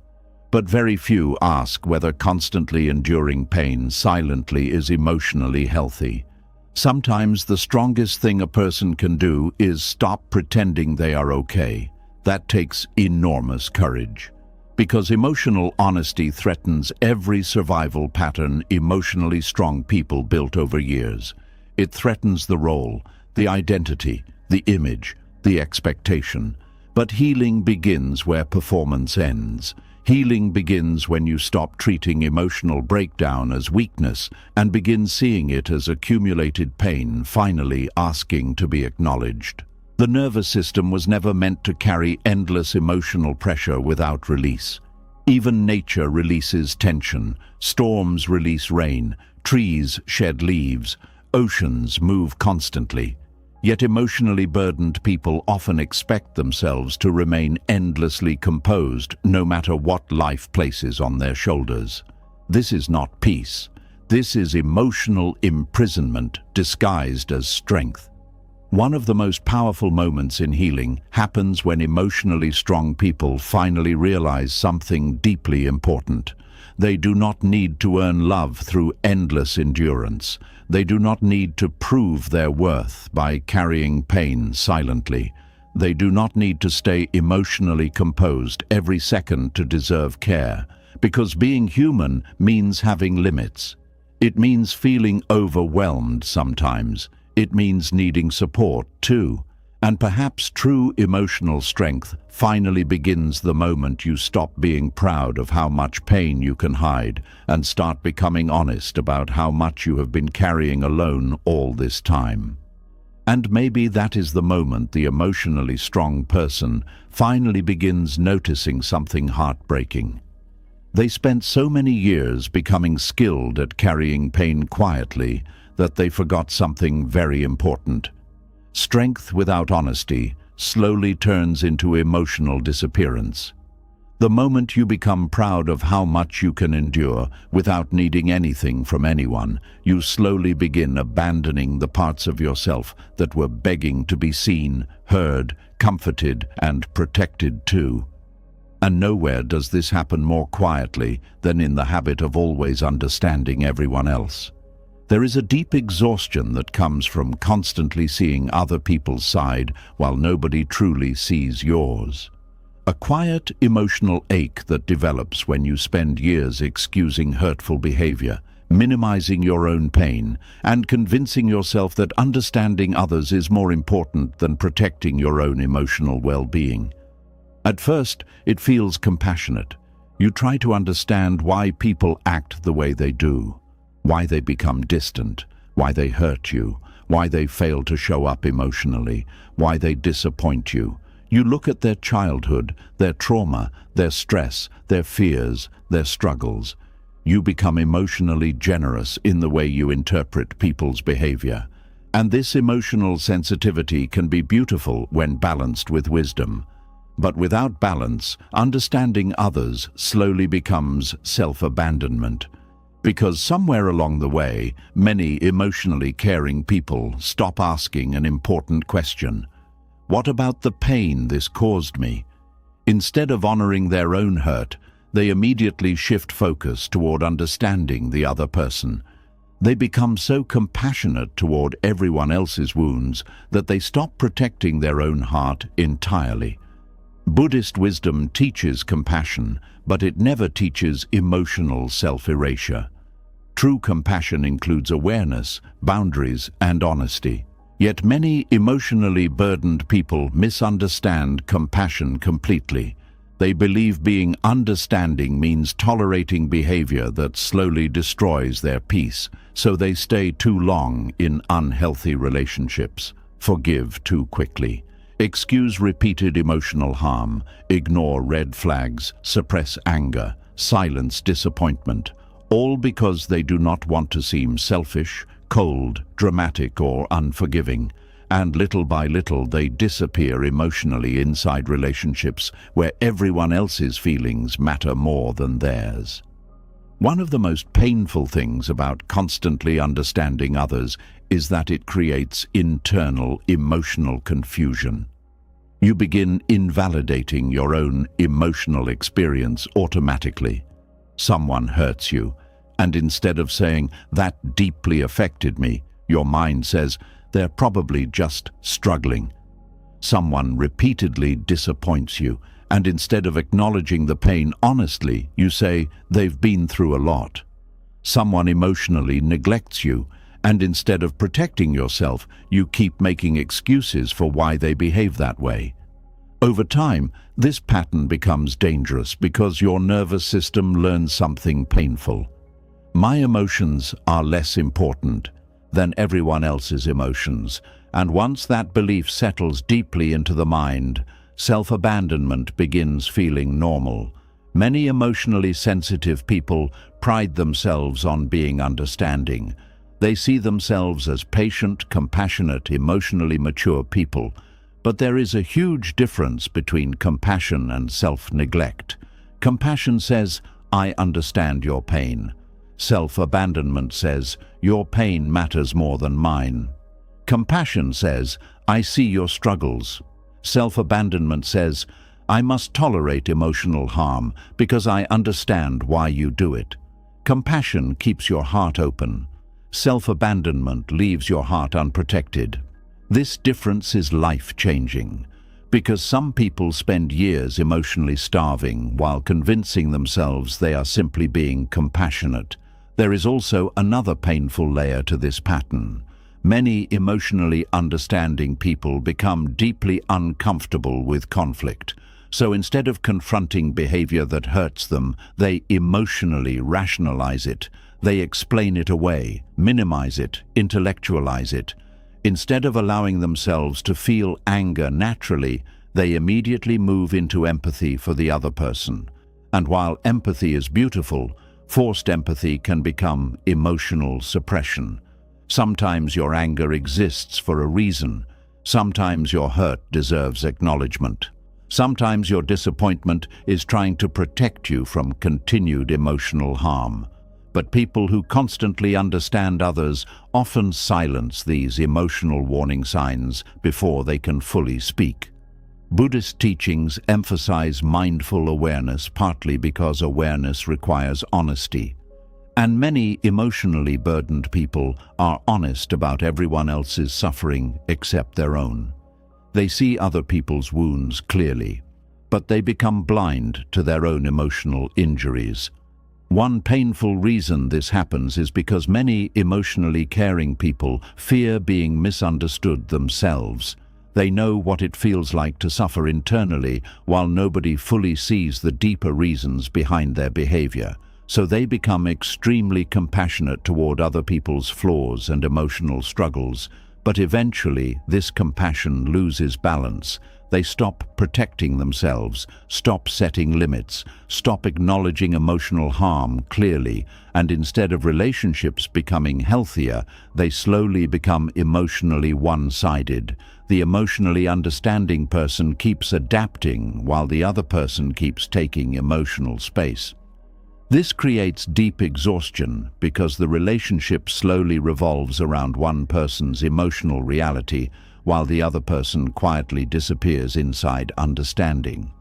But very few ask whether constantly enduring pain silently is emotionally healthy. Sometimes the strongest thing a person can do is stop pretending they are okay. That takes enormous courage. Because emotional honesty threatens every survival pattern emotionally strong people built over years. It threatens the role, the identity, the image, the expectation. But healing begins where performance ends. Healing begins when you stop treating emotional breakdown as weakness and begin seeing it as accumulated pain, finally asking to be acknowledged. The nervous system was never meant to carry endless emotional pressure without release. Even nature releases tension, storms release rain, trees shed leaves, oceans move constantly. Yet emotionally burdened people often expect themselves to remain endlessly composed no matter what life places on their shoulders. This is not peace. This is emotional imprisonment disguised as strength. One of the most powerful moments in healing happens when emotionally strong people finally realize something deeply important. They do not need to earn love through endless endurance. They do not need to prove their worth by carrying pain silently. They do not need to stay emotionally composed every second to deserve care, because being human means having limits. It means feeling overwhelmed sometimes. It means needing support too. And perhaps true emotional strength finally begins the moment you stop being proud of how much pain you can hide and start becoming honest about how much you have been carrying alone all this time. And maybe that is the moment the emotionally strong person finally begins noticing something heartbreaking. They spent so many years becoming skilled at carrying pain quietly that they forgot something very important. Strength without honesty slowly turns into emotional disappearance. The moment you become proud of how much you can endure without needing anything from anyone, you slowly begin abandoning the parts of yourself that were begging to be seen, heard, comforted, and protected too. And nowhere does this happen more quietly than in the habit of always understanding everyone else. There is a deep exhaustion that comes from constantly seeing other people's side while nobody truly sees yours. A quiet emotional ache that develops when you spend years excusing hurtful behavior, minimizing your own pain, and convincing yourself that understanding others is more important than protecting your own emotional well-being. At first, it feels compassionate. You try to understand why people act the way they do. Why they become distant, why they hurt you, why they fail to show up emotionally, why they disappoint you. You look at their childhood, their trauma, their stress, their fears, their struggles. You become emotionally generous in the way you interpret people's behavior. And this emotional sensitivity can be beautiful when balanced with wisdom. But without balance, understanding others slowly becomes self-abandonment. Because somewhere along the way, many emotionally caring people stop asking an important question. What about the pain this caused me? Instead of honoring their own hurt, they immediately shift focus toward understanding the other person. They become so compassionate toward everyone else's wounds that they stop protecting their own heart entirely. Buddhist wisdom teaches compassion, but it never teaches emotional self-erasure. True compassion includes awareness, boundaries, and honesty. Yet many emotionally burdened people misunderstand compassion completely. They believe being understanding means tolerating behavior that slowly destroys their peace, so they stay too long in unhealthy relationships, forgive too quickly, excuse repeated emotional harm, ignore red flags, suppress anger, silence disappointment, all because they do not want to seem selfish, cold, dramatic, or unforgiving. and little by little they disappear emotionally inside relationships where everyone else's feelings matter more than theirs. One of the most painful things about constantly understanding others is that it creates internal emotional confusion. You begin invalidating your own emotional experience automatically. Someone hurts you, and instead of saying, "That deeply affected me," your mind says, "They're probably just struggling." Someone repeatedly disappoints you, and instead of acknowledging the pain honestly, you say, "They've been through a lot." Someone emotionally neglects you, and instead of protecting yourself, you keep making excuses for why they behave that way. Over time, this pattern becomes dangerous because your nervous system learns something painful. My emotions are less important than everyone else's emotions, and once that belief settles deeply into the mind, self-abandonment begins feeling normal. Many emotionally sensitive people pride themselves on being understanding. They see themselves as patient, compassionate, emotionally mature people. But there is a huge difference between compassion and self-neglect. Compassion says, "I understand your pain." Self-abandonment says, "Your pain matters more than mine." Compassion says, "I see your struggles." Self-abandonment says, "I must tolerate emotional harm because I understand why you do it." Compassion keeps your heart open. Self-abandonment leaves your heart unprotected. This difference is life-changing, because some people spend years emotionally starving while convincing themselves they are simply being compassionate. There is also another painful layer to this pattern. Many emotionally understanding people become deeply uncomfortable with conflict. So instead of confronting behavior that hurts them, they emotionally rationalize it. They explain it away, minimize it, intellectualize it. Instead of allowing themselves to feel anger naturally, they immediately move into empathy for the other person. And while empathy is beautiful, forced empathy can become emotional suppression. Sometimes your anger exists for a reason. Sometimes your hurt deserves acknowledgement. Sometimes your disappointment is trying to protect you from continued emotional harm. But people who constantly understand others often silence these emotional warning signs before they can fully speak. Buddhist teachings emphasize mindful awareness partly because awareness requires honesty. And many emotionally burdened people are honest about everyone else's suffering except their own. They see other people's wounds clearly, but they become blind to their own emotional injuries. One painful reason this happens is because many emotionally caring people fear being misunderstood themselves. They know what it feels like to suffer internally while nobody fully sees the deeper reasons behind their behavior. So they become extremely compassionate toward other people's flaws and emotional struggles. But eventually, this compassion loses balance. They stop protecting themselves, stop setting limits, stop acknowledging emotional harm clearly, and instead of relationships becoming healthier, they slowly become emotionally one-sided. The emotionally understanding person keeps adapting while the other person keeps taking emotional space. This creates deep exhaustion because the relationship slowly revolves around one person's emotional reality while the other person quietly disappears inside understanding.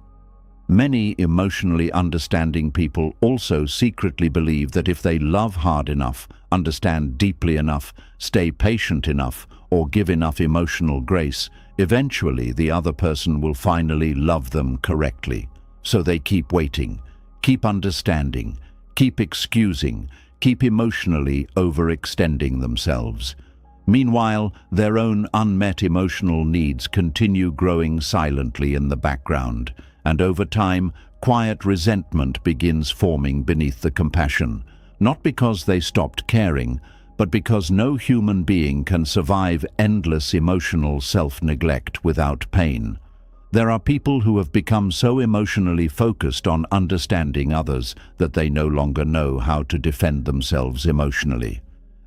Many emotionally understanding people also secretly believe that if they love hard enough, understand deeply enough, stay patient enough, or give enough emotional grace, eventually the other person will finally love them correctly. So they keep waiting, keep understanding, keep excusing, keep emotionally overextending themselves. Meanwhile, their own unmet emotional needs continue growing silently in the background, and over time, quiet resentment begins forming beneath the compassion, not because they stopped caring, but because no human being can survive endless emotional self-neglect without pain. There are people who have become so emotionally focused on understanding others that they no longer know how to defend themselves emotionally.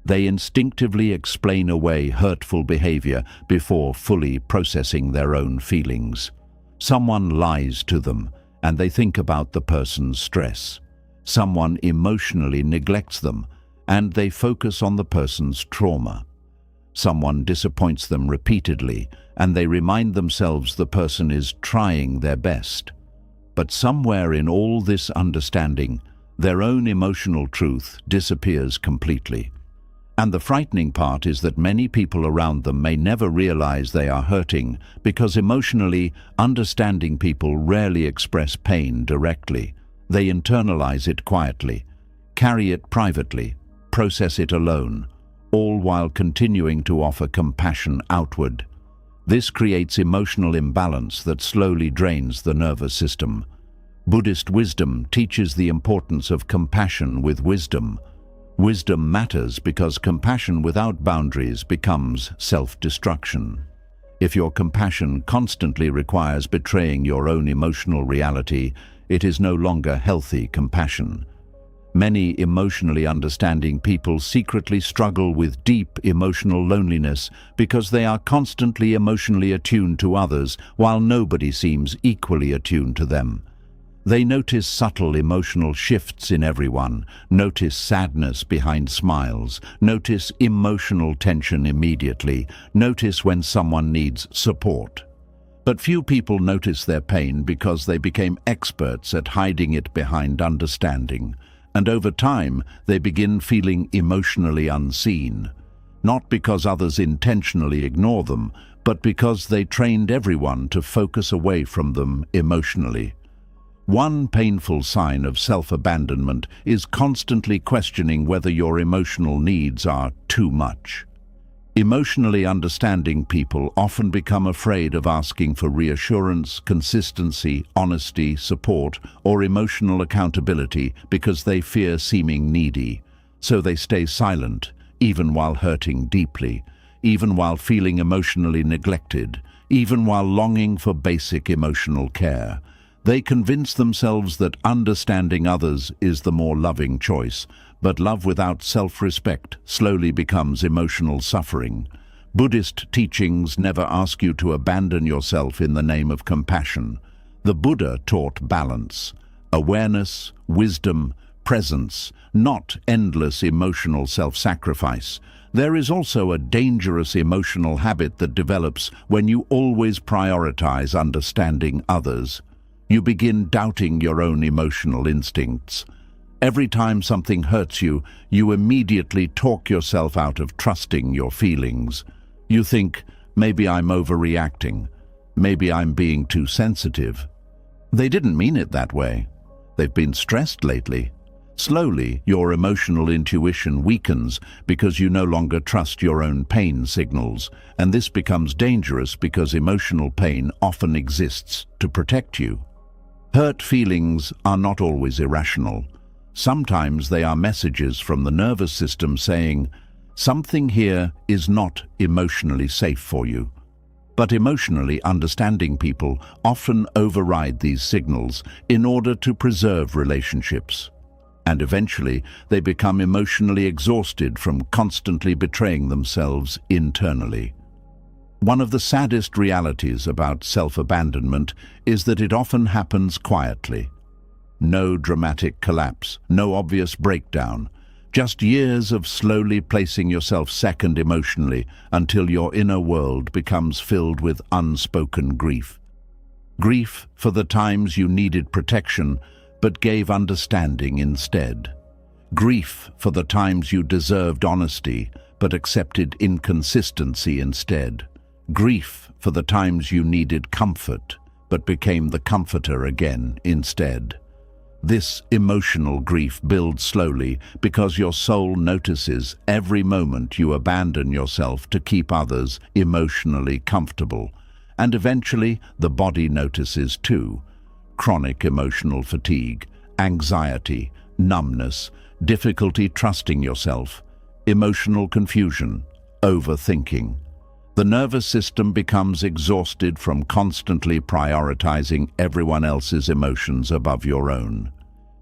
They instinctively explain away hurtful behavior before fully processing their own feelings. Someone lies to them, and they think about the person's stress. Someone emotionally neglects them, and they focus on the person's trauma. Someone disappoints them repeatedly, and they remind themselves the person is trying their best. But somewhere in all this understanding, their own emotional truth disappears completely. And the frightening part is that many people around them may never realize they are hurting because emotionally, understanding people rarely express pain directly. They internalize it quietly, carry it privately, process it alone, all while continuing to offer compassion outward. This creates emotional imbalance that slowly drains the nervous system. Buddhist wisdom teaches the importance of compassion with wisdom. Wisdom matters because compassion without boundaries becomes self-destruction. If your compassion constantly requires betraying your own emotional reality, it is no longer healthy compassion. Many emotionally understanding people secretly struggle with deep emotional loneliness because they are constantly emotionally attuned to others while nobody seems equally attuned to them. They notice subtle emotional shifts in everyone, notice sadness behind smiles, notice emotional tension immediately, notice when someone needs support. But few people notice their pain because they became experts at hiding it behind understanding. And over time, they begin feeling emotionally unseen. Not because others intentionally ignore them, but because they trained everyone to focus away from them emotionally. One painful sign of self-abandonment is constantly questioning whether your emotional needs are too much. Emotionally understanding people often become afraid of asking for reassurance, consistency, honesty, support, or emotional accountability because they fear seeming needy. So they stay silent, even while hurting deeply, even while feeling emotionally neglected, even while longing for basic emotional care. They convince themselves that understanding others is the more loving choice, but love without self-respect slowly becomes emotional suffering. Buddhist teachings never ask you to abandon yourself in the name of compassion. The Buddha taught balance, awareness, wisdom, presence, not endless emotional self-sacrifice. There is also a dangerous emotional habit that develops when you always prioritize understanding others. You begin doubting your own emotional instincts. Every time something hurts you, you immediately talk yourself out of trusting your feelings. You think, maybe I'm overreacting. Maybe I'm being too sensitive. They didn't mean it that way. They've been stressed lately. Slowly, your emotional intuition weakens because you no longer trust your own pain signals, and this becomes dangerous because emotional pain often exists to protect you. Hurt feelings are not always irrational. Sometimes they are messages from the nervous system saying, something here is not emotionally safe for you. But emotionally understanding people often override these signals in order to preserve relationships. And eventually, they become emotionally exhausted from constantly betraying themselves internally. One of the saddest realities about self-abandonment is that it often happens quietly. No dramatic collapse, no obvious breakdown, just years of slowly placing yourself second emotionally until your inner world becomes filled with unspoken grief. Grief for the times you needed protection but gave understanding instead. Grief for the times you deserved honesty but accepted inconsistency instead. Grief for the times you needed comfort, but became the comforter again instead. This emotional grief builds slowly because your soul notices every moment you abandon yourself to keep others emotionally comfortable. And eventually, the body notices too. Chronic emotional fatigue, anxiety, numbness, difficulty trusting yourself, emotional confusion, overthinking. The nervous system becomes exhausted from constantly prioritizing everyone else's emotions above your own.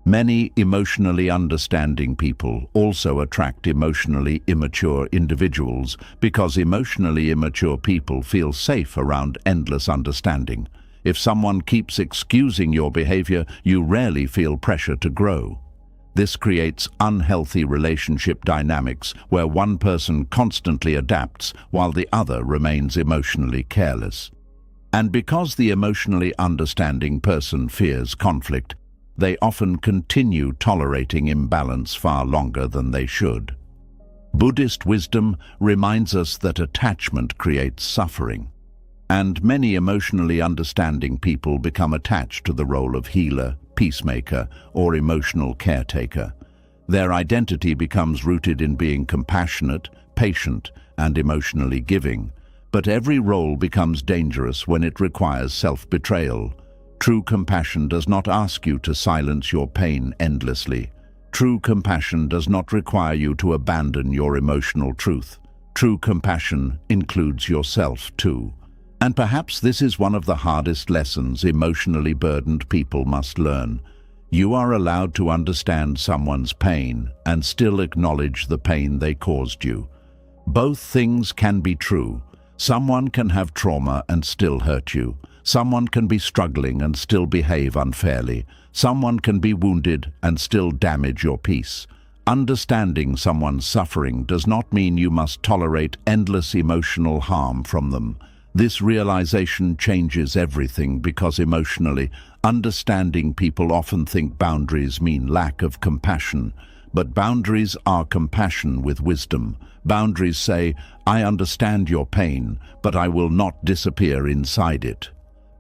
Many emotionally understanding people also attract emotionally immature individuals because emotionally immature people feel safe around endless understanding. If someone keeps excusing your behavior, you rarely feel pressure to grow. This creates unhealthy relationship dynamics where one person constantly adapts while the other remains emotionally careless. And because the emotionally understanding person fears conflict, they often continue tolerating imbalance far longer than they should. Buddhist wisdom reminds us that attachment creates suffering, and many emotionally understanding people become attached to the role of healer, peacemaker, or emotional caretaker. Their identity becomes rooted in being compassionate, patient, and emotionally giving. But every role becomes dangerous when it requires self-betrayal. True compassion does not ask you to silence your pain endlessly. True compassion does not require you to abandon your emotional truth. True compassion includes yourself too. And perhaps this is one of the hardest lessons emotionally burdened people must learn. You are allowed to understand someone's pain and still acknowledge the pain they caused you. Both things can be true. Someone can have trauma and still hurt you. Someone can be struggling and still behave unfairly. Someone can be wounded and still damage your peace. Understanding someone's suffering does not mean you must tolerate endless emotional harm from them. This realization changes everything because emotionally understanding people often think boundaries mean lack of compassion. But boundaries are compassion with wisdom. Boundaries say, I understand your pain, but I will not disappear inside it.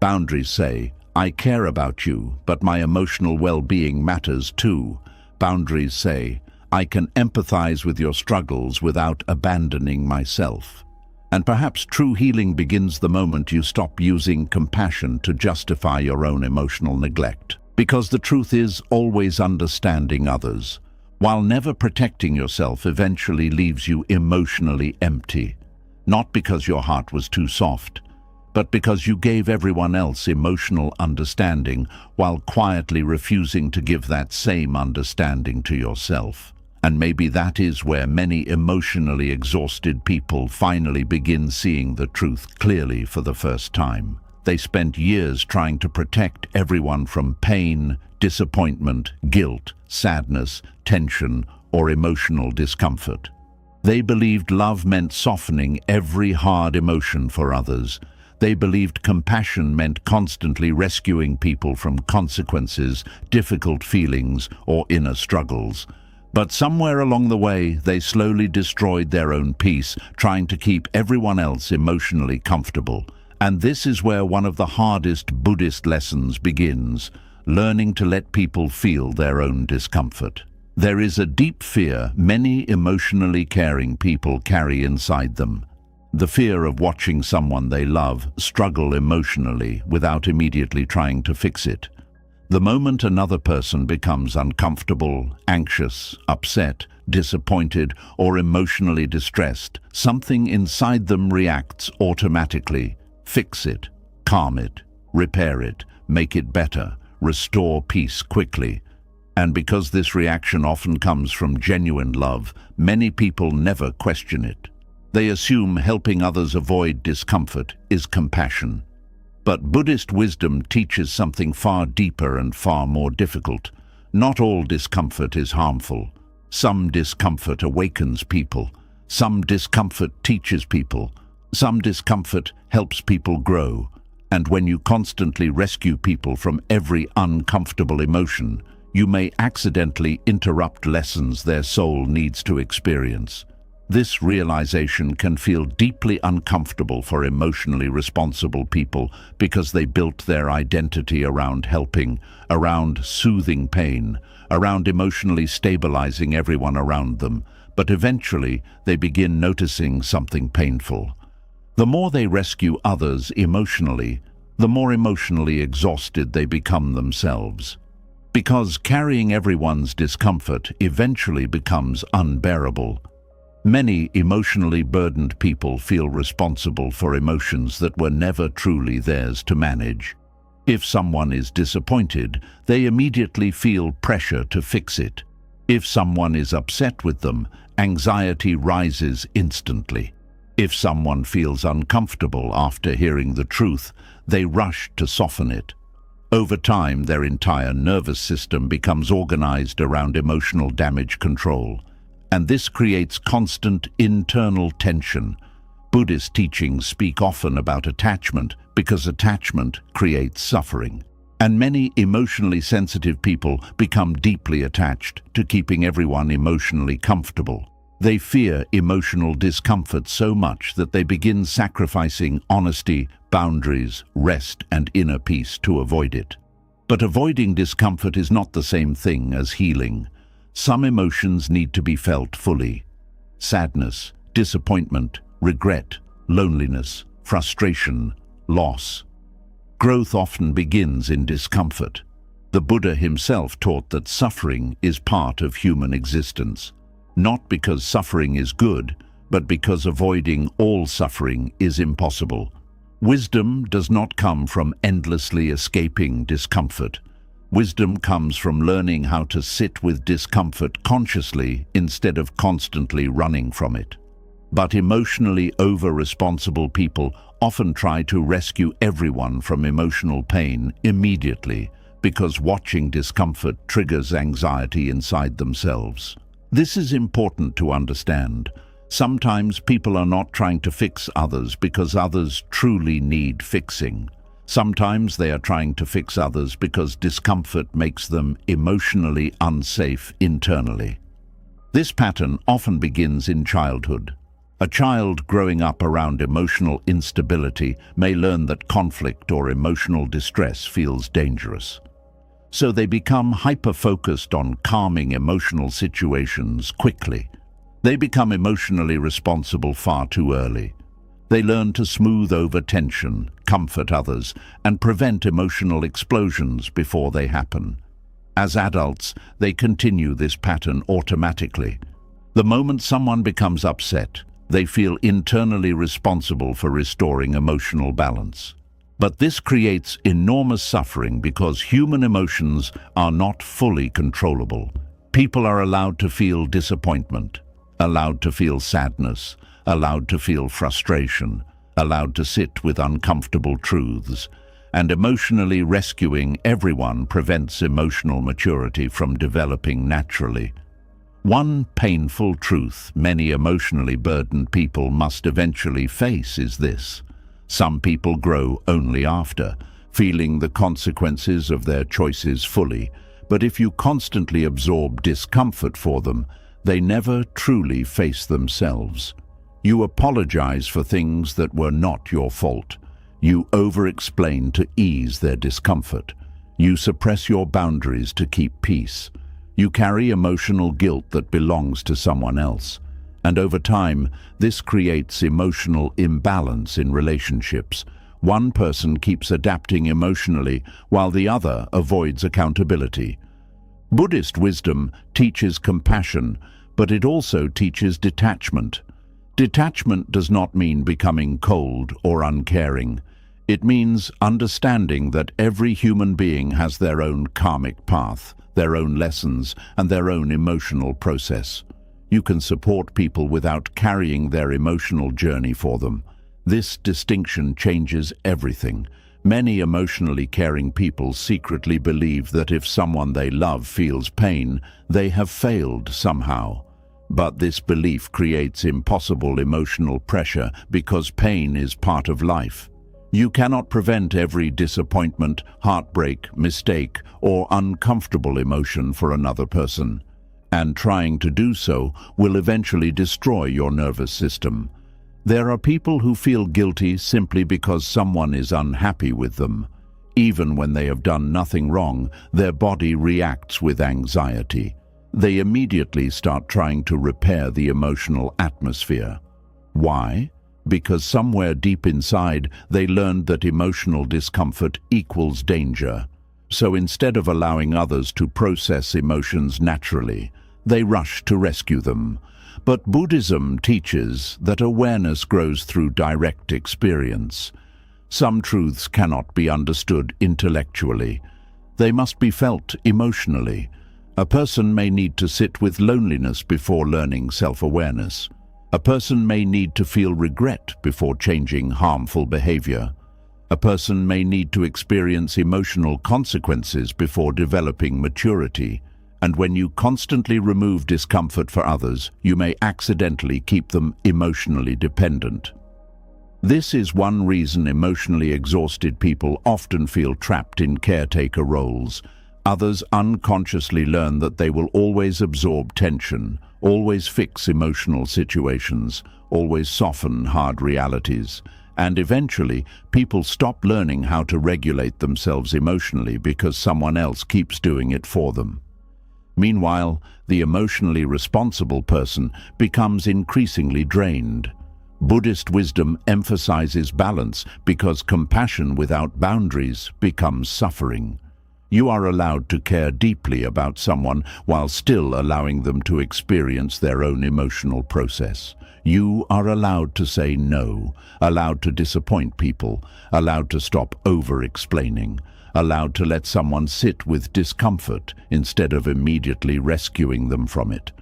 Boundaries say, I care about you, but my emotional well-being matters too. Boundaries say, I can empathize with your struggles without abandoning myself. And perhaps true healing begins the moment you stop using compassion to justify your own emotional neglect. Because the truth is, always understanding others, while never protecting yourself, eventually leaves you emotionally empty. Not because your heart was too soft, but because you gave everyone else emotional understanding while quietly refusing to give that same understanding to yourself. And maybe that is where many emotionally exhausted people finally begin seeing the truth clearly for the first time. They spent years trying to protect everyone from pain, disappointment, guilt, sadness, tension, or emotional discomfort. They believed love meant softening every hard emotion for others. They believed compassion meant constantly rescuing people from consequences, difficult feelings, or inner struggles. But somewhere along the way, they slowly destroyed their own peace, trying to keep everyone else emotionally comfortable. And this is where one of the hardest Buddhist lessons begins, learning to let people feel their own discomfort. There is a deep fear many emotionally caring people carry inside them. The fear of watching someone they love struggle emotionally without immediately trying to fix it. The moment another person becomes uncomfortable, anxious, upset, disappointed, or emotionally distressed, something inside them reacts automatically. Fix it, calm it, repair it, make it better, restore peace quickly. And because this reaction often comes from genuine love, many people never question it. They assume helping others avoid discomfort is compassion. But Buddhist wisdom teaches something far deeper and far more difficult. Not all discomfort is harmful. Some discomfort awakens people. Some discomfort teaches people. Some discomfort helps people grow. And when you constantly rescue people from every uncomfortable emotion, you may accidentally interrupt lessons their soul needs to experience. This realization can feel deeply uncomfortable for emotionally responsible people because they built their identity around helping, around soothing pain, around emotionally stabilizing everyone around them. But eventually, they begin noticing something painful. The more they rescue others emotionally, the more emotionally exhausted they become themselves. Because carrying everyone's discomfort eventually becomes unbearable. Many emotionally burdened people feel responsible for emotions that were never truly theirs to manage. If someone is disappointed, they immediately feel pressure to fix it. If someone is upset with them, anxiety rises instantly. If someone feels uncomfortable after hearing the truth, they rush to soften it. Over time, their entire nervous system becomes organized around emotional damage control, and this creates constant internal tension. Buddhist teachings speak often about attachment because attachment creates suffering. And many emotionally sensitive people become deeply attached to keeping everyone emotionally comfortable. They fear emotional discomfort so much that they begin sacrificing honesty, boundaries, rest, and inner peace to avoid it. But avoiding discomfort is not the same thing as healing. Some emotions need to be felt fully. Sadness, disappointment, regret, loneliness, frustration, loss. Growth often begins in discomfort. The Buddha himself taught that suffering is part of human existence. Not because suffering is good, but because avoiding all suffering is impossible. Wisdom does not come from endlessly escaping discomfort. Wisdom comes from learning how to sit with discomfort consciously instead of constantly running from it. But emotionally over-responsible people often try to rescue everyone from emotional pain immediately because watching discomfort triggers anxiety inside themselves. This is important to understand. Sometimes people are not trying to fix others because others truly need fixing. Sometimes they are trying to fix others because discomfort makes them emotionally unsafe internally. This pattern often begins in childhood. A child growing up around emotional instability may learn that conflict or emotional distress feels dangerous. So they become hyper-focused on calming emotional situations quickly. They become emotionally responsible far too early. They learn to smooth over tension, comfort others, and prevent emotional explosions before they happen. As adults, they continue this pattern automatically. The moment someone becomes upset, they feel internally responsible for restoring emotional balance. But this creates enormous suffering because human emotions are not fully controllable. People are allowed to feel disappointment, allowed to feel sadness, allowed to feel frustration, allowed to sit with uncomfortable truths, and emotionally rescuing everyone prevents emotional maturity from developing naturally. One painful truth many emotionally burdened people must eventually face is this. Some people grow only after, feeling the consequences of their choices fully, but if you constantly absorb discomfort for them, they never truly face themselves. You apologize for things that were not your fault. You over-explain to ease their discomfort. You suppress your boundaries to keep peace. You carry emotional guilt that belongs to someone else. And over time, this creates emotional imbalance in relationships. One person keeps adapting emotionally while the other avoids accountability. Buddhist wisdom teaches compassion, but it also teaches detachment. Detachment does not mean becoming cold or uncaring. It means understanding that every human being has their own karmic path, their own lessons, and their own emotional process. You can support people without carrying their emotional journey for them. This distinction changes everything. Many emotionally caring people secretly believe that if someone they love feels pain, they have failed somehow. But this belief creates impossible emotional pressure because pain is part of life. You cannot prevent every disappointment, heartbreak, mistake, or uncomfortable emotion for another person. And trying to do so will eventually destroy your nervous system. There are people who feel guilty simply because someone is unhappy with them. Even when they have done nothing wrong, their body reacts with anxiety. They immediately start trying to repair the emotional atmosphere. Why? Because somewhere deep inside, they learned that emotional discomfort equals danger. So instead of allowing others to process emotions naturally, they rush to rescue them. But Buddhism teaches that awareness grows through direct experience. Some truths cannot be understood intellectually. They must be felt emotionally. A person may need to sit with loneliness before learning self-awareness. A person may need to feel regret before changing harmful behavior. A person may need to experience emotional consequences before developing maturity. And when you constantly remove discomfort for others, you may accidentally keep them emotionally dependent. This is one reason emotionally exhausted people often feel trapped in caretaker roles. Others unconsciously learn that they will always absorb tension, always fix emotional situations, always soften hard realities. And eventually, people stop learning how to regulate themselves emotionally because someone else keeps doing it for them. Meanwhile, the emotionally responsible person becomes increasingly drained. Buddhist wisdom emphasizes balance because compassion without boundaries becomes suffering. You are allowed to care deeply about someone while still allowing them to experience their own emotional process. You are allowed to say no, allowed to disappoint people, allowed to stop over-explaining, allowed to let someone sit with discomfort instead of immediately rescuing them from it.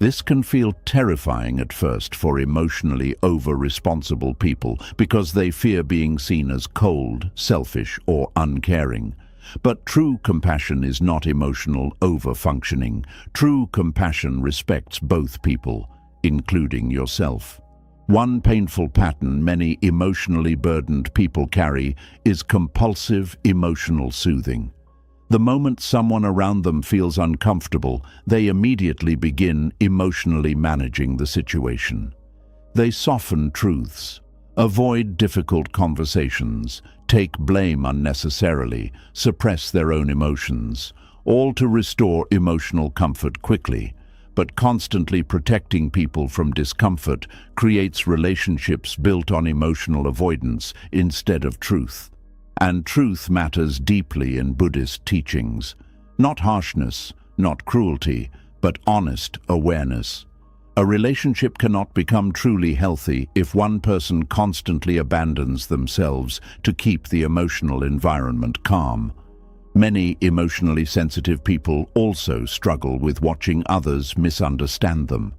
This can feel terrifying at first for emotionally over-responsible people because they fear being seen as cold, selfish, or uncaring. But true compassion is not emotional over-functioning. True compassion respects both people, including yourself. One painful pattern many emotionally burdened people carry is compulsive emotional soothing. The moment someone around them feels uncomfortable, they immediately begin emotionally managing the situation. They soften truths, avoid difficult conversations, take blame unnecessarily, suppress their own emotions, all to restore emotional comfort quickly. But constantly protecting people from discomfort creates relationships built on emotional avoidance instead of truth. And truth matters deeply in Buddhist teachings. Not harshness, not cruelty, but honest awareness. A relationship cannot become truly healthy if one person constantly abandons themselves to keep the emotional environment calm. Many emotionally sensitive people also struggle with watching others misunderstand them.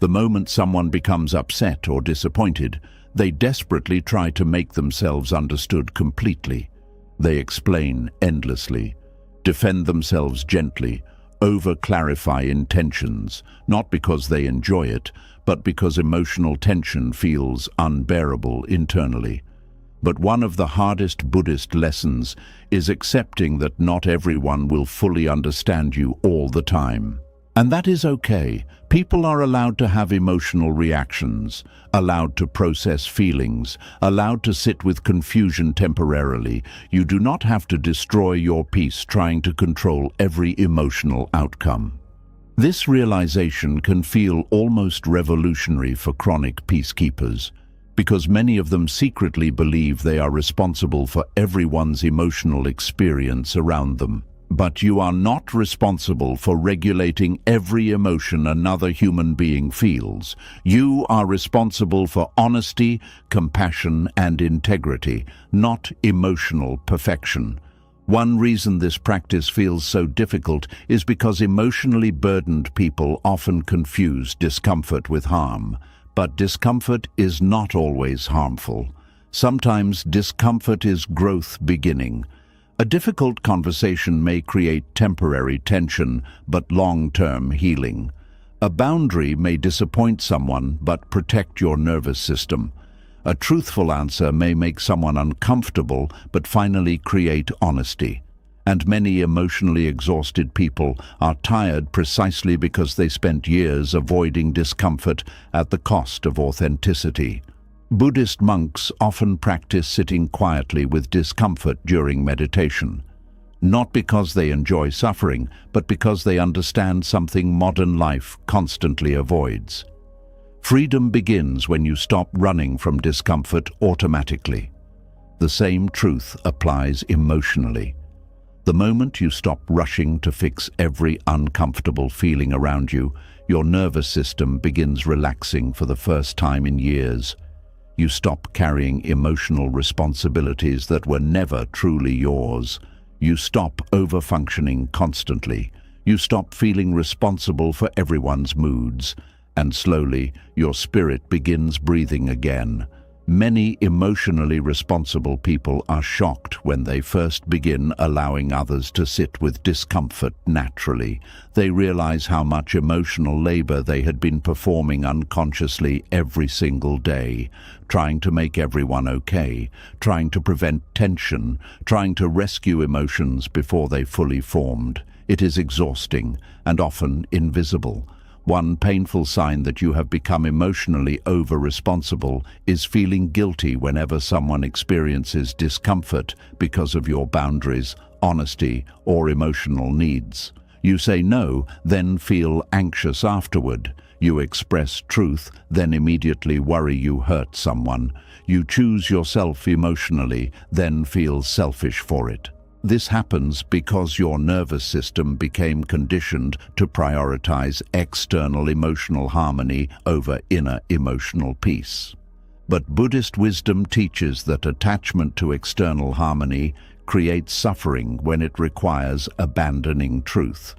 The moment someone becomes upset or disappointed, they desperately try to make themselves understood completely. They explain endlessly, defend themselves gently, over-clarify intentions, not because they enjoy it, but because emotional tension feels unbearable internally. But one of the hardest Buddhist lessons is accepting that not everyone will fully understand you all the time. And that is okay. People are allowed to have emotional reactions, allowed to process feelings, allowed to sit with confusion temporarily. You do not have to destroy your peace trying to control every emotional outcome. This realization can feel almost revolutionary for chronic peacekeepers, because many of them secretly believe they are responsible for everyone's emotional experience around them. But you are not responsible for regulating every emotion another human being feels. You are responsible for honesty, compassion, and integrity, not emotional perfection. One reason this practice feels so difficult is because emotionally burdened people often confuse discomfort with harm. But discomfort is not always harmful. Sometimes discomfort is growth beginning. A difficult conversation may create temporary tension, but long-term healing. A boundary may disappoint someone, but protect your nervous system. A truthful answer may make someone uncomfortable, but finally create honesty. And many emotionally exhausted people are tired precisely because they spent years avoiding discomfort at the cost of authenticity. Buddhist monks often practice sitting quietly with discomfort during meditation, not because they enjoy suffering, but because they understand something modern life constantly avoids. Freedom begins when you stop running from discomfort automatically. The same truth applies emotionally. The moment you stop rushing to fix every uncomfortable feeling around you, your nervous system begins relaxing for the first time in years. You stop carrying emotional responsibilities that were never truly yours. You stop over-functioning constantly. You stop feeling responsible for everyone's moods. And slowly, your spirit begins breathing again. Many emotionally responsible people are shocked when they first begin allowing others to sit with discomfort naturally. They realize how much emotional labor they had been performing unconsciously every single day, trying to make everyone okay, trying to prevent tension, trying to rescue emotions before they fully formed. It is exhausting and often invisible. One painful sign that you have become emotionally over-responsible is feeling guilty whenever someone experiences discomfort because of your boundaries, honesty, or emotional needs. You say no, then feel anxious afterward. You express truth, then immediately worry you hurt someone. You choose yourself emotionally, then feel selfish for it. This happens because your nervous system became conditioned to prioritize external emotional harmony over inner emotional peace. But Buddhist wisdom teaches that attachment to external harmony creates suffering when it requires abandoning truth.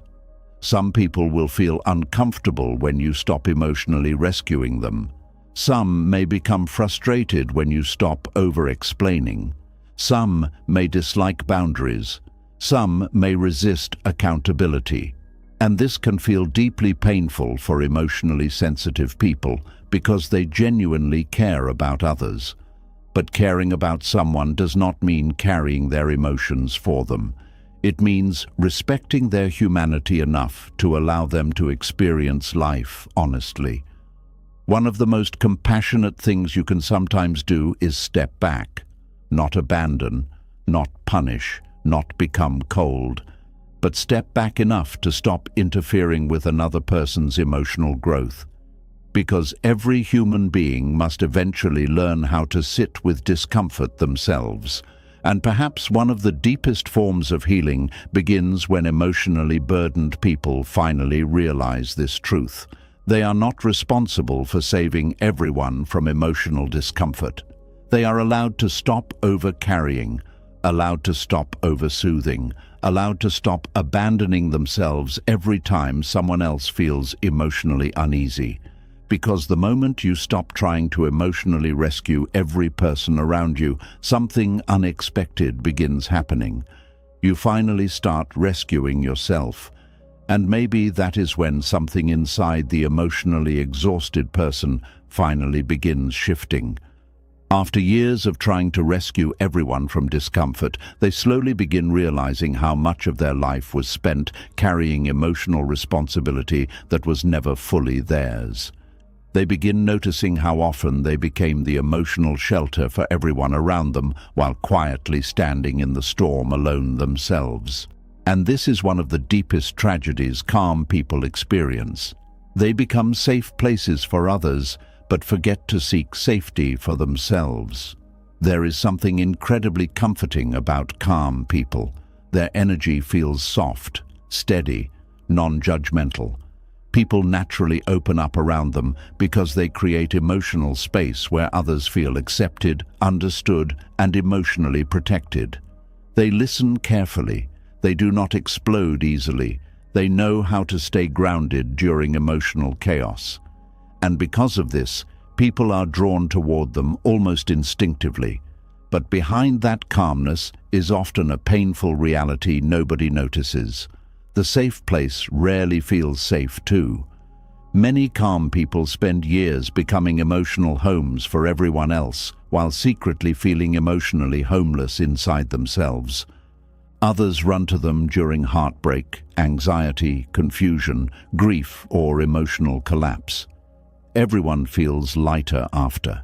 Some people will feel uncomfortable when you stop emotionally rescuing them. Some may become frustrated when you stop over-explaining. Some may dislike boundaries. Some may resist accountability. And this can feel deeply painful for emotionally sensitive people because they genuinely care about others. But caring about someone does not mean carrying their emotions for them. It means respecting their humanity enough to allow them to experience life honestly. One of the most compassionate things you can sometimes do is step back. Not abandon, not punish, not become cold, but step back enough to stop interfering with another person's emotional growth. Because every human being must eventually learn how to sit with discomfort themselves. And perhaps one of the deepest forms of healing begins when emotionally burdened people finally realize this truth. They are not responsible for saving everyone from emotional discomfort. They are allowed to stop over-carrying, allowed to stop over-soothing, allowed to stop abandoning themselves every time someone else feels emotionally uneasy. Because the moment you stop trying to emotionally rescue every person around you, something unexpected begins happening. You finally start rescuing yourself. And maybe that is when something inside the emotionally exhausted person finally begins shifting. After years of trying to rescue everyone from discomfort, they slowly begin realizing how much of their life was spent carrying emotional responsibility that was never fully theirs. They begin noticing how often they became the emotional shelter for everyone around them while quietly standing in the storm alone themselves. And this is one of the deepest tragedies calm people experience. They become safe places for others, but forget to seek safety for themselves. There is something incredibly comforting about calm people. Their energy feels soft, steady, non-judgmental. People naturally open up around them because they create emotional space where others feel accepted, understood, and emotionally protected. They listen carefully. They do not explode easily. They know how to stay grounded during emotional chaos. And because of this, people are drawn toward them almost instinctively. But behind that calmness is often a painful reality nobody notices. The safe place rarely feels safe too. Many calm people spend years becoming emotional homes for everyone else, while secretly feeling emotionally homeless inside themselves. Others run to them during heartbreak, anxiety, confusion, grief, or emotional collapse. Everyone feels lighter after.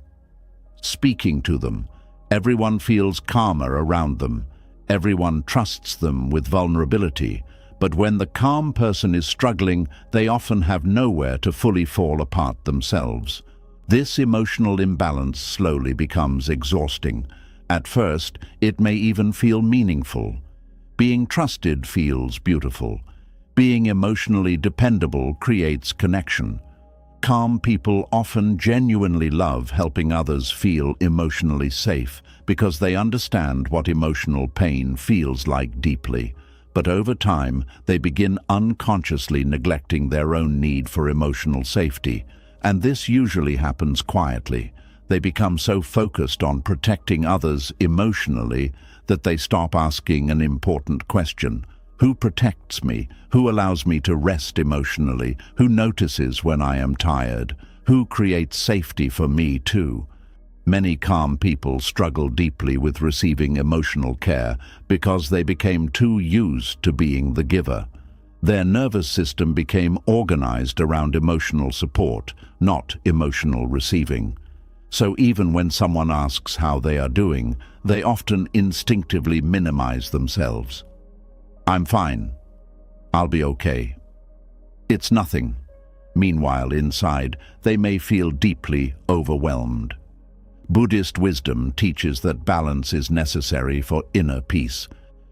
Speaking to them, everyone feels calmer around them. Everyone trusts them with vulnerability. But when the calm person is struggling, they often have nowhere to fully fall apart themselves. This emotional imbalance slowly becomes exhausting. At first, it may even feel meaningful. Being trusted feels beautiful. Being emotionally dependable creates connection. Calm people often genuinely love helping others feel emotionally safe because they understand what emotional pain feels like deeply. But over time, they begin unconsciously neglecting their own need for emotional safety, and this usually happens quietly. They become so focused on protecting others emotionally that they stop asking an important question. Who protects me? Who allows me to rest emotionally? Who notices when I am tired? Who creates safety for me too? Many calm people struggle deeply with receiving emotional care because they became too used to being the giver. Their nervous system became organized around emotional support, not emotional receiving. So even when someone asks how they are doing, they often instinctively minimize themselves. I'm fine. I'll be okay. It's nothing. Meanwhile, inside, they may feel deeply overwhelmed. Buddhist wisdom teaches that balance is necessary for inner peace,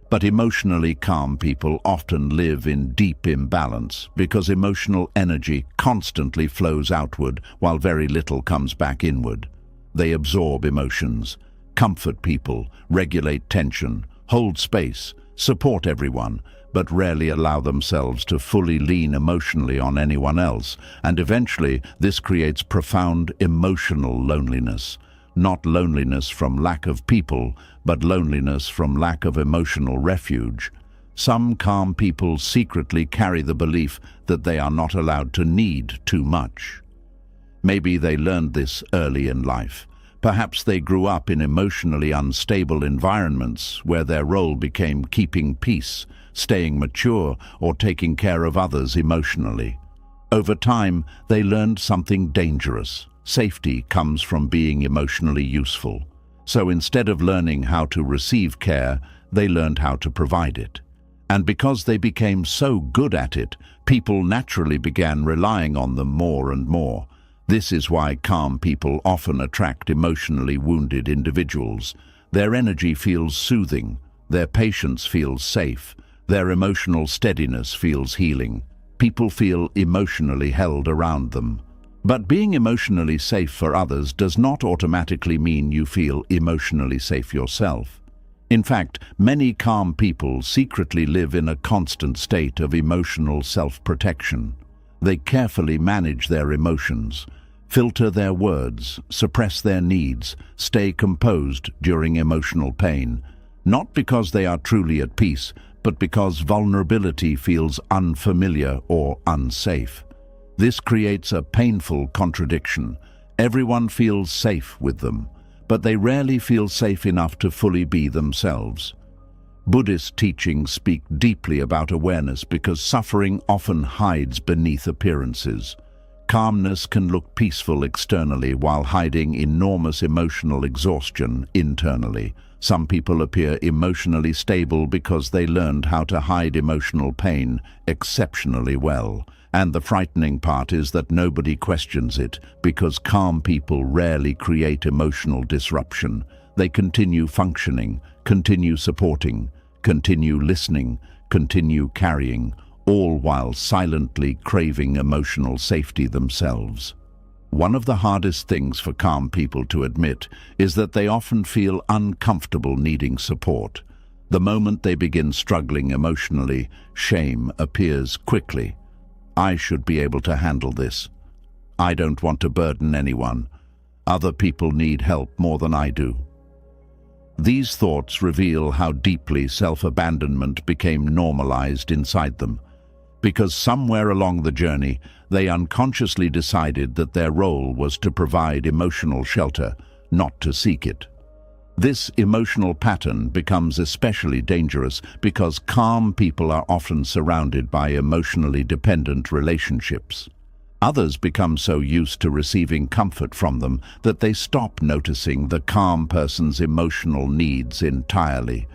but emotionally calm people often live in deep imbalance because emotional energy constantly flows outward while very little comes back inward. They absorb emotions, comfort people, regulate tension, hold space, support everyone, but rarely allow themselves to fully lean emotionally on anyone else, and eventually this creates profound emotional loneliness. Not loneliness from lack of people, but loneliness from lack of emotional refuge. Some calm people secretly carry the belief that they are not allowed to need too much. Maybe they learned this early in life. Perhaps they grew up in emotionally unstable environments where their role became keeping peace, staying mature, or taking care of others emotionally. Over time, they learned something dangerous. Safety comes from being emotionally useful. So instead of learning how to receive care, they learned how to provide it. And because they became so good at it, people naturally began relying on them more and more. This is why calm people often attract emotionally wounded individuals. Their energy feels soothing, their patience feels safe, their emotional steadiness feels healing. People feel emotionally held around them. But being emotionally safe for others does not automatically mean you feel emotionally safe yourself. In fact, many calm people secretly live in a constant state of emotional self-protection. They carefully manage their emotions, filter their words, suppress their needs, stay composed during emotional pain, not because they are truly at peace, but because vulnerability feels unfamiliar or unsafe. This creates a painful contradiction. Everyone feels safe with them, but they rarely feel safe enough to fully be themselves. Buddhist teachings speak deeply about awareness because suffering often hides beneath appearances. Calmness can look peaceful externally while hiding enormous emotional exhaustion internally. Some people appear emotionally stable because they learned how to hide emotional pain exceptionally well. And the frightening part is that nobody questions it because calm people rarely create emotional disruption. They continue functioning, continue supporting, continue listening, continue carrying, all while silently craving emotional safety themselves. One of the hardest things for calm people to admit is that they often feel uncomfortable needing support. The moment they begin struggling emotionally, shame appears quickly. I should be able to handle this. I don't want to burden anyone. Other people need help more than I do. These thoughts reveal how deeply self-abandonment became normalized inside them, because somewhere along the journey, they unconsciously decided that their role was to provide emotional shelter, not to seek it. This emotional pattern becomes especially dangerous because calm people are often surrounded by emotionally dependent relationships. Others become so used to receiving comfort from them that they stop noticing the calm person's emotional needs entirely.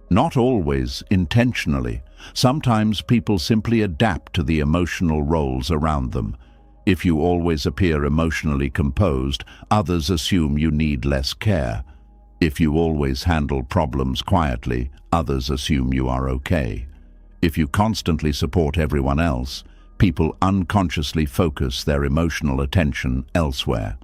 Not always intentionally. Sometimes people simply adapt to the emotional roles around them. If you always appear emotionally composed, others assume you need less care. If you always handle problems quietly, others assume you are okay. If you constantly support everyone else, People unconsciously focus their emotional attention elsewhere,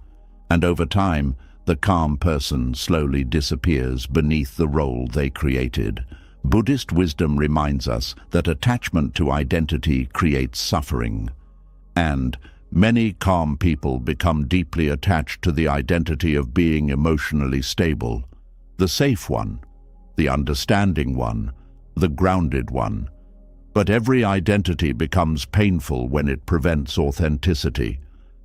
and over time, the calm person slowly disappears beneath the role they created. Buddhist wisdom reminds us that attachment to identity creates suffering, and many calm people become deeply attached to the identity of being emotionally stable, the safe one, the understanding one, the grounded one. But every identity becomes painful when it prevents authenticity,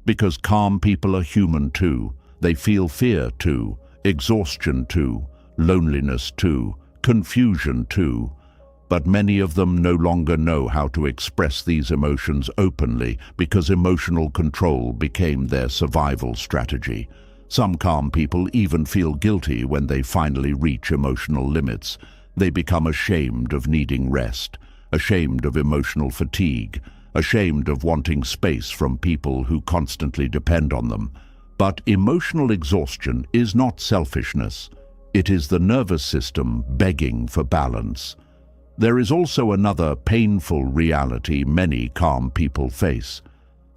because calm people are human too. They feel fear too, exhaustion too, loneliness too, confusion too. But many of them no longer know how to express these emotions openly because emotional control became their survival strategy. Some calm people even feel guilty when they finally reach emotional limits. They become ashamed of needing rest, ashamed of emotional fatigue, ashamed of wanting space from people who constantly depend on them. But emotional exhaustion is not selfishness. It is the nervous system begging for balance. There is also another painful reality many calm people face.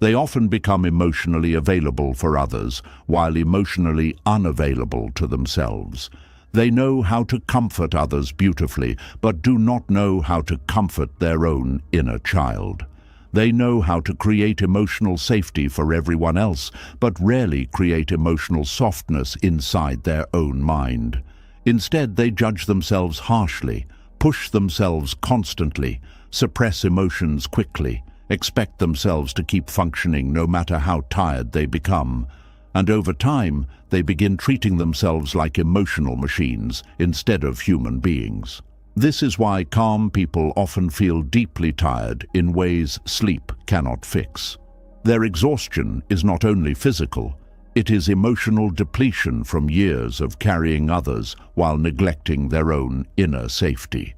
They often become emotionally available for others while emotionally unavailable to themselves. They know how to comfort others beautifully, but do not know how to comfort their own inner child. They know how to create emotional safety for everyone else, but rarely create emotional softness inside their own mind. Instead, they judge themselves harshly, push themselves constantly, suppress emotions quickly, expect themselves to keep functioning no matter how tired they become. And over time, they begin treating themselves like emotional machines instead of human beings. This is why calm people often feel deeply tired in ways sleep cannot fix. Their exhaustion is not only physical, it is emotional depletion from years of carrying others while neglecting their own inner safety.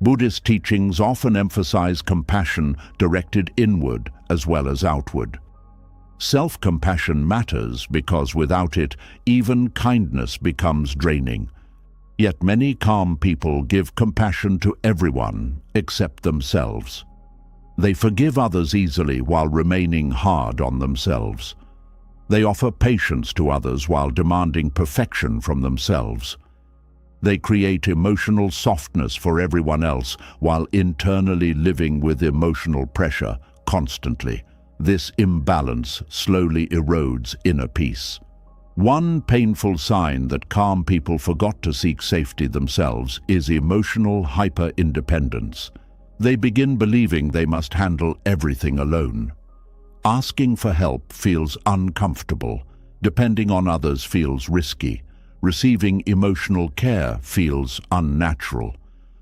Buddhist teachings often emphasize compassion directed inward as well as outward. Self-compassion matters because without it, even kindness becomes draining. Yet many calm people give compassion to everyone except themselves. They forgive others easily while remaining hard on themselves. They offer patience to others while demanding perfection from themselves. They create emotional softness for everyone else while internally living with emotional pressure constantly. This imbalance slowly erodes inner peace. One painful sign that calm people forgot to seek safety themselves is emotional hyper-independence. They begin believing they must handle everything alone. Asking for help feels uncomfortable. Depending on others feels risky. Receiving emotional care feels unnatural.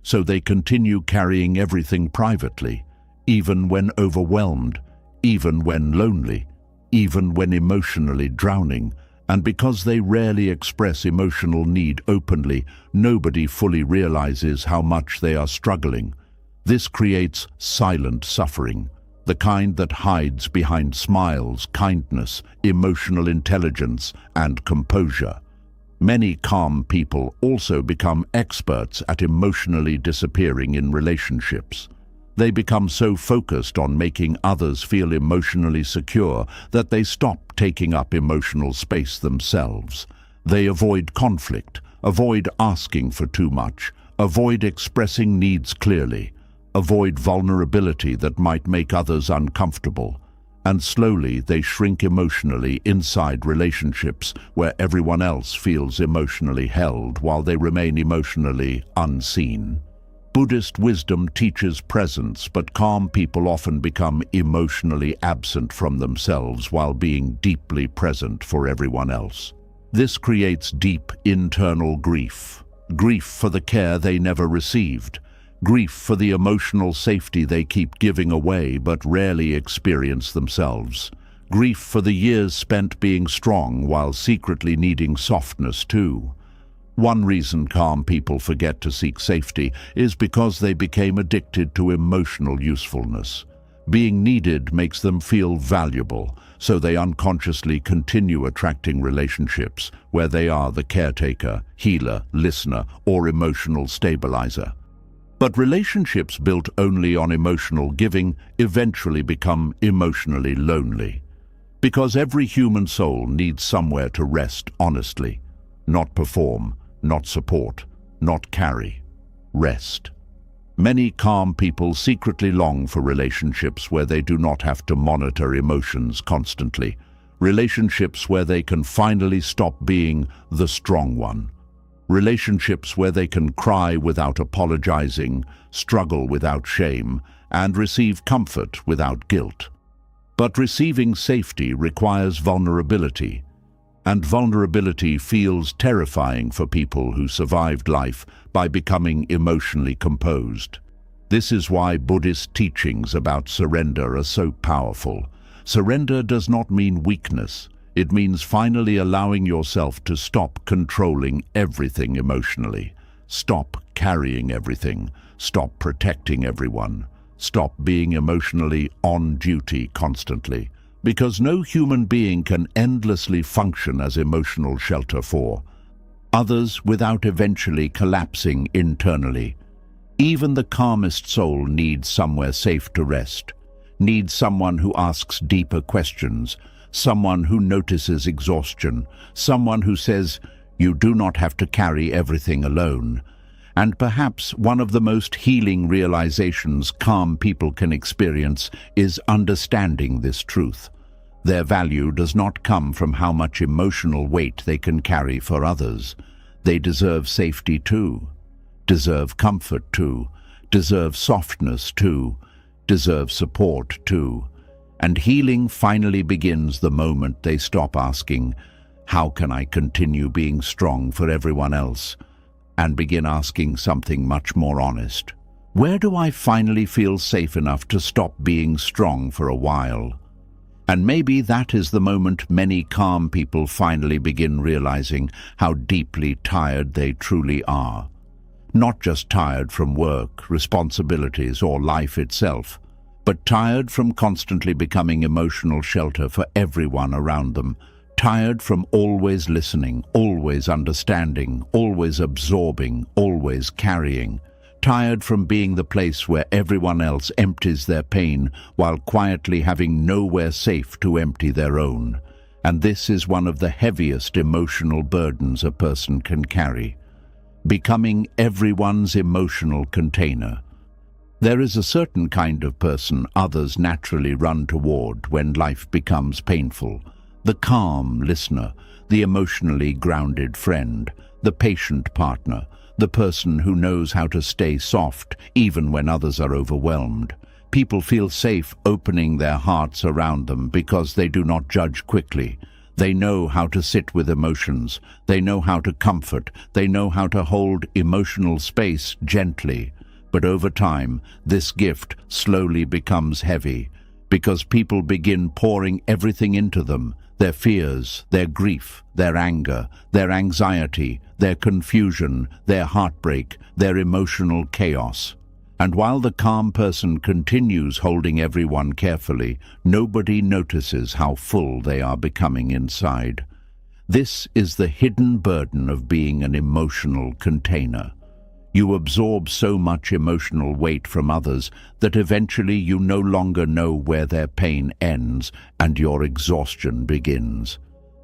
So they continue carrying everything privately, even when overwhelmed, even when lonely, even when emotionally drowning. And because they rarely express emotional need openly, nobody fully realizes how much they are struggling. This creates silent suffering, the kind that hides behind smiles, kindness, emotional intelligence, and composure. Many calm people also become experts at emotionally disappearing in relationships. They become so focused on making others feel emotionally secure that they stop taking up emotional space themselves. They avoid conflict, avoid asking for too much, avoid expressing needs clearly, avoid vulnerability that might make others uncomfortable. And slowly they shrink emotionally inside relationships where everyone else feels emotionally held while they remain emotionally unseen. Buddhist wisdom teaches presence, but calm people often become emotionally absent from themselves while being deeply present for everyone else. This creates deep internal grief. Grief for the care they never received. Grief for the emotional safety they keep giving away but rarely experience themselves. Grief for the years spent being strong while secretly needing softness too. One reason calm people forget to seek safety is because they became addicted to emotional usefulness. Being needed makes them feel valuable, so they unconsciously continue attracting relationships where they are the caretaker, healer, listener, or emotional stabilizer. But relationships built only on emotional giving eventually become emotionally lonely. Because every human soul needs somewhere to rest honestly, not perform, not support, not carry. Rest. Many calm people secretly long for relationships where they do not have to monitor emotions constantly. Relationships where they can finally stop being the strong one. Relationships where they can cry without apologizing, struggle without shame, and receive comfort without guilt. But receiving safety requires vulnerability, and vulnerability feels terrifying for people who survived life by becoming emotionally composed. This is why Buddhist teachings about surrender are so powerful. Surrender does not mean weakness. It means finally allowing yourself to stop controlling everything emotionally. Stop carrying everything. Stop protecting everyone. Stop being emotionally on duty constantly. Because no human being can endlessly function as emotional shelter for others without eventually collapsing internally. Even the calmest soul needs somewhere safe to rest, needs someone who asks deeper questions, someone who notices exhaustion, someone who says, "You do not have to carry everything alone." And perhaps one of the most healing realizations calm people can experience is understanding this truth. Their value does not come from how much emotional weight they can carry for others. They deserve safety too, deserve comfort too, deserve softness too, deserve support too. And healing finally begins the moment they stop asking, "How can I continue being strong for everyone else?" and begin asking something much more honest. Where do I finally feel safe enough to stop being strong for a while? And maybe that is the moment many calm people finally begin realizing how deeply tired they truly are. Not just tired from work, responsibilities, or life itself, but tired from constantly becoming emotional shelter for everyone around them. Tired from always listening, always understanding, always absorbing, always carrying. Tired from being the place where everyone else empties their pain while quietly having nowhere safe to empty their own. And this is one of the heaviest emotional burdens a person can carry. Becoming everyone's emotional container. There is a certain kind of person others naturally run toward when life becomes painful. The calm listener, the emotionally grounded friend, the patient partner, the person who knows how to stay soft even when others are overwhelmed. People feel safe opening their hearts around them because they do not judge quickly. They know how to sit with emotions. They know how to comfort. They know how to hold emotional space gently. But over time, this gift slowly becomes heavy because people begin pouring everything into them. Their fears, their grief, their anger, their anxiety, their confusion, their heartbreak, their emotional chaos. And while the calm person continues holding everyone carefully, nobody notices how full they are becoming inside. This is the hidden burden of being an emotional container. You absorb so much emotional weight from others that eventually you no longer know where their pain ends and your exhaustion begins.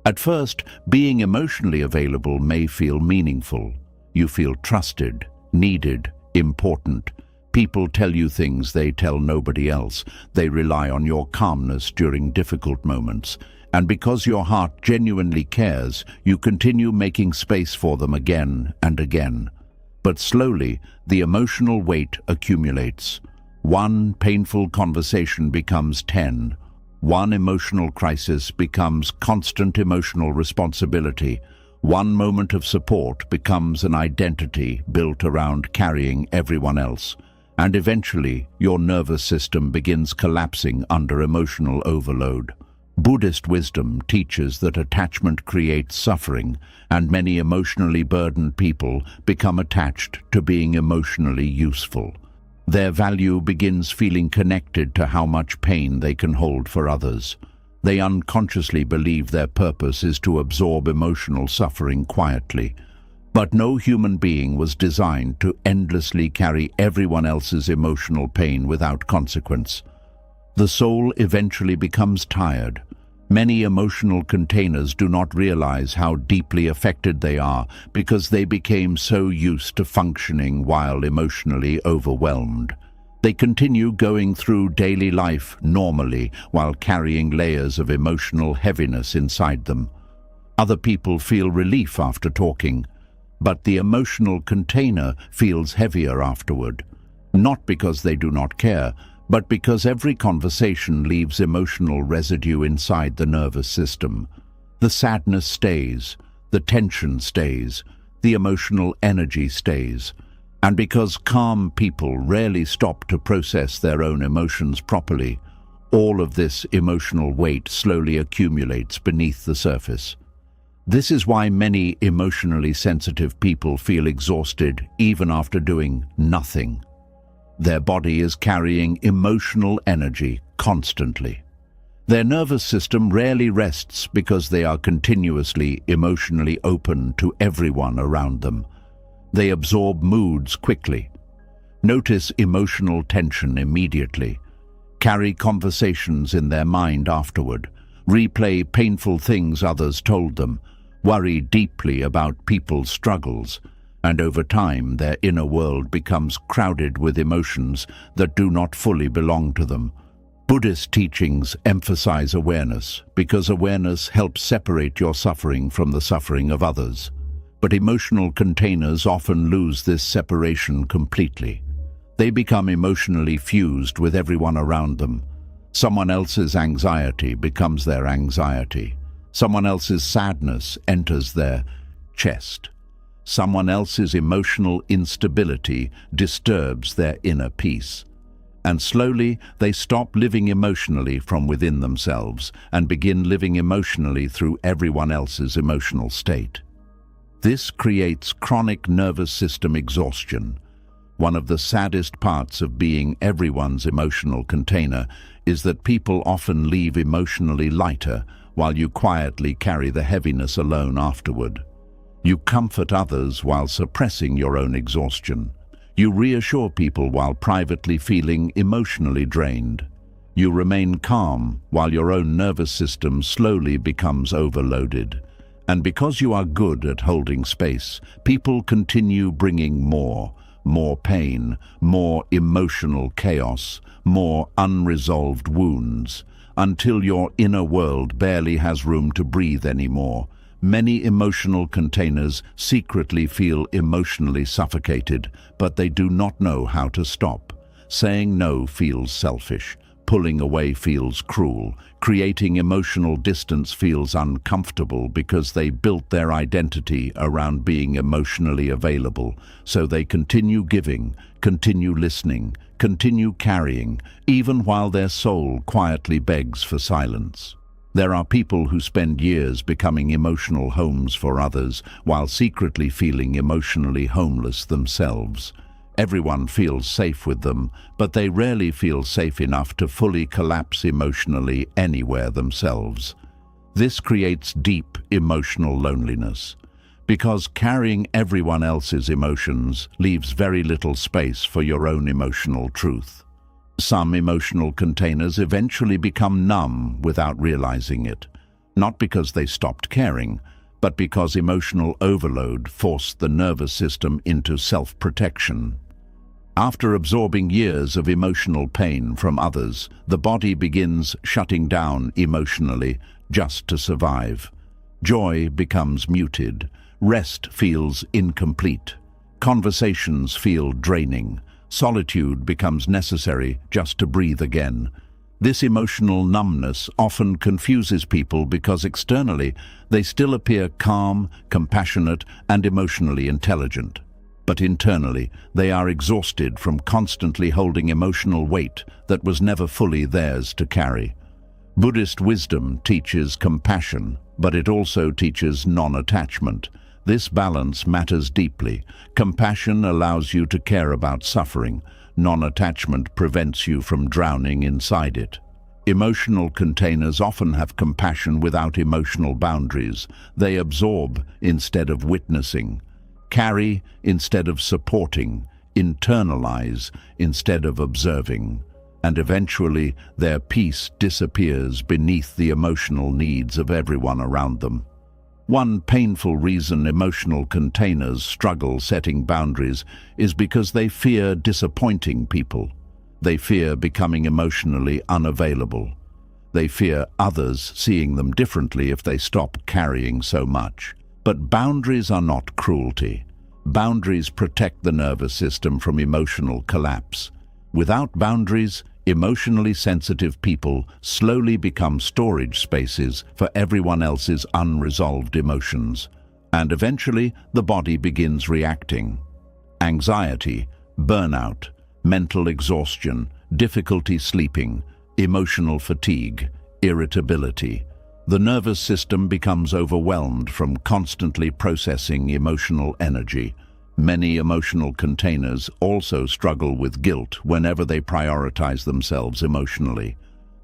At first, being emotionally available may feel meaningful. You feel trusted, needed, important. People tell you things they tell nobody else. They rely on your calmness during difficult moments. And because your heart genuinely cares, you continue making space for them again and again. But slowly, the emotional weight accumulates. One painful conversation becomes 10. One emotional crisis becomes constant emotional responsibility. One moment of support becomes an identity built around carrying everyone else. And eventually, your nervous system begins collapsing under emotional overload. Buddhist wisdom teaches that attachment creates suffering, and many emotionally burdened people become attached to being emotionally useful. Their value begins feeling connected to how much pain they can hold for others. They unconsciously believe their purpose is to absorb emotional suffering quietly. But no human being was designed to endlessly carry everyone else's emotional pain without consequence. The soul eventually becomes tired. Many emotional containers do not realize how deeply affected they are because they became so used to functioning while emotionally overwhelmed. They continue going through daily life normally while carrying layers of emotional heaviness inside them. Other people feel relief after talking, but the emotional container feels heavier afterward, not because they do not care, but because every conversation leaves emotional residue inside the nervous system. The sadness stays, the tension stays, the emotional energy stays. And because calm people rarely stop to process their own emotions properly, all of this emotional weight slowly accumulates beneath the surface. This is why many emotionally sensitive people feel exhausted even after doing nothing. Their body is carrying emotional energy constantly. Their nervous system rarely rests because they are continuously emotionally open to everyone around them. They absorb moods quickly, notice emotional tension immediately, carry conversations in their mind afterward, replay painful things others told them, worry deeply about people's struggles, and over time their inner world becomes crowded with emotions that do not fully belong to them. Buddhist teachings emphasize awareness because awareness helps separate your suffering from the suffering of others. But emotional containers often lose this separation completely. They become emotionally fused with everyone around them. Someone else's anxiety becomes their anxiety. Someone else's sadness enters their chest. Someone else's emotional instability disturbs their inner peace. And slowly they stop living emotionally from within themselves and begin living emotionally through everyone else's emotional state. This creates chronic nervous system exhaustion. One of the saddest parts of being everyone's emotional container is that people often leave emotionally lighter while you quietly carry the heaviness alone afterward. You comfort others while suppressing your own exhaustion. You reassure people while privately feeling emotionally drained. You remain calm while your own nervous system slowly becomes overloaded. And because you are good at holding space, people continue bringing more pain, more emotional chaos, more unresolved wounds, until your inner world barely has room to breathe anymore. Many emotional containers secretly feel emotionally suffocated, but they do not know how to stop. Saying no feels selfish. Pulling away feels cruel. Creating emotional distance feels uncomfortable because they built their identity around being emotionally available. So they continue giving, continue listening, continue carrying, even while their soul quietly begs for silence. There are people who spend years becoming emotional homes for others while secretly feeling emotionally homeless themselves. Everyone feels safe with them, but they rarely feel safe enough to fully collapse emotionally anywhere themselves. This creates deep emotional loneliness, because carrying everyone else's emotions leaves very little space for your own emotional truth. Some emotional containers eventually become numb without realizing it, not because they stopped caring, but because emotional overload forced the nervous system into self-protection. After absorbing years of emotional pain from others, the body begins shutting down emotionally just to survive. Joy becomes muted, rest feels incomplete, conversations feel draining, solitude becomes necessary just to breathe again. This emotional numbness often confuses people because externally they still appear calm, compassionate, and emotionally intelligent. But internally, they are exhausted from constantly holding emotional weight that was never fully theirs to carry. Buddhist wisdom teaches compassion, but it also teaches non-attachment. This balance matters deeply. Compassion allows you to care about suffering. Non-attachment prevents you from drowning inside it. Emotional containers often have compassion without emotional boundaries. They absorb instead of witnessing. Carry instead of supporting, internalize instead of observing, and eventually their peace disappears beneath the emotional needs of everyone around them. One painful reason emotional containers struggle setting boundaries is because they fear disappointing people. They fear becoming emotionally unavailable. They fear others seeing them differently if they stop carrying so much. But boundaries are not cruelty. Boundaries protect the nervous system from emotional collapse. Without boundaries, emotionally sensitive people slowly become storage spaces for everyone else's unresolved emotions, and eventually the body begins reacting. Anxiety, burnout, mental exhaustion, difficulty sleeping, emotional fatigue, irritability. The nervous system becomes overwhelmed from constantly processing emotional energy. Many emotional containers also struggle with guilt whenever they prioritize themselves emotionally.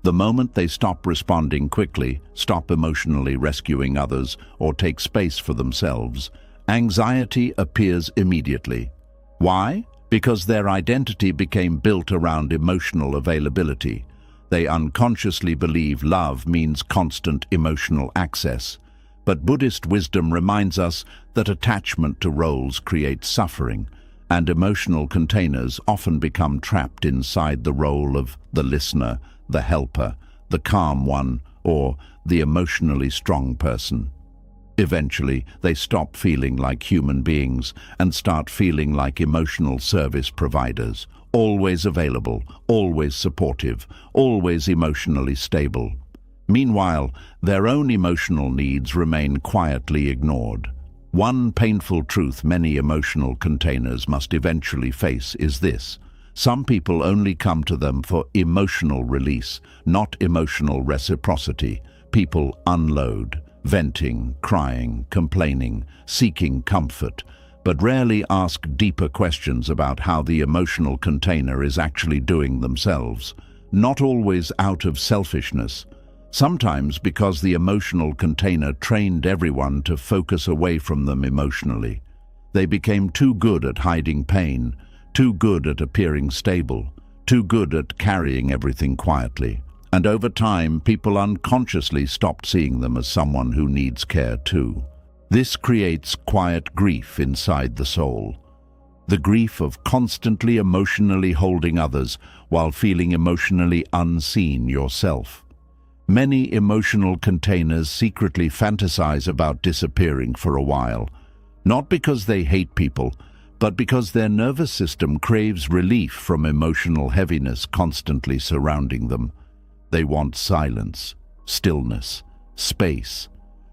The moment they stop responding quickly, stop emotionally rescuing others, or take space for themselves, anxiety appears immediately. Why? Because their identity became built around emotional availability. They unconsciously believe love means constant emotional access. But Buddhist wisdom reminds us that attachment to roles creates suffering, and emotional containers often become trapped inside the role of the listener, the helper, the calm one, or the emotionally strong person. Eventually, they stop feeling like human beings and start feeling like emotional service providers, always available, always supportive, always emotionally stable. Meanwhile, their own emotional needs remain quietly ignored. One painful truth many emotional containers must eventually face is this: some people only come to them for emotional release, not emotional reciprocity. People unload, venting, crying, complaining, seeking comfort, but rarely ask deeper questions about how the emotional container is actually doing themselves. Not always out of selfishness, sometimes because the emotional container trained everyone to focus away from them emotionally. They became too good at hiding pain, too good at appearing stable, too good at carrying everything quietly. And over time, people unconsciously stopped seeing them as someone who needs care too. This creates quiet grief inside the soul. The grief of constantly emotionally holding others while feeling emotionally unseen yourself. Many emotional containers secretly fantasize about disappearing for a while, not because they hate people, but because their nervous system craves relief from emotional heaviness constantly surrounding them. They want silence, stillness, space,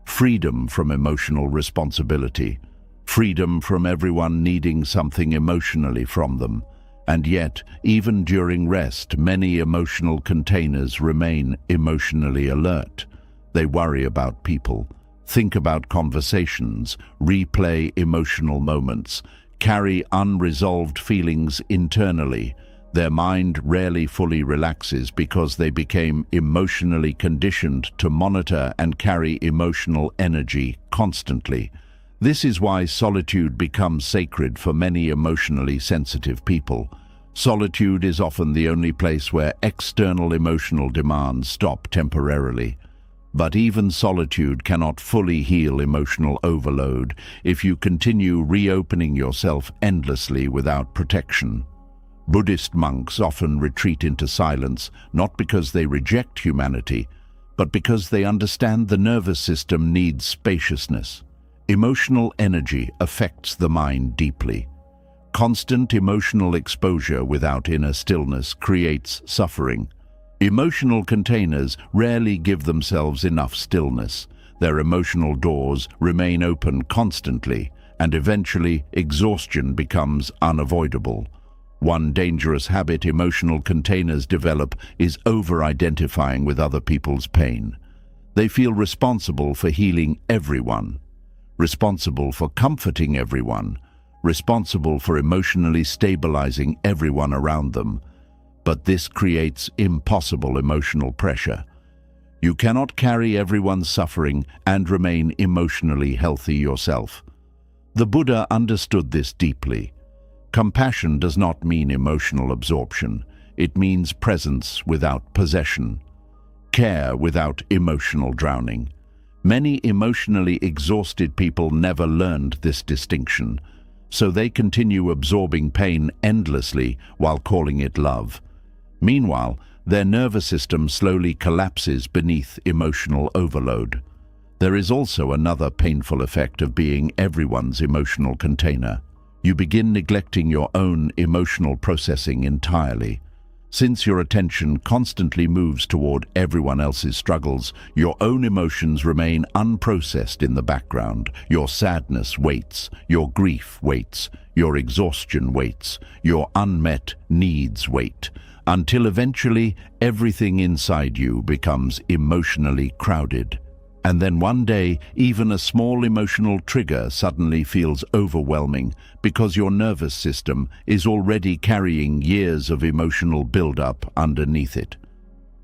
freedom from emotional responsibility, freedom from everyone needing something emotionally from them. And yet, even during rest, many emotional containers remain emotionally alert. They worry about people, think about conversations, replay emotional moments, carry unresolved feelings internally. Their mind rarely fully relaxes because they became emotionally conditioned to monitor and carry emotional energy constantly. This is why solitude becomes sacred for many emotionally sensitive people. Solitude is often the only place where external emotional demands stop temporarily. But even solitude cannot fully heal emotional overload if you continue reopening yourself endlessly without protection. Buddhist monks often retreat into silence, not because they reject humanity, but because they understand the nervous system needs spaciousness. Emotional energy affects the mind deeply. Constant emotional exposure without inner stillness creates suffering. Emotional containers rarely give themselves enough stillness. Their emotional doors remain open constantly, and eventually exhaustion becomes unavoidable. One dangerous habit emotional containers develop is over-identifying with other people's pain. They feel responsible for healing everyone, responsible for comforting everyone, responsible for emotionally stabilizing everyone around them. But this creates impossible emotional pressure. You cannot carry everyone's suffering and remain emotionally healthy yourself. The Buddha understood this deeply. Compassion does not mean emotional absorption. It means presence without possession, care without emotional drowning. Many emotionally exhausted people never learned this distinction, so they continue absorbing pain endlessly while calling it love. Meanwhile, their nervous system slowly collapses beneath emotional overload. There is also another painful effect of being everyone's emotional container. You begin neglecting your own emotional processing entirely. Since your attention constantly moves toward everyone else's struggles, your own emotions remain unprocessed in the background. Your sadness waits, your grief waits, your exhaustion waits, your unmet needs wait, until eventually everything inside you becomes emotionally crowded. And then one day, even a small emotional trigger suddenly feels overwhelming because your nervous system is already carrying years of emotional buildup underneath it.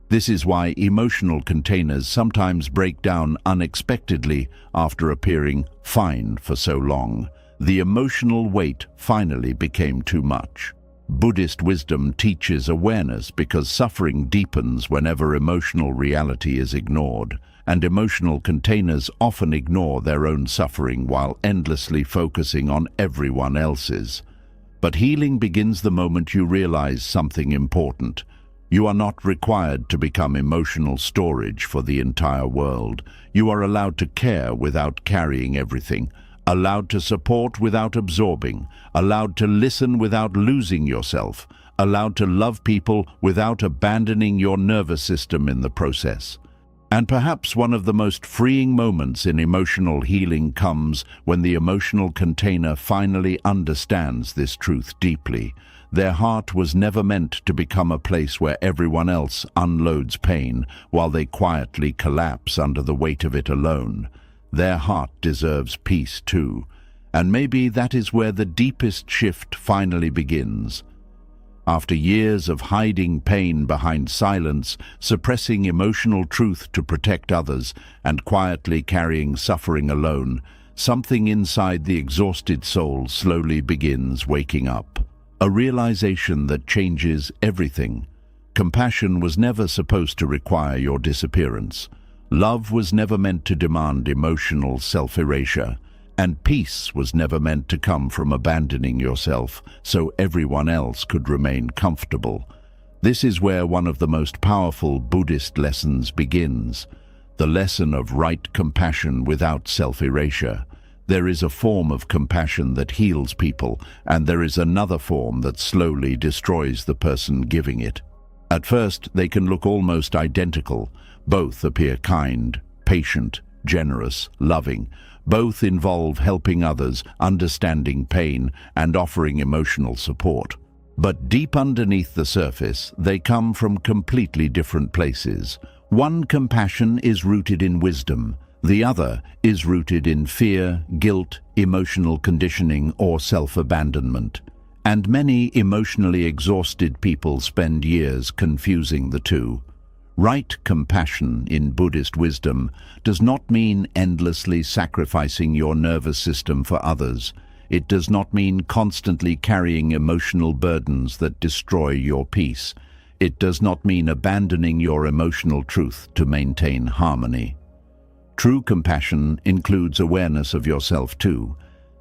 This is why emotional containers sometimes break down unexpectedly after appearing fine for so long. The emotional weight finally became too much. Buddhist wisdom teaches awareness because suffering deepens whenever emotional reality is ignored, and emotional containers often ignore their own suffering while endlessly focusing on everyone else's. But healing begins the moment you realize something important. You are not required to become emotional storage for the entire world. You are allowed to care without carrying everything, allowed to support without absorbing, allowed to listen without losing yourself, allowed to love people without abandoning your nervous system in the process. And perhaps one of the most freeing moments in emotional healing comes when the emotional container finally understands this truth deeply. Their heart was never meant to become a place where everyone else unloads pain while they quietly collapse under the weight of it alone. Their heart deserves peace too, and maybe that is where the deepest shift finally begins. After years of hiding pain behind silence, suppressing emotional truth to protect others, and quietly carrying suffering alone, something inside the exhausted soul slowly begins waking up. A realization that changes everything. Compassion was never supposed to require your disappearance. Love was never meant to demand emotional self-erasure. And peace was never meant to come from abandoning yourself so everyone else could remain comfortable. This is where one of the most powerful Buddhist lessons begins, the lesson of right compassion without self-erasure. There is a form of compassion that heals people, and there is another form that slowly destroys the person giving it. At first, they can look almost identical. Both appear kind, patient, generous, loving. Both involve helping others, understanding pain, and offering emotional support. But deep underneath the surface, they come from completely different places. One compassion is rooted in wisdom. The other is rooted in fear, guilt, emotional conditioning, or self-abandonment. And many emotionally exhausted people spend years confusing the two. Right compassion in Buddhist wisdom does not mean endlessly sacrificing your nervous system for others. It does not mean constantly carrying emotional burdens that destroy your peace. It does not mean abandoning your emotional truth to maintain harmony. True compassion includes awareness of yourself too.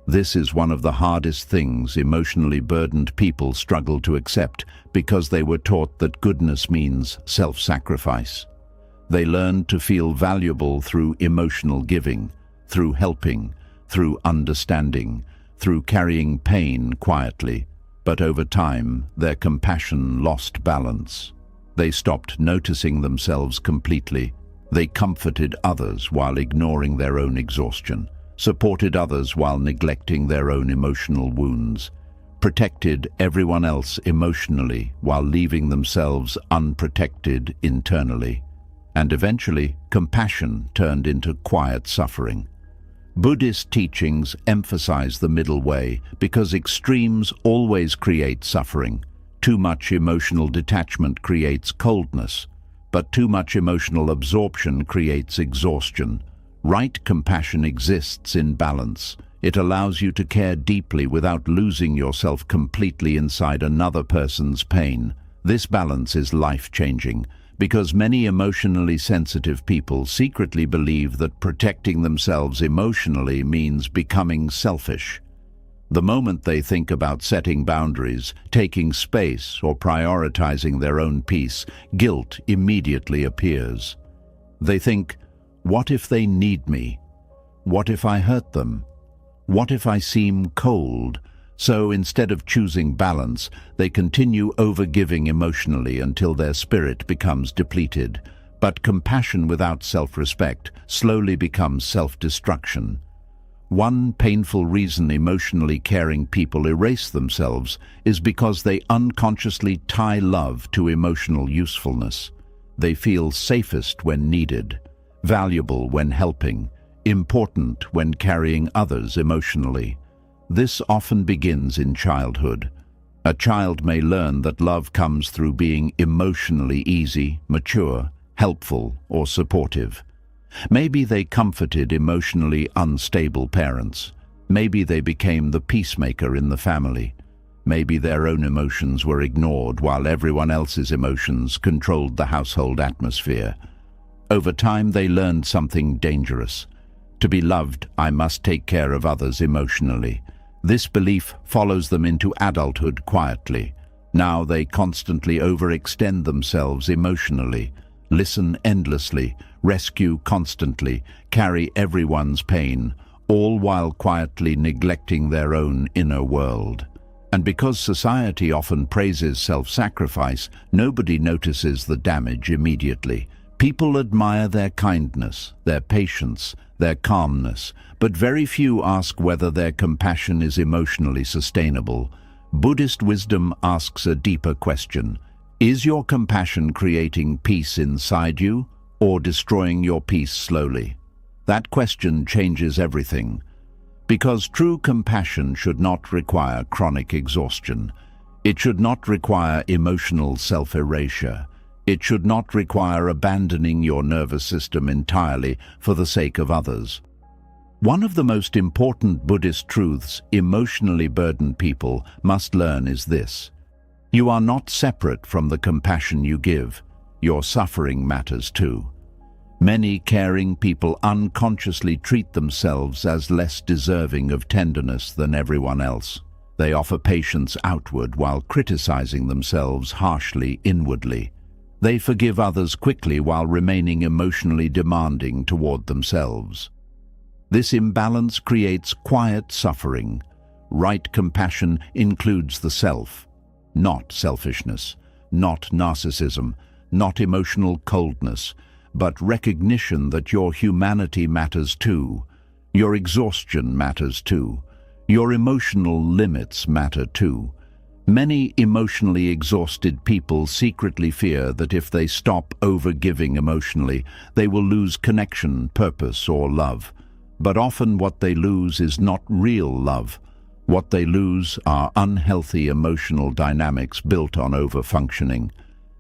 This is one of the hardest things emotionally burdened people struggle to accept because they were taught that goodness means self-sacrifice. They learn to feel valuable through emotional giving, through helping, through understanding, through carrying pain quietly. But over time, their compassion lost balance. They stopped noticing themselves completely. They comforted others while ignoring their own exhaustion, supported others while neglecting their own emotional wounds, protected everyone else emotionally while leaving themselves unprotected internally. And eventually, compassion turned into quiet suffering. Buddhist teachings emphasize the middle way because extremes always create suffering. Too much emotional detachment creates coldness, but too much emotional absorption creates exhaustion. Right compassion exists in balance. It allows you to care deeply without losing yourself completely inside another person's pain. This balance is life-changing, because many emotionally sensitive people secretly believe that protecting themselves emotionally means becoming selfish. The moment they think about setting boundaries, taking space, or prioritizing their own peace, guilt immediately appears. They think, what if they need me? What if I hurt them? What if I seem cold? So instead of choosing balance, they continue overgiving emotionally until their spirit becomes depleted. But compassion without self-respect slowly becomes self-destruction. One painful reason emotionally caring people erase themselves is because they unconsciously tie love to emotional usefulness. They feel safest when needed, valuable when helping, important when carrying others emotionally. This often begins in childhood. A child may learn that love comes through being emotionally easy, mature, helpful, or supportive. Maybe they comforted emotionally unstable parents. Maybe they became the peacemaker in the family. Maybe their own emotions were ignored while everyone else's emotions controlled the household atmosphere. Over time, they learned something dangerous. To be loved, I must take care of others emotionally. This belief follows them into adulthood quietly. Now they constantly overextend themselves emotionally, listen endlessly, rescue constantly, carry everyone's pain, all while quietly neglecting their own inner world. And because society often praises self-sacrifice, nobody notices the damage immediately. People admire their kindness, their patience, their calmness, but very few ask whether their compassion is emotionally sustainable. Buddhist wisdom asks a deeper question. Is your compassion creating peace inside you, or destroying your peace slowly? That question changes everything. Because true compassion should not require chronic exhaustion. It should not require emotional self-erasure. It should not require abandoning your nervous system entirely for the sake of others. One of the most important Buddhist truths emotionally burdened people must learn is this: you are not separate from the compassion you give. Your suffering matters too. Many caring people unconsciously treat themselves as less deserving of tenderness than everyone else. They offer patience outward while criticizing themselves harshly inwardly. They forgive others quickly while remaining emotionally demanding toward themselves. This imbalance creates quiet suffering. Right compassion includes the self, not selfishness, not narcissism, not emotional coldness, but recognition that your humanity matters too. Your exhaustion matters too. Your emotional limits matter too. Many emotionally exhausted people secretly fear that if they stop overgiving emotionally, they will lose connection, purpose, or love. But often what they lose is not real love. What they lose are unhealthy emotional dynamics built on overfunctioning.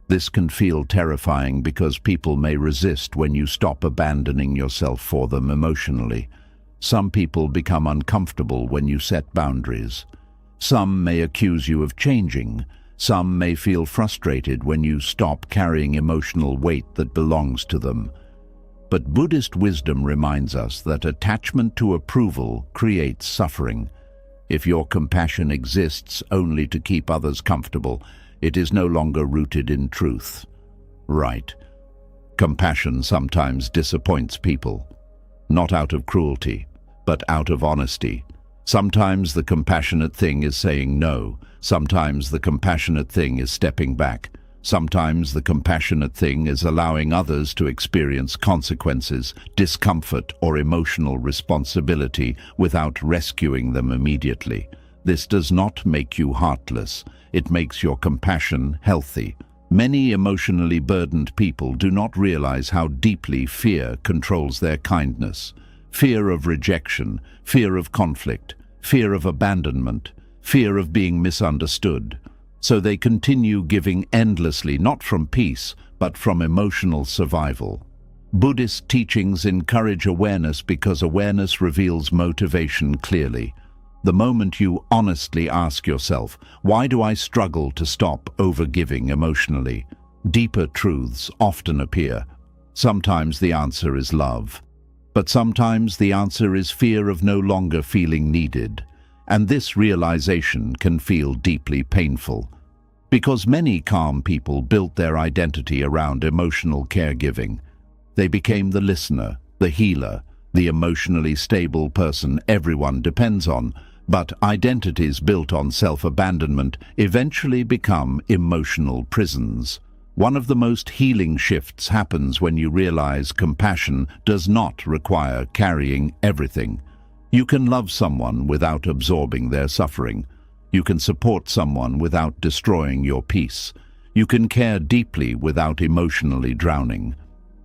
This can feel terrifying because people may resist when you stop abandoning yourself for them emotionally. Some people become uncomfortable when you set boundaries. Some may accuse you of changing. Some may feel frustrated when you stop carrying emotional weight that belongs to them. But Buddhist wisdom reminds us that attachment to approval creates suffering. If your compassion exists only to keep others comfortable, it is no longer rooted in truth. Right. Compassion sometimes disappoints people, not out of cruelty, but out of honesty. Sometimes the compassionate thing is saying no. Sometimes the compassionate thing is stepping back. Sometimes the compassionate thing is allowing others to experience consequences, discomfort, or emotional responsibility without rescuing them immediately. This does not make you heartless. It makes your compassion healthy. Many emotionally burdened people do not realize how deeply fear controls their kindness. Fear of rejection, fear of conflict, fear of abandonment, fear of being misunderstood. So they continue giving endlessly, not from peace, but from emotional survival. Buddhist teachings encourage awareness because awareness reveals motivation clearly. The moment you honestly ask yourself, why do I struggle to stop overgiving emotionally? Deeper truths often appear. Sometimes the answer is love. But sometimes the answer is fear of no longer feeling needed. And this realization can feel deeply painful. Because many calm people built their identity around emotional caregiving. They became the listener, the healer, the emotionally stable person everyone depends on. But identities built on self-abandonment eventually become emotional prisons. One of the most healing shifts happens when you realize compassion does not require carrying everything. You can love someone without absorbing their suffering. You can support someone without destroying your peace. You can care deeply without emotionally drowning.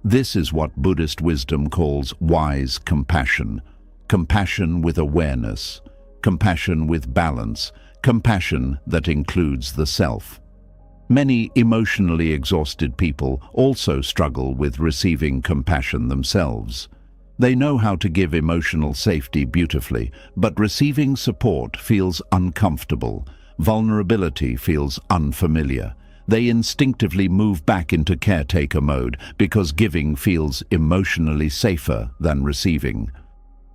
This is what Buddhist wisdom calls wise compassion. Compassion with awareness. Compassion with balance. Compassion that includes the self. Many emotionally exhausted people also struggle with receiving compassion themselves. They know how to give emotional safety beautifully, but receiving support feels uncomfortable. Vulnerability feels unfamiliar. They instinctively move back into caretaker mode because giving feels emotionally safer than receiving.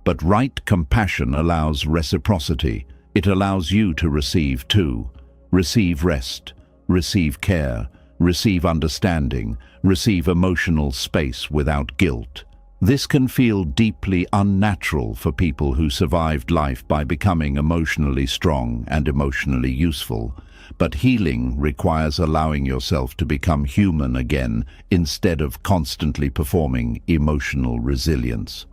But right compassion allows reciprocity. It allows you to receive too. Receive rest. Receive care, receive understanding, receive emotional space without guilt. This can feel deeply unnatural for people who survived life by becoming emotionally strong and emotionally useful. But healing requires allowing yourself to become human again instead of constantly performing emotional resilience.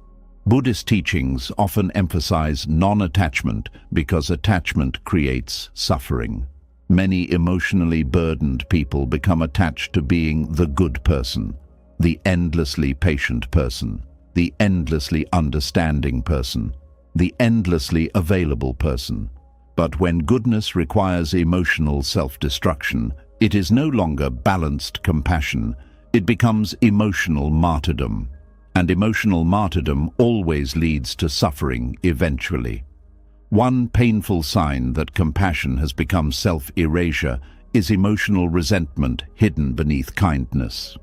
Buddhist teachings often emphasize non-attachment because attachment creates suffering. Many emotionally burdened people become attached to being the good person, the endlessly patient person, the endlessly understanding person, the endlessly available person. But when goodness requires emotional self-destruction, it is no longer balanced compassion, it becomes emotional martyrdom. And emotional martyrdom always leads to suffering eventually. One painful sign that compassion has become self-erasure is emotional resentment hidden beneath kindness.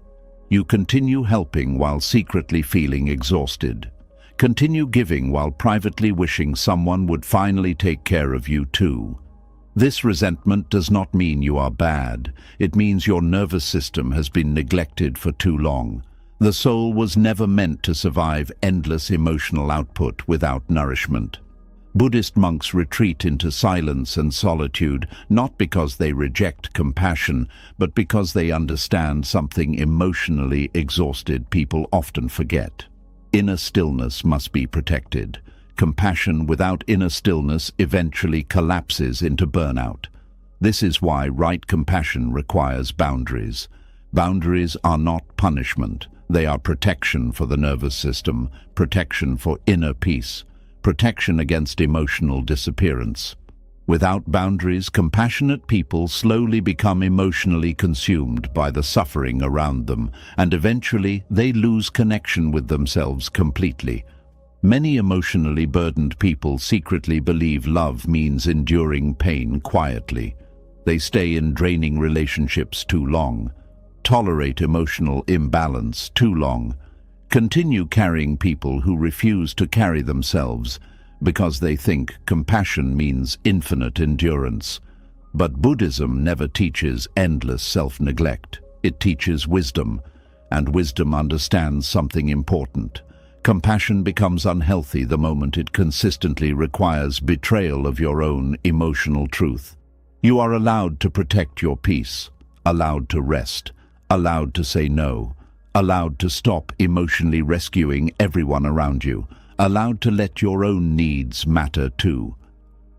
You continue helping while secretly feeling exhausted. Continue giving while privately wishing someone would finally take care of you too. This resentment does not mean you are bad. It means your nervous system has been neglected for too long. The soul was never meant to survive endless emotional output without nourishment. Buddhist monks retreat into silence and solitude, not because they reject compassion, but because they understand something emotionally exhausted people often forget. Inner stillness must be protected. Compassion without inner stillness eventually collapses into burnout. This is why right compassion requires boundaries. Boundaries are not punishment. They are protection for the nervous system, protection for inner peace, protection against emotional disappearance. Without boundaries, compassionate people slowly become emotionally consumed by the suffering around them, and eventually they lose connection with themselves completely. Many emotionally burdened people secretly believe love means enduring pain quietly. They stay in draining relationships too long, tolerate emotional imbalance too long, continue carrying people who refuse to carry themselves because they think compassion means infinite endurance. But Buddhism never teaches endless self-neglect. It teaches wisdom, and wisdom understands something important. Compassion becomes unhealthy the moment it consistently requires betrayal of your own emotional truth. You are allowed to protect your peace, allowed to rest, allowed to say no, allowed to stop emotionally rescuing everyone around you, allowed to let your own needs matter too.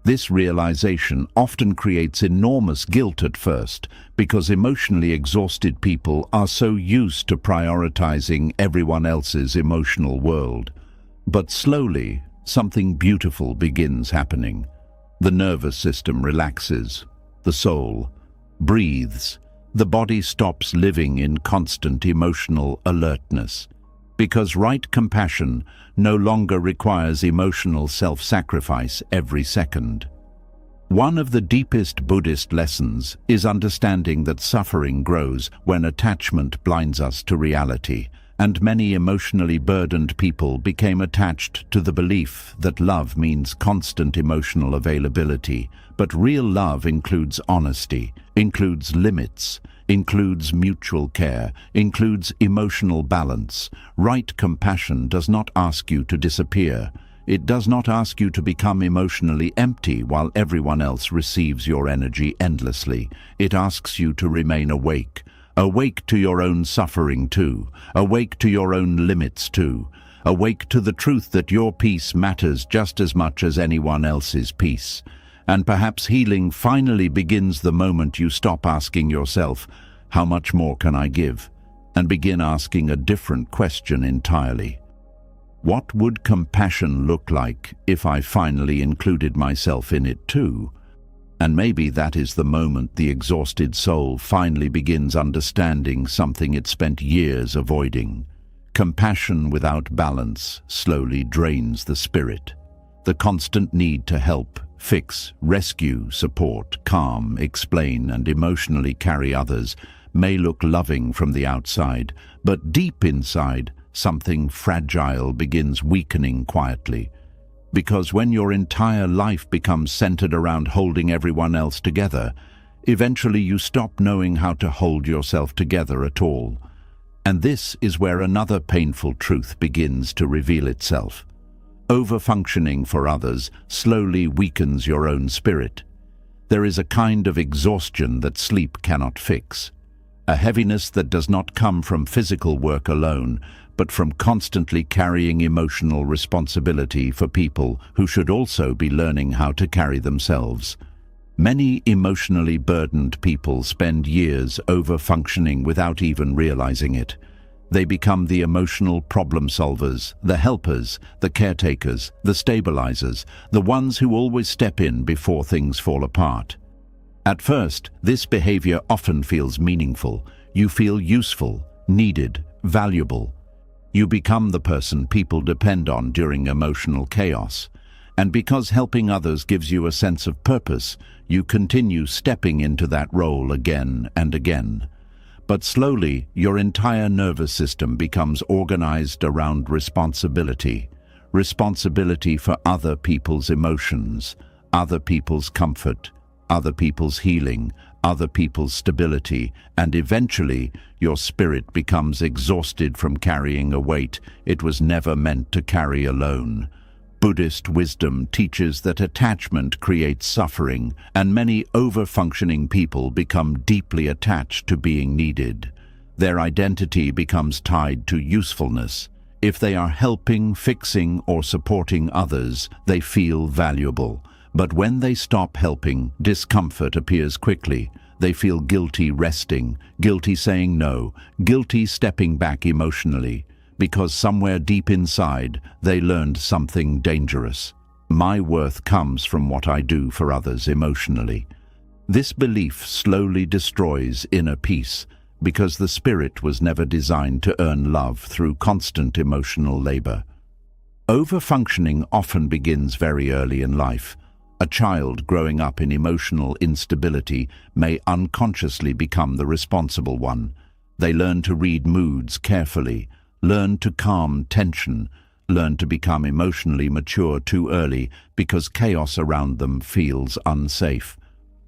This realization often creates enormous guilt at first because emotionally exhausted people are so used to prioritizing everyone else's emotional world. But slowly, something beautiful begins happening. The nervous system relaxes, the soul breathes, the body stops living in constant emotional alertness. because right compassion no longer requires emotional self-sacrifice every second. One of the deepest Buddhist lessons is understanding that suffering grows when attachment blinds us to reality, and many emotionally burdened people became attached to the belief that love means constant emotional availability. But real love includes honesty, includes limits, includes mutual care, includes emotional balance. Right compassion does not ask you to disappear. It does not ask you to become emotionally empty while everyone else receives your energy endlessly. It asks you to remain awake. Awake to your own suffering too. Awake to your own limits too. Awake to the truth that your peace matters just as much as anyone else's peace. And perhaps healing finally begins the moment you stop asking yourself, "How much more can I give?" and begin asking a different question entirely. What would compassion look like if I finally included myself in it too? And maybe that is the moment the exhausted soul finally begins understanding something it spent years avoiding. Compassion without balance slowly drains the spirit. The constant need to help, fix, rescue, support, calm, explain, and emotionally carry others may look loving from the outside, but deep inside, something fragile begins weakening quietly. Because when your entire life becomes centered around holding everyone else together, eventually you stop knowing how to hold yourself together at all. And this is where another painful truth begins to reveal itself. Overfunctioning for others slowly weakens your own spirit. There is a kind of exhaustion that sleep cannot fix. A heaviness that does not come from physical work alone, but from constantly carrying emotional responsibility for people who should also be learning how to carry themselves. Many emotionally burdened people spend years over-functioning without even realizing it. They become the emotional problem solvers, the helpers, the caretakers, the stabilizers, the ones who always step in before things fall apart. At first, this behavior often feels meaningful. You feel useful, needed, valuable. You become the person people depend on during emotional chaos. And because helping others gives you a sense of purpose, you continue stepping into that role again and again. But slowly, your entire nervous system becomes organized around responsibility. Responsibility for other people's emotions, other people's comfort, other people's healing, other people's stability, and eventually your spirit becomes exhausted from carrying a weight it was never meant to carry alone. Buddhist wisdom teaches that attachment creates suffering, and many over-functioning people become deeply attached to being needed. Their identity becomes tied to usefulness. If they are helping, fixing, or supporting others, they feel valuable. But when they stop helping, discomfort appears quickly. They feel guilty resting, guilty saying no, guilty stepping back emotionally, because somewhere deep inside, they learned something dangerous. My worth comes from what I do for others emotionally. This belief slowly destroys inner peace, because the spirit was never designed to earn love through constant emotional labor. Overfunctioning often begins very early in life. A child growing up in emotional instability may unconsciously become the responsible one. They learn to read moods carefully, learn to calm tension, learn to become emotionally mature too early because chaos around them feels unsafe.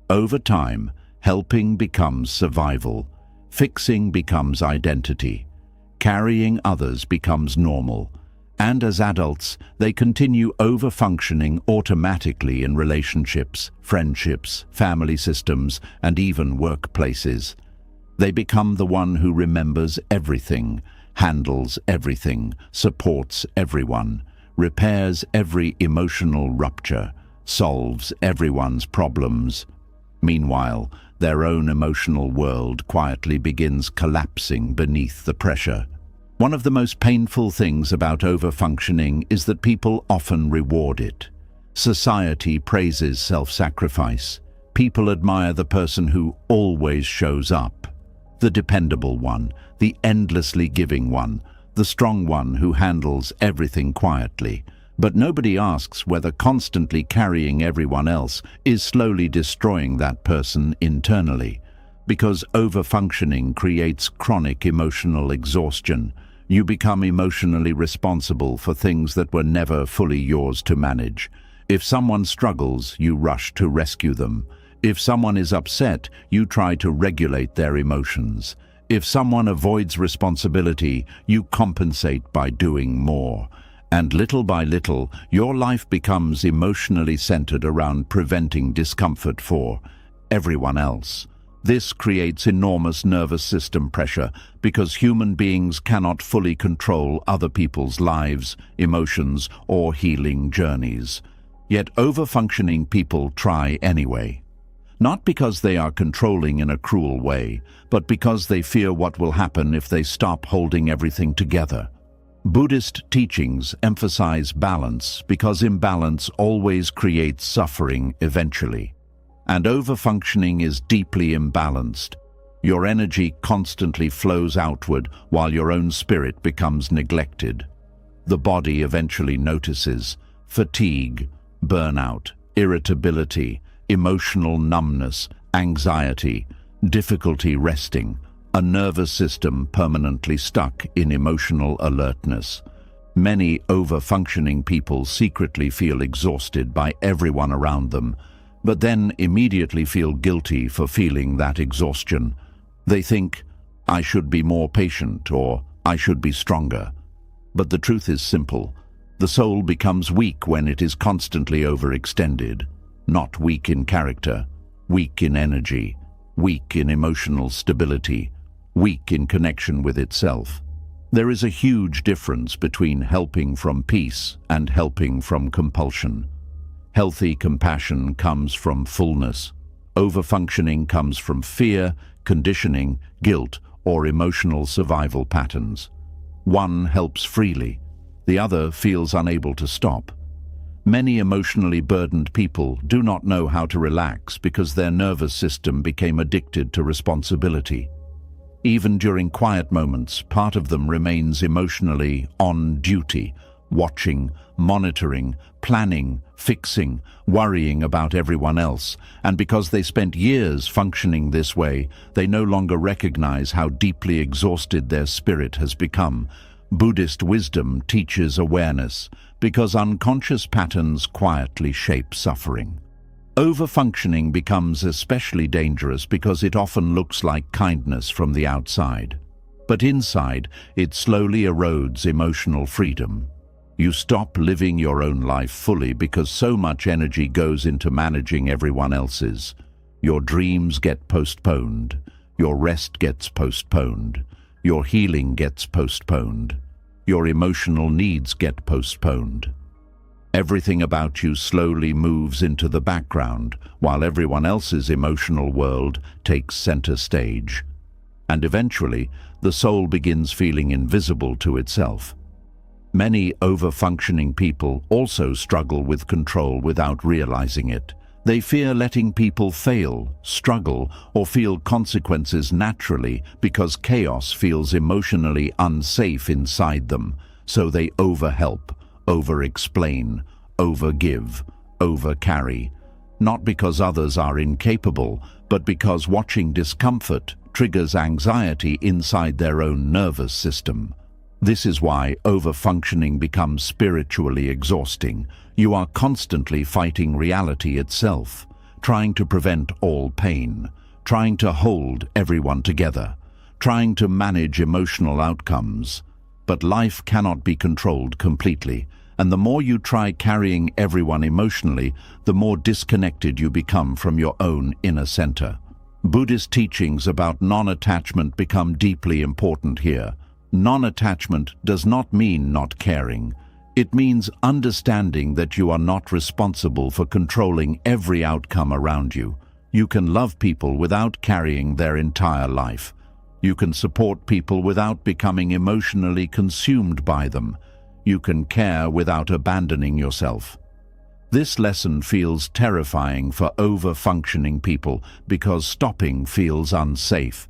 Over time, helping becomes survival, fixing becomes identity, carrying others becomes normal. And as adults, they continue over-functioning automatically in relationships, friendships, family systems, and even workplaces. They become the one who remembers everything, handles everything, supports everyone, repairs every emotional rupture, solves everyone's problems. Meanwhile, their own emotional world quietly begins collapsing beneath the pressure. One of the most painful things about over-functioning is that people often reward it. Society praises self-sacrifice. People admire the person who always shows up, the dependable one, the endlessly giving one, the strong one who handles everything quietly. But nobody asks whether constantly carrying everyone else is slowly destroying that person internally. Because overfunctioning creates chronic emotional exhaustion. You become emotionally responsible for things that were never fully yours to manage. If someone struggles, you rush to rescue them. If someone is upset, you try to regulate their emotions. If someone avoids responsibility, you compensate by doing more. And little by little, your life becomes emotionally centered around preventing discomfort for everyone else. This creates enormous nervous system pressure because human beings cannot fully control other people's lives, emotions, or healing journeys. Yet overfunctioning people try anyway. Not because they are controlling in a cruel way, but because they fear what will happen if they stop holding everything together. Buddhist teachings emphasize balance because imbalance always creates suffering eventually. And overfunctioning is deeply imbalanced. Your energy constantly flows outward while your own spirit becomes neglected. The body eventually notices fatigue, burnout, irritability, emotional numbness, anxiety, difficulty resting, a nervous system permanently stuck in emotional alertness. Many over-functioning people secretly feel exhausted by everyone around them, but then immediately feel guilty for feeling that exhaustion. They think, I should be more patient, or I should be stronger. But the truth is simple. The soul becomes weak when it is constantly overextended. Not weak in character, weak in energy, weak in emotional stability, weak in connection with itself. There is a huge difference between helping from peace and helping from compulsion. Healthy compassion comes from fullness. Overfunctioning comes from fear, conditioning, guilt, or emotional survival patterns. One helps freely, the other feels unable to stop. Many emotionally burdened people do not know how to relax because their nervous system became addicted to responsibility. Even during quiet moments, part of them remains emotionally on duty, watching, monitoring, planning, fixing, worrying about everyone else. And because they spent years functioning this way, they no longer recognize how deeply exhausted their spirit has become. Buddhist wisdom teaches awareness, because unconscious patterns quietly shape suffering. Overfunctioning becomes especially dangerous because it often looks like kindness from the outside. But inside, it slowly erodes emotional freedom. You stop living your own life fully because so much energy goes into managing everyone else's. Your dreams get postponed. Your rest gets postponed. Your healing gets postponed. Your emotional needs get postponed. Everything about you slowly moves into the background, while everyone else's emotional world takes center stage. And eventually, the soul begins feeling invisible to itself. Many over-functioning people also struggle with control without realizing it. They fear letting people fail, struggle, or feel consequences naturally because chaos feels emotionally unsafe inside them, so they overhelp, over-explain, over-give, over-carry. Not because others are incapable, but because watching discomfort triggers anxiety inside their own nervous system. This is why over-functioning becomes spiritually exhausting. You are constantly fighting reality itself, trying to prevent all pain, trying to hold everyone together, trying to manage emotional outcomes. But life cannot be controlled completely, and the more you try carrying everyone emotionally, the more disconnected you become from your own inner center. Buddhist teachings about non-attachment become deeply important here. Non-attachment does not mean not caring. It means understanding that you are not responsible for controlling every outcome around you. You can love people without carrying their entire life. You can support people without becoming emotionally consumed by them. You can care without abandoning yourself. This lesson feels terrifying for over-functioning people because stopping feels unsafe.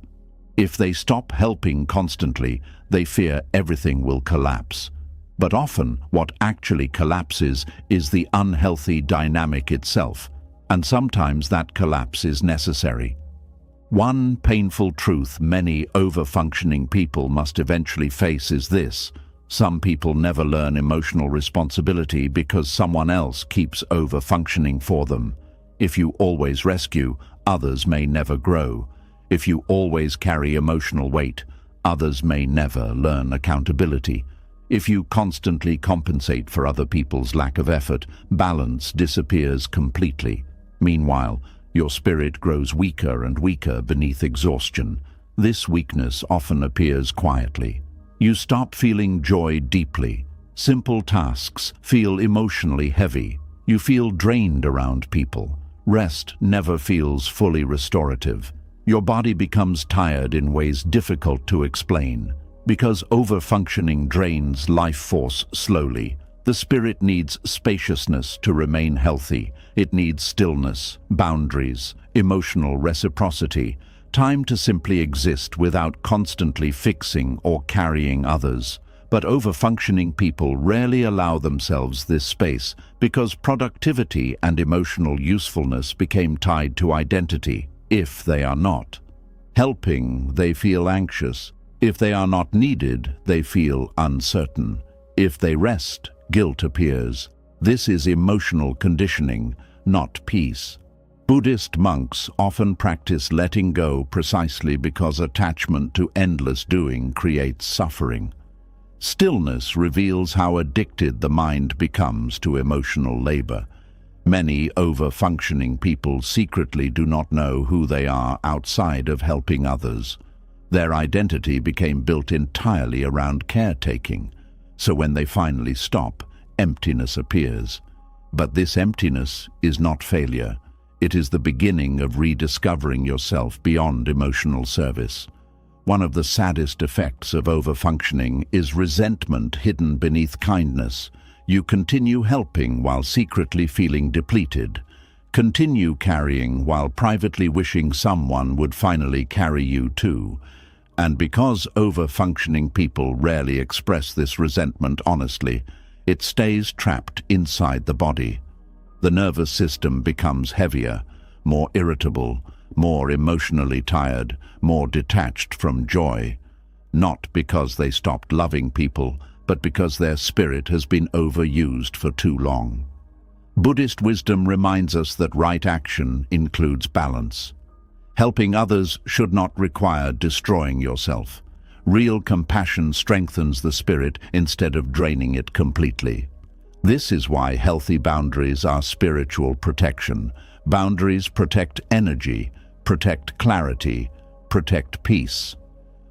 If they stop helping constantly, they fear everything will collapse. But often, what actually collapses is the unhealthy dynamic itself, and sometimes that collapse is necessary. One painful truth many over-functioning people must eventually face is this: some people never learn emotional responsibility because someone else keeps over-functioning for them. If you always rescue, others may never grow. If you always carry emotional weight, others may never learn accountability. If you constantly compensate for other people's lack of effort, balance disappears completely. Meanwhile, your spirit grows weaker and weaker beneath exhaustion. This weakness often appears quietly. You stop feeling joy deeply. Simple tasks feel emotionally heavy. You feel drained around people. Rest never feels fully restorative. Your body becomes tired in ways difficult to explain. Because over-functioning drains life force slowly, the spirit needs spaciousness to remain healthy. It needs stillness, boundaries, emotional reciprocity, time to simply exist without constantly fixing or carrying others. But over-functioning people rarely allow themselves this space because productivity and emotional usefulness became tied to identity. If they are not helping, they feel anxious. If they are not needed, they feel uncertain. If they rest, guilt appears. This is emotional conditioning, not peace. Buddhist monks often practice letting go precisely because attachment to endless doing creates suffering. Stillness reveals how addicted the mind becomes to emotional labor. Many over-functioning people secretly do not know who they are outside of helping others. Their identity became built entirely around caretaking, so when they finally stop, emptiness appears. But this emptiness is not failure. It is the beginning of rediscovering yourself beyond emotional service. One of the saddest effects of over-functioning is resentment hidden beneath kindness. You continue helping while secretly feeling depleted. Continue carrying while privately wishing someone would finally carry you too. And because over-functioning people rarely express this resentment honestly, it stays trapped inside the body. The nervous system becomes heavier, more irritable, more emotionally tired, more detached from joy. Not because they stopped loving people, but because their spirit has been overused for too long. Buddhist wisdom reminds us that right action includes balance. Helping others should not require destroying yourself. Real compassion strengthens the spirit instead of draining it completely. This is why healthy boundaries are spiritual protection. Boundaries protect energy, protect clarity, protect peace.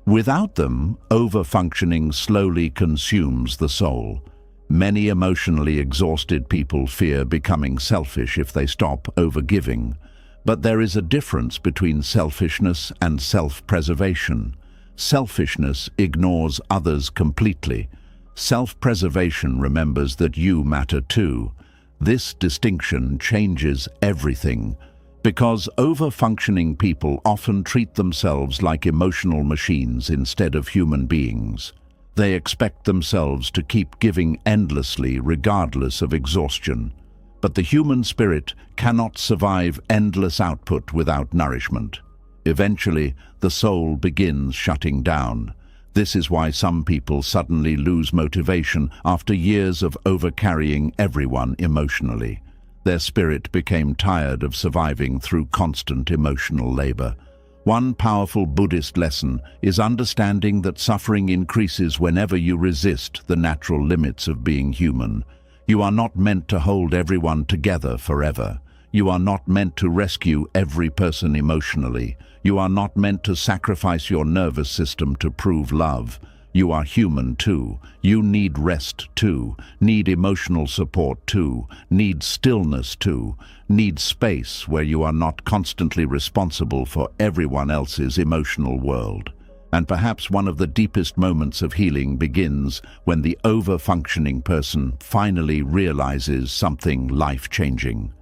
Without them, over-functioning slowly consumes the soul. Many emotionally exhausted people fear becoming selfish if they stop over-giving. But there is a difference between selfishness and self-preservation. Selfishness ignores others completely. Self-preservation remembers that you matter too. This distinction changes everything. Because over-functioning people often treat themselves like emotional machines instead of human beings. They expect themselves to keep giving endlessly regardless of exhaustion. But the human spirit cannot survive endless output without nourishment. Eventually, the soul begins shutting down. This is why some people suddenly lose motivation after years of overcarrying everyone emotionally. Their spirit became tired of surviving through constant emotional labor. One powerful Buddhist lesson is understanding that suffering increases whenever you resist the natural limits of being human. You are not meant to hold everyone together forever. You are not meant to rescue every person emotionally. You are not meant to sacrifice your nervous system to prove love. You are human too. You need rest too, need emotional support too, need stillness too, need space where you are not constantly responsible for everyone else's emotional world. And perhaps one of the deepest moments of healing begins when the over-functioning person finally realizes something life-changing.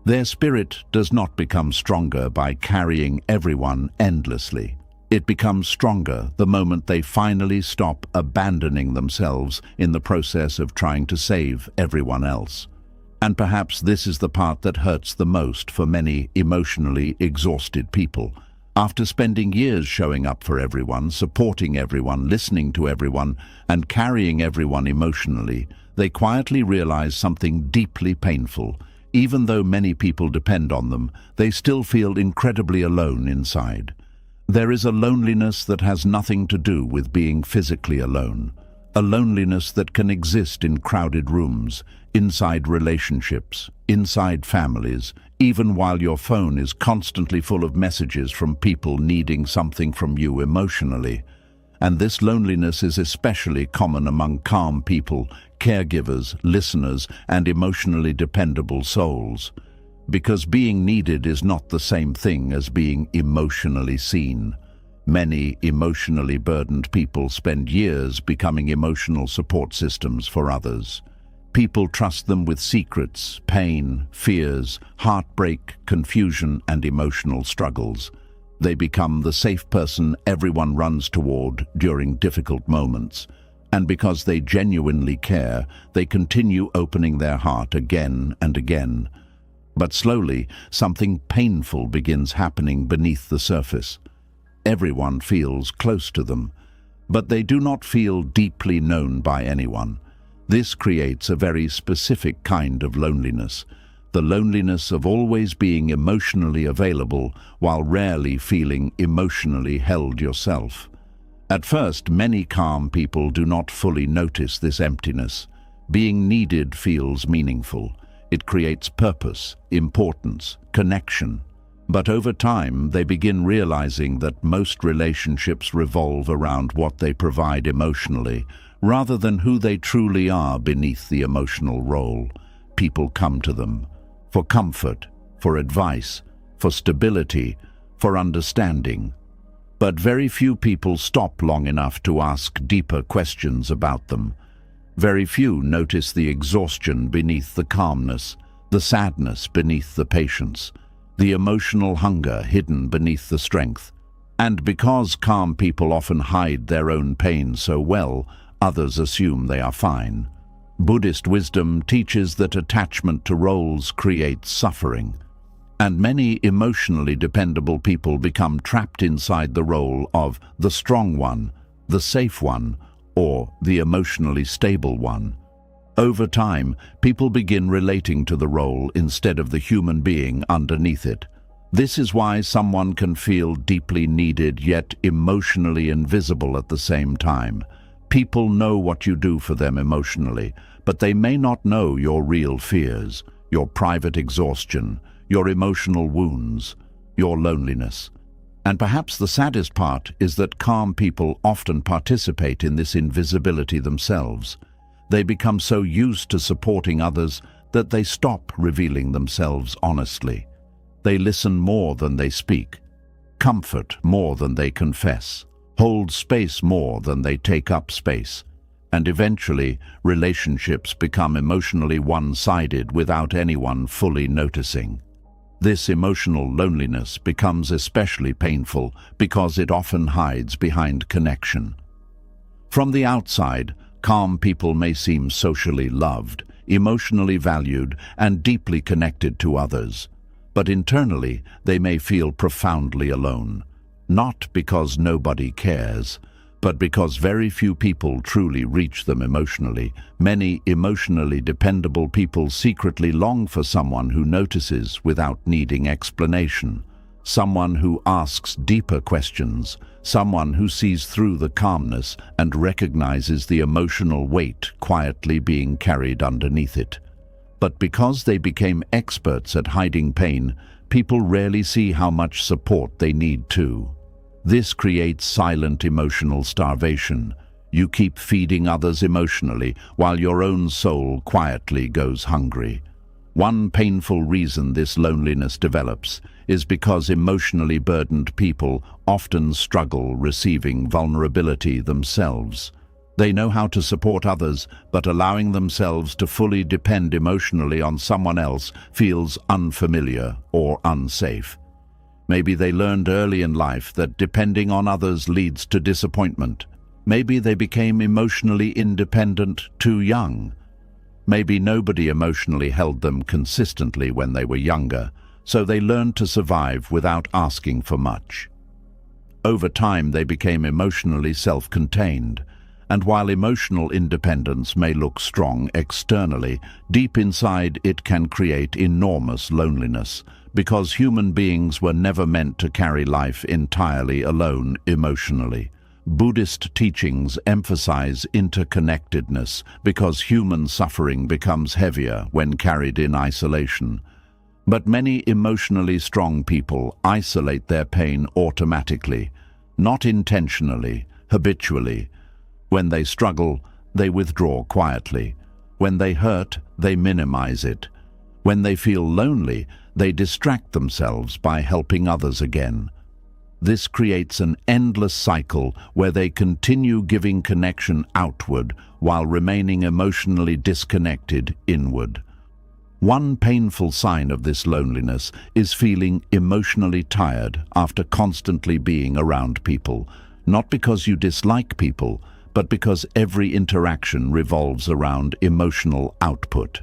Their spirit does not become stronger by carrying everyone endlessly. It becomes stronger the moment they finally stop abandoning themselves in the process of trying to save everyone else. And perhaps this is the part that hurts the most for many emotionally exhausted people. After spending years showing up for everyone, supporting everyone, listening to everyone, and carrying everyone emotionally, they quietly realize something deeply painful. Even though many people depend on them, they still feel incredibly alone inside. There is a loneliness that has nothing to do with being physically alone. A loneliness that can exist in crowded rooms, inside relationships, inside families, even while your phone is constantly full of messages from people needing something from you emotionally. And this loneliness is especially common among calm people, caregivers, listeners, and emotionally dependable souls. Because being needed is not the same thing as being emotionally seen. Many emotionally burdened people spend years becoming emotional support systems for others. People trust them with secrets, pain, fears, heartbreak, confusion, and emotional struggles. They become the safe person everyone runs toward during difficult moments. And because they genuinely care, they continue opening their heart again and again. But slowly, something painful begins happening beneath the surface. Everyone feels close to them, but they do not feel deeply known by anyone. This creates a very specific kind of loneliness, the loneliness of always being emotionally available while rarely feeling emotionally held yourself. At first, many calm people do not fully notice this emptiness. Being needed feels meaningful. It creates purpose, importance, connection. But over time, they begin realizing that most relationships revolve around what they provide emotionally, rather than who they truly are beneath the emotional role. People come to them for comfort, for advice, for stability, for understanding. But very few people stop long enough to ask deeper questions about them. Very few notice the exhaustion beneath the calmness, the sadness beneath the patience, the emotional hunger hidden beneath the strength. And because calm people often hide their own pain so well, others assume they are fine. Buddhist wisdom teaches that attachment to roles creates suffering. And many emotionally dependable people become trapped inside the role of the strong one, the safe one, or the emotionally stable one. Over time, people begin relating to the role instead of the human being underneath it. This is why someone can feel deeply needed yet emotionally invisible at the same time. People know what you do for them emotionally, but they may not know your real fears, your private exhaustion, your emotional wounds, your loneliness. And perhaps the saddest part is that calm people often participate in this invisibility themselves. They become so used to supporting others that they stop revealing themselves honestly. They listen more than they speak, comfort more than they confess, hold space more than they take up space. And eventually, relationships become emotionally one-sided without anyone fully noticing. This emotional loneliness becomes especially painful because it often hides behind connection. From the outside, calm people may seem socially loved, emotionally valued, and deeply connected to others. But internally, they may feel profoundly alone. Not because nobody cares, but because very few people truly reach them emotionally. Many emotionally dependable people secretly long for someone who notices without needing explanation, someone who asks deeper questions, someone who sees through the calmness and recognizes the emotional weight quietly being carried underneath it. But because they became experts at hiding pain, people rarely see how much support they need too. This creates silent emotional starvation. You keep feeding others emotionally while your own soul quietly goes hungry. One painful reason this loneliness develops is because emotionally burdened people often struggle receiving vulnerability themselves. They know how to support others, but allowing themselves to fully depend emotionally on someone else feels unfamiliar or unsafe. Maybe they learned early in life that depending on others leads to disappointment. Maybe they became emotionally independent too young. Maybe nobody emotionally held them consistently when they were younger, so they learned to survive without asking for much. Over time, they became emotionally self-contained, and while emotional independence may look strong externally, deep inside it can create enormous loneliness, because human beings were never meant to carry life entirely alone emotionally. Buddhist teachings emphasize interconnectedness because human suffering becomes heavier when carried in isolation. But many emotionally strong people isolate their pain automatically, not intentionally, habitually. When they struggle, they withdraw quietly. When they hurt, they minimize it. When they feel lonely, they distract themselves by helping others again. This creates an endless cycle where they continue giving connection outward while remaining emotionally disconnected inward. One painful sign of this loneliness is feeling emotionally tired after constantly being around people, not because you dislike people, but because every interaction revolves around emotional output.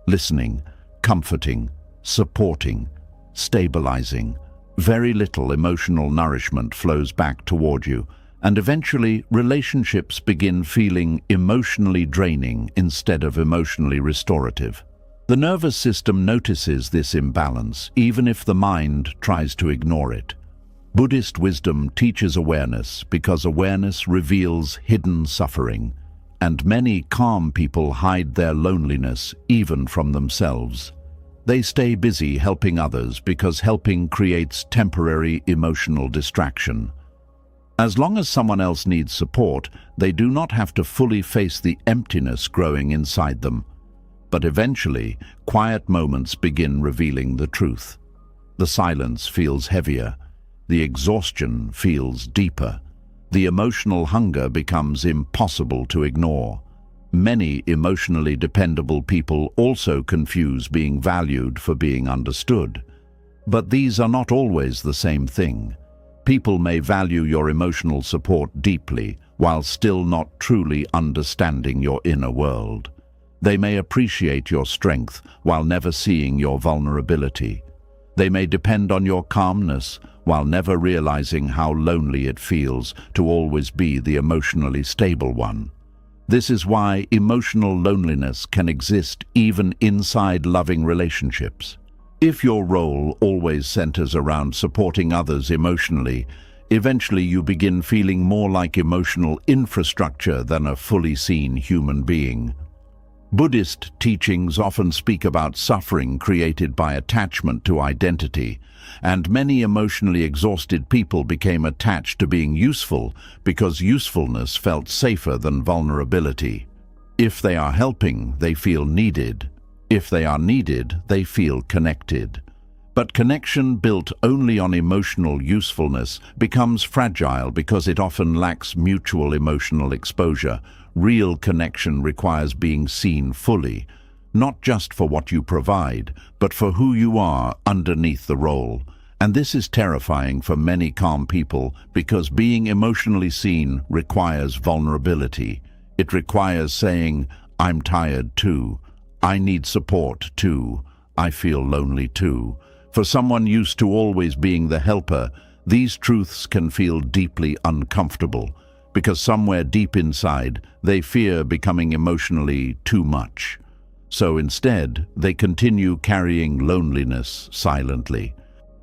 Listening, comforting, supporting, stabilizing. Very little emotional nourishment flows back toward you, and eventually relationships begin feeling emotionally draining instead of emotionally restorative. The nervous system notices this imbalance, even if the mind tries to ignore it. Buddhist wisdom teaches awareness because awareness reveals hidden suffering, and many calm people hide their loneliness even from themselves. They stay busy helping others because helping creates temporary emotional distraction. As long as someone else needs support, they do not have to fully face the emptiness growing inside them. But eventually, quiet moments begin revealing the truth. The silence feels heavier. The exhaustion feels deeper. The emotional hunger becomes impossible to ignore. Many emotionally dependable people also confuse being valued for being understood. But these are not always the same thing. People may value your emotional support deeply while still not truly understanding your inner world. They may appreciate your strength while never seeing your vulnerability. They may depend on your calmness while never realizing how lonely it feels to always be the emotionally stable one. This is why emotional loneliness can exist even inside loving relationships. If your role always centers around supporting others emotionally, eventually you begin feeling more like emotional infrastructure than a fully seen human being. Buddhist teachings often speak about suffering created by attachment to identity, and many emotionally exhausted people became attached to being useful because usefulness felt safer than vulnerability. If they are helping, they feel needed. If they are needed, they feel connected. But connection built only on emotional usefulness becomes fragile because it often lacks mutual emotional exposure. Real connection requires being seen fully, not just for what you provide, but for who you are underneath the role. And this is terrifying for many calm people because being emotionally seen requires vulnerability. It requires saying, "I'm tired too. I need support too. I feel lonely too." For someone used to always being the helper, these truths can feel deeply uncomfortable, because somewhere deep inside, they fear becoming emotionally too much. So instead, they continue carrying loneliness silently.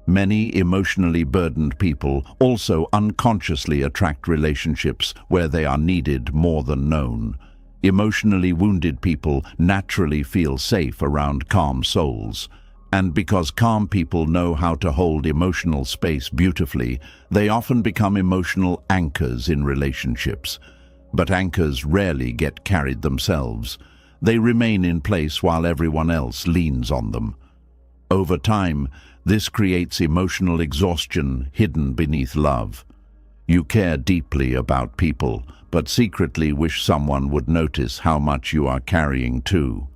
Many emotionally burdened people also unconsciously attract relationships where they are needed more than known. Emotionally wounded people naturally feel safe around calm souls. And because calm people know how to hold emotional space beautifully, they often become emotional anchors in relationships. But anchors rarely get carried themselves. They remain in place while everyone else leans on them. Over time, this creates emotional exhaustion hidden beneath love. You care deeply about people, but secretly wish someone would notice how much you are carrying too.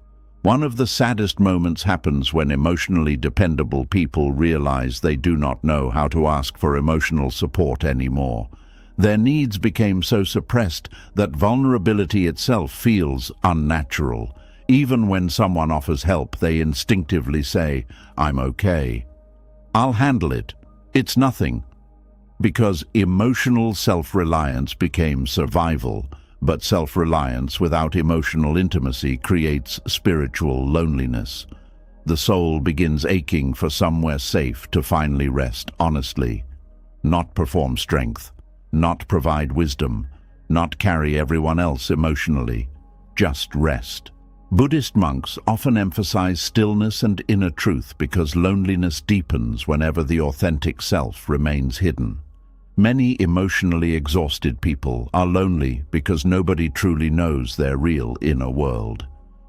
One of the saddest moments happens when emotionally dependable people realize they do not know how to ask for emotional support anymore. Their needs became so suppressed that vulnerability itself feels unnatural. Even when someone offers help, they instinctively say, "I'm okay. I'll handle it. It's nothing." Because emotional self-reliance became survival, but self-reliance without emotional intimacy creates spiritual loneliness. The soul begins aching for somewhere safe to finally rest honestly, not perform strength, not provide wisdom, not carry everyone else emotionally, just rest. Buddhist monks often emphasize stillness and inner truth because loneliness deepens whenever the authentic self remains hidden. Many emotionally exhausted people are lonely because nobody truly knows their real inner world.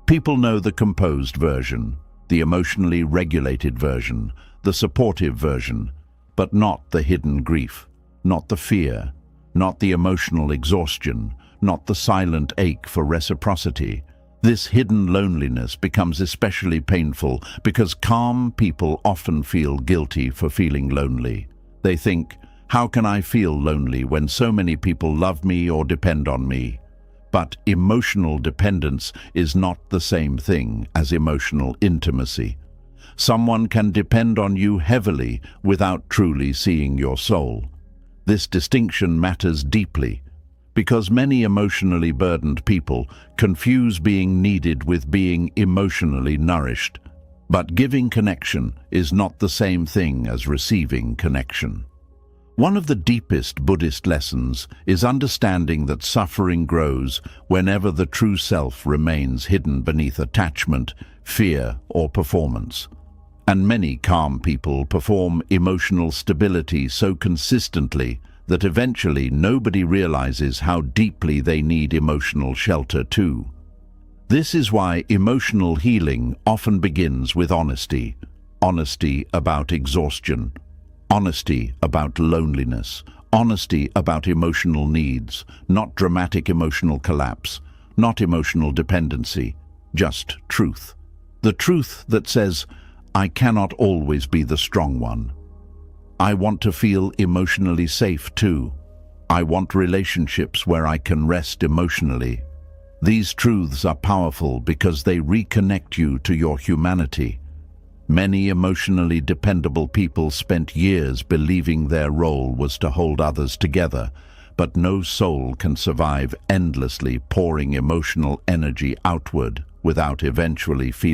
People know the composed version, the emotionally regulated version, the supportive version, but not the hidden grief, not the fear, not the emotional exhaustion, not the silent ache for reciprocity. This hidden loneliness becomes especially painful because calm people often feel guilty for feeling lonely. They think, "How can I feel lonely when so many people love me or depend on me?" But emotional dependence is not the same thing as emotional intimacy. Someone can depend on you heavily without truly seeing your soul. This distinction matters deeply because many emotionally burdened people confuse being needed with being emotionally nourished. But giving connection is not the same thing as receiving connection. One of the deepest Buddhist lessons is understanding that suffering grows whenever the true self remains hidden beneath attachment, fear, or performance. And many calm people perform emotional stability so consistently that eventually nobody realizes how deeply they need emotional shelter too. This is why emotional healing often begins with honesty. Honesty about exhaustion, honesty about loneliness, honesty about emotional needs, not dramatic emotional collapse, not emotional dependency, just truth. The truth that says, "I cannot always be the strong one. I want to feel emotionally safe too. I want relationships where I can rest emotionally." These truths are powerful because they reconnect you to your humanity. Many emotionally dependable people spent years believing their role was to hold others together, but no soul can survive endlessly pouring emotional energy outward without eventually feeling